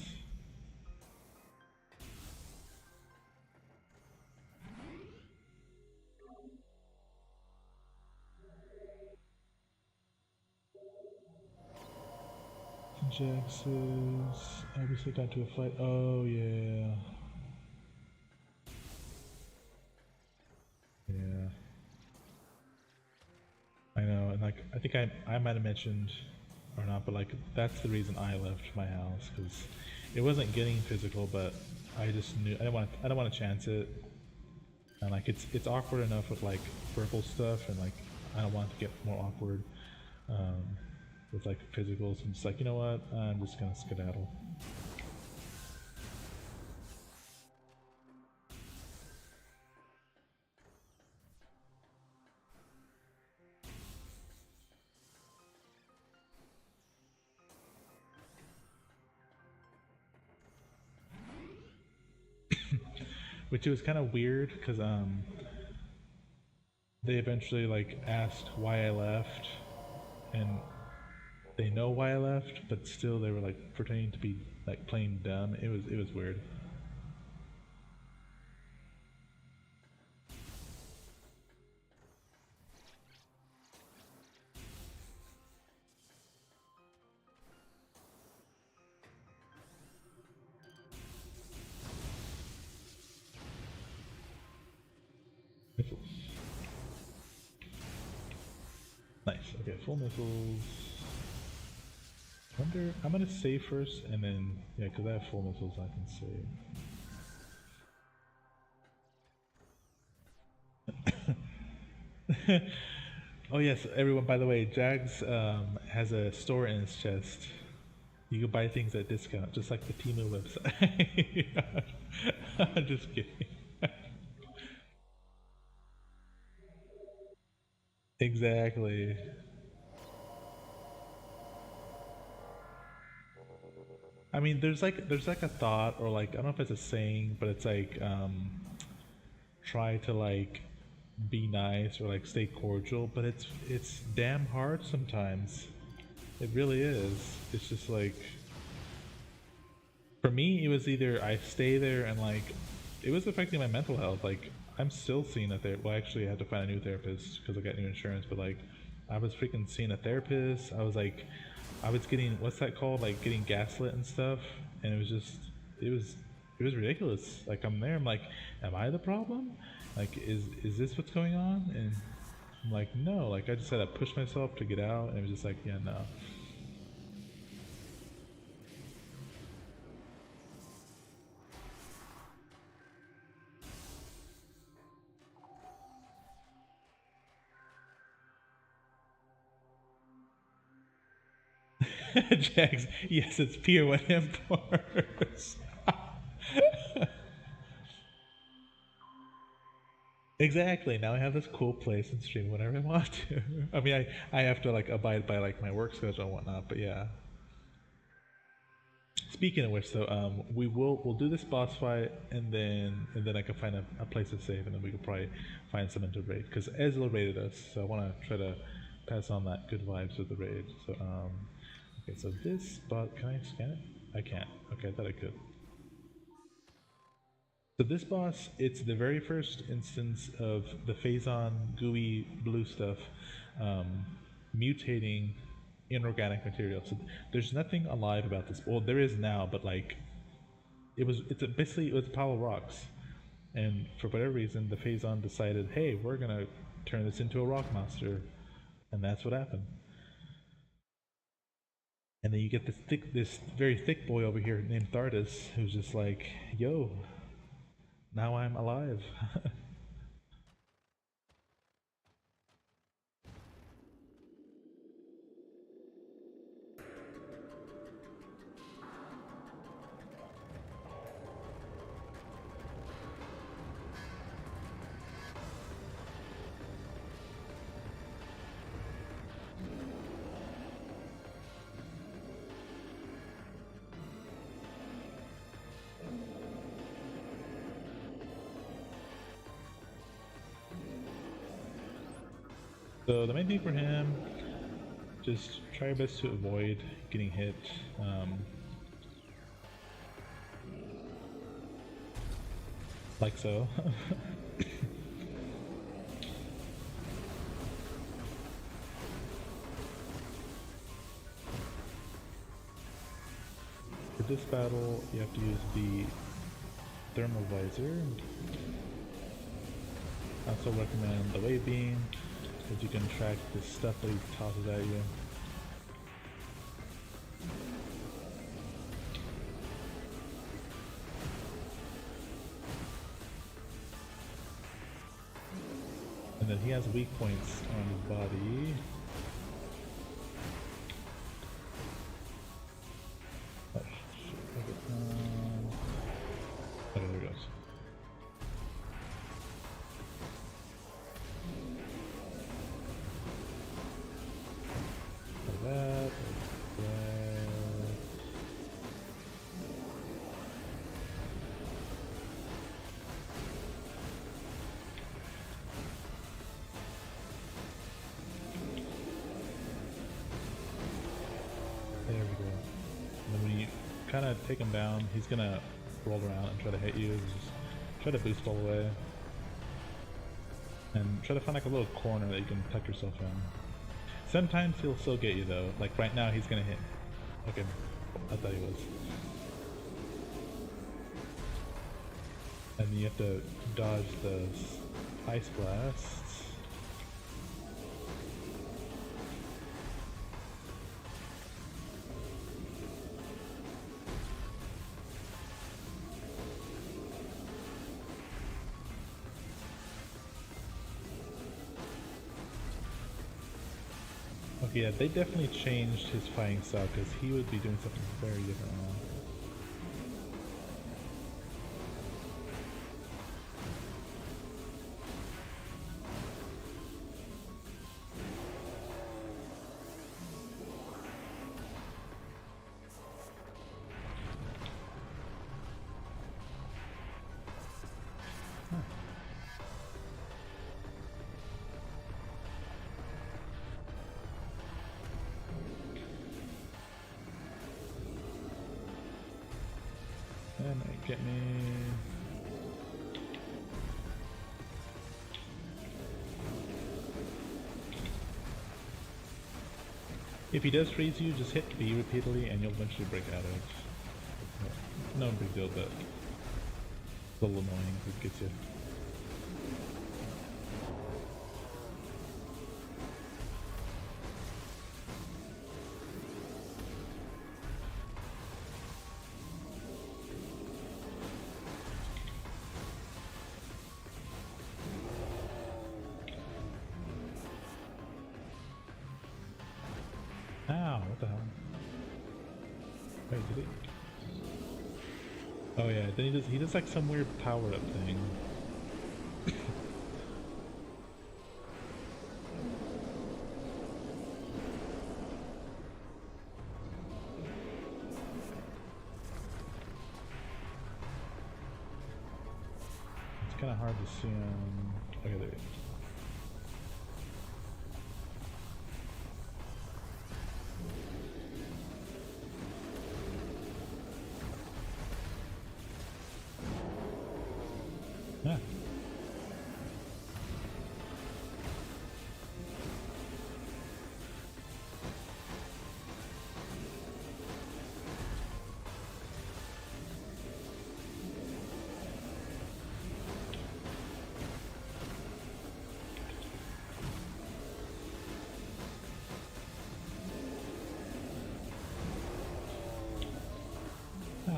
Jack says, obviously got to a fight. Oh, yeah. Yeah. I know, and like, I think I might have mentioned, or not, but like, that's the reason I left my house, because it wasn't getting physical, but I just knew, I don't want to chance it. And like, it's awkward enough with like, purple stuff, and like, I don't want it to get more awkward. With like physicals, I'm just like, you know what, I'm just gonna skedaddle. Which was kind of weird, because they eventually like asked why I left, and they know why I left, but still they were like pretending to be like playing dumb. It was weird. Missiles. Nice. Okay, full missiles. Wonder. I'm gonna save first, and then yeah, because I have full missiles, I can save. Oh yes, everyone. By the way, Jags has a store in his chest. You can buy things at discount, just like the Temu website. I'm just kidding. Exactly. I mean, there's like a thought, or like I don't know if it's a saying, but it's like try to like be nice or like stay cordial, but it's damn hard sometimes. It really is. It's just like for me, it was either I stay there and like it was affecting my mental health. Like I'm still seeing a therapist. Well, actually, I had to find a new therapist because I got new insurance. But like, I was freaking seeing a therapist. I was like, I was getting what's that called? Like getting gaslit and stuff. And it was just, it was, it was ridiculous. Like I'm there. I'm like, am I the problem? Like, is this what's going on? And I'm like, no. Like I just had to push myself to get out. And it was just like, yeah, no. Jags, yes, it's Pier 1 imports. Exactly. Now I have this cool place and stream whenever I want to. I mean, I have to like abide by like my work schedule and whatnot, but yeah. Speaking of which, though, we'll do this boss fight and then I can find a place to save and then we can probably find someone to raid because Ezreal raided us, so I want to try to pass on that good vibes with the raid. So okay, so this spot, can I scan it? I can't. Okay, I thought I could. So this boss, it's the very first instance of the Phazon gooey blue stuff um, mutating inorganic material. So there's nothing alive about this. Well, there is now, but like basically it was a pile of rocks, and for whatever reason, the Phazon decided, hey, we're gonna turn this into a rock monster, and that's what happened. And then you get this very thick boy over here named Thardus, who's just like, yo, now I'm alive. So the main thing for him, just try your best to avoid getting hit. Like so. For this battle, you have to use the thermal visor. I also recommend the wave beam, because you can track the stuff that he tosses at you. And then he has weak points on his body. Oh, shit. Okay, there it goes. Like that, like that. There we go. And then when you kind of take him down, he's gonna roll around and try to hit you. Just try to boost all the way. And try to find like a little corner that you can tuck yourself in. Sometimes he'll still get you though. Like right now he's gonna hit. Okay, I thought he was. And you have to dodge those ice blasts. Yeah, they definitely changed his fighting style because he would be doing something very different now. That might get me. If he does freeze you, just hit B repeatedly and you'll eventually break out of it. No big deal, but it's a little annoying if it gets you. Ow, what the hell? Wait, did he? Oh yeah, then he does like some weird power up thing. It's kinda hard to see him. Okay, there he is. Yeah. Oh.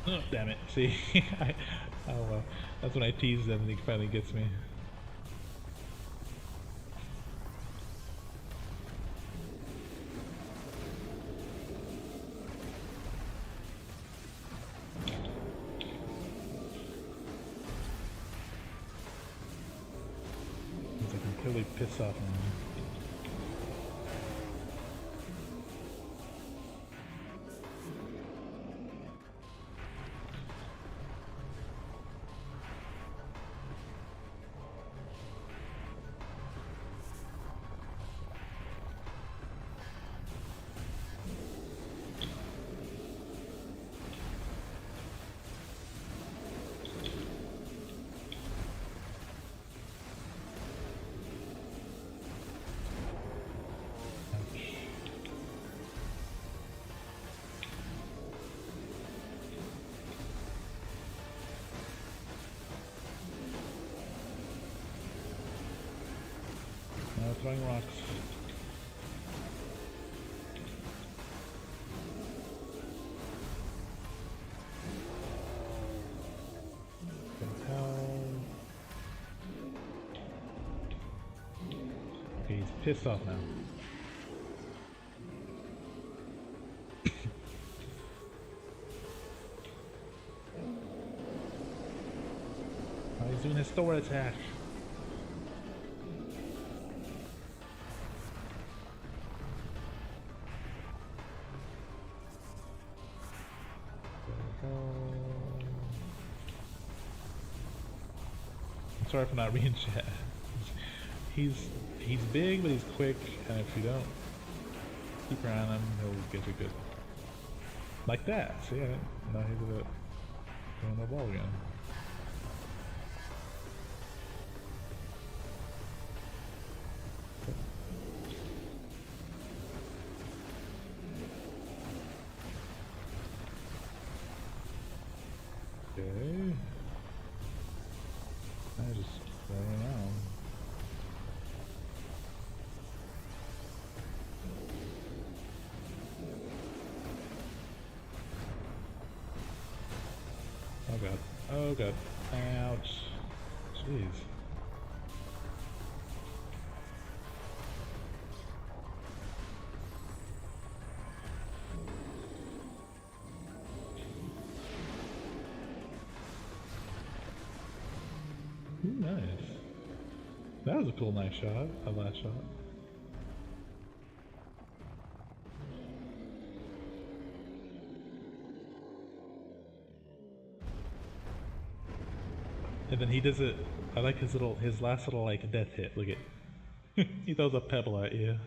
Oh, damn it. See? Oh well. That's when I tease them and he finally gets me. He's like completely pissed off now. Throwing rocks. What the hell? Okay, he's pissed off now. Oh, he's doing his Thor attack. Sorry for not reading chat. He's big, but he's quick, and if you don't keep around him, he'll get you good. Like that. See, now he's throwing the ball again. Okay. I just running around. Oh god. Oh god. Ouch. Jeez. Ooh, nice. That was a cool, nice shot. A last shot. And then he does it. I like his last little like death hit. Look at, he throws a pebble at you.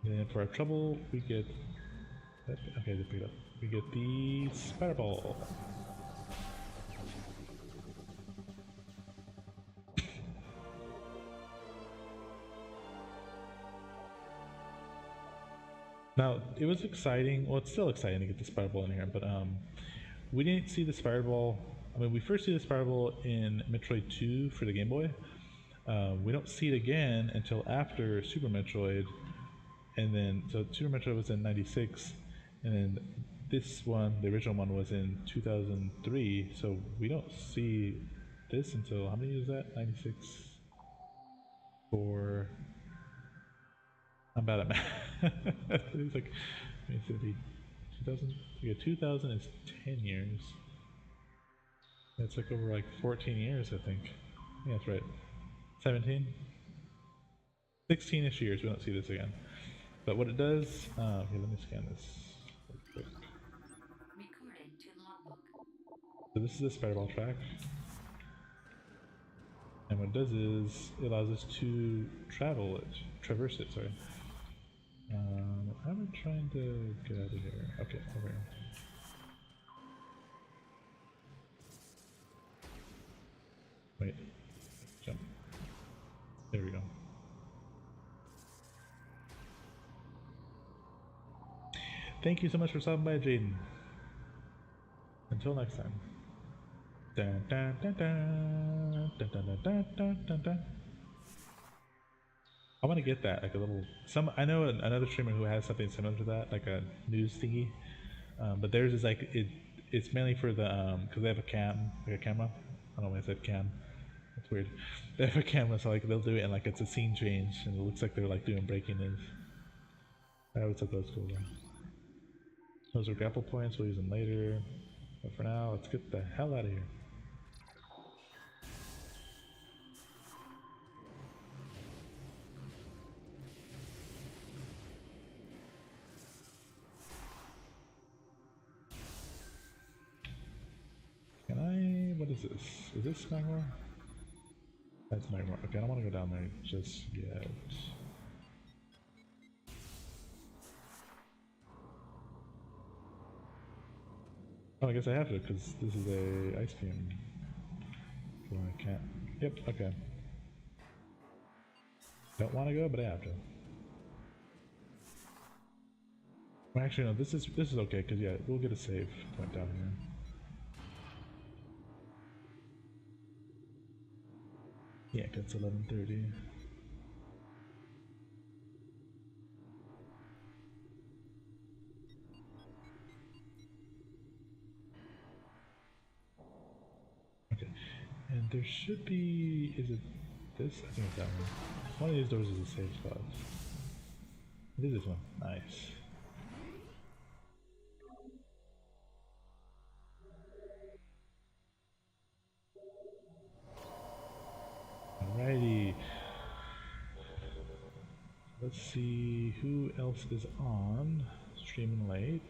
And for our trouble, we get. Okay, just pick it up. We get the spider ball. Now, it was exciting. Well, it's still exciting to get the spider ball in here, but we didn't see the spider ball. I mean, we first see the spider ball in Metroid 2 for the Game Boy. We don't see it again until after Super Metroid, and then so Super Metroid was in '96, and then this one, the original one, was in 2003. So we don't see this until how many years is that? '96 for. I'm bad at math. It's like, let me see, 2000. Yeah, 2000 is 10 years. That's like over like 14 years, I think. Yeah, that's right. 17? 16-ish years, we don't see this again. But what it does, okay, let me scan this real quick. Recording to logbook. So this is the spider ball track. And what it does is, it allows us to traverse it, sorry. How am I trying to get out of here? Okay, over here. Wait, jump. There we go. Thank you so much for stopping by, Jaden. Until next time. Dun, dun, dun, dun, dun, dun, dun, dun, dun, dun. I want to get that, like a little. I know another streamer who has something similar to that, like a news thingy. But theirs is like it's mainly for the because they have a cam, like a camera. I don't know why I said cam. That's weird. They have a camera, so like they'll do it and like it's a scene change, and it looks like they're like doing breaking news. I always thought that was cool though. Those are grapple points. We'll use them later. But for now, let's get the hell out of here. Can I? What is this? Is this Magmoor? That's Magmoor. Okay, I don't want to go down there just yet. Oh, I guess I have to because this is a ice beam. Well, I can't. Yep. Okay. Don't want to go, but I have to. Well, actually, no. This is okay because yeah, we'll get a save point down here. Yeah, it's 11:30. Okay, and there should be. Is it this? I think it's that one. One of these doors is a safe spot. It is this one. Nice. Alrighty. Let's see who else is on. Streaming late.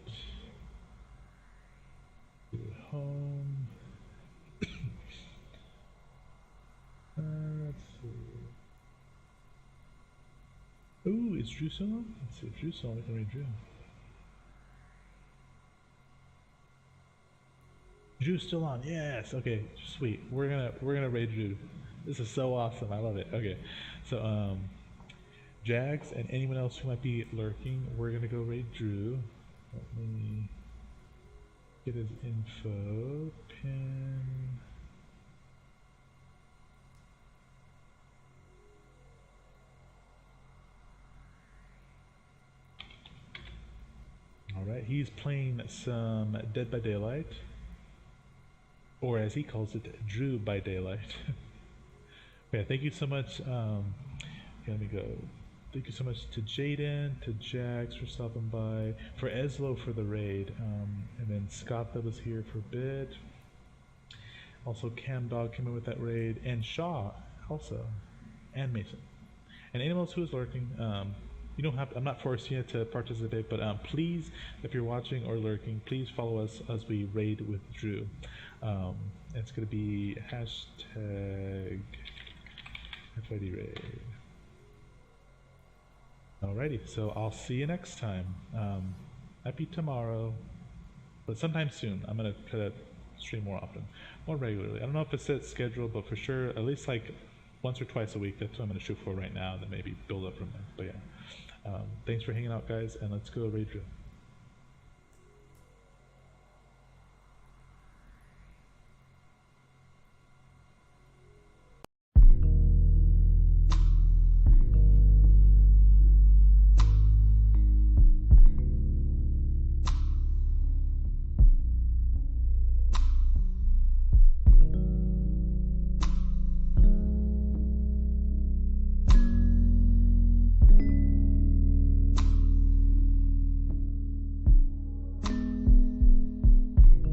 Do it home. Let's see. Ooh, is Drew still on? Let's see if Drew's still on. We can read Drew. Drew's still on. Yes. Okay. Sweet. We're gonna raid Drew. This is so awesome. I love it. Okay. So Jags and anyone else who might be lurking, we're gonna go raid Drew. Let me get his info. Pin. he's playing some Dead by Daylight, or as he calls it, Drew by Daylight. Yeah, thank you so much. Let me go. Thank you so much to Jaden, to Jax for stopping by, for Eslo for the raid, and then Scott that was here for a bit. Also, Cam Dog came in with that raid, and Shaw also, and Mason, and anyone else who is lurking. You don't have to, I'm not forcing you to participate, but please, if you're watching or lurking, please follow us as we raid with Drew. It's going to be hashtag FID raid. Alrighty, so I'll see you next time. Might be tomorrow, but sometime soon. I'm gonna try to stream more often, more regularly. I don't know if it's set schedule, but for sure, at least like once or twice a week. That's what I'm gonna shoot for right now, and then maybe build up from there. But yeah, thanks for hanging out, guys, and let's go raid Drew.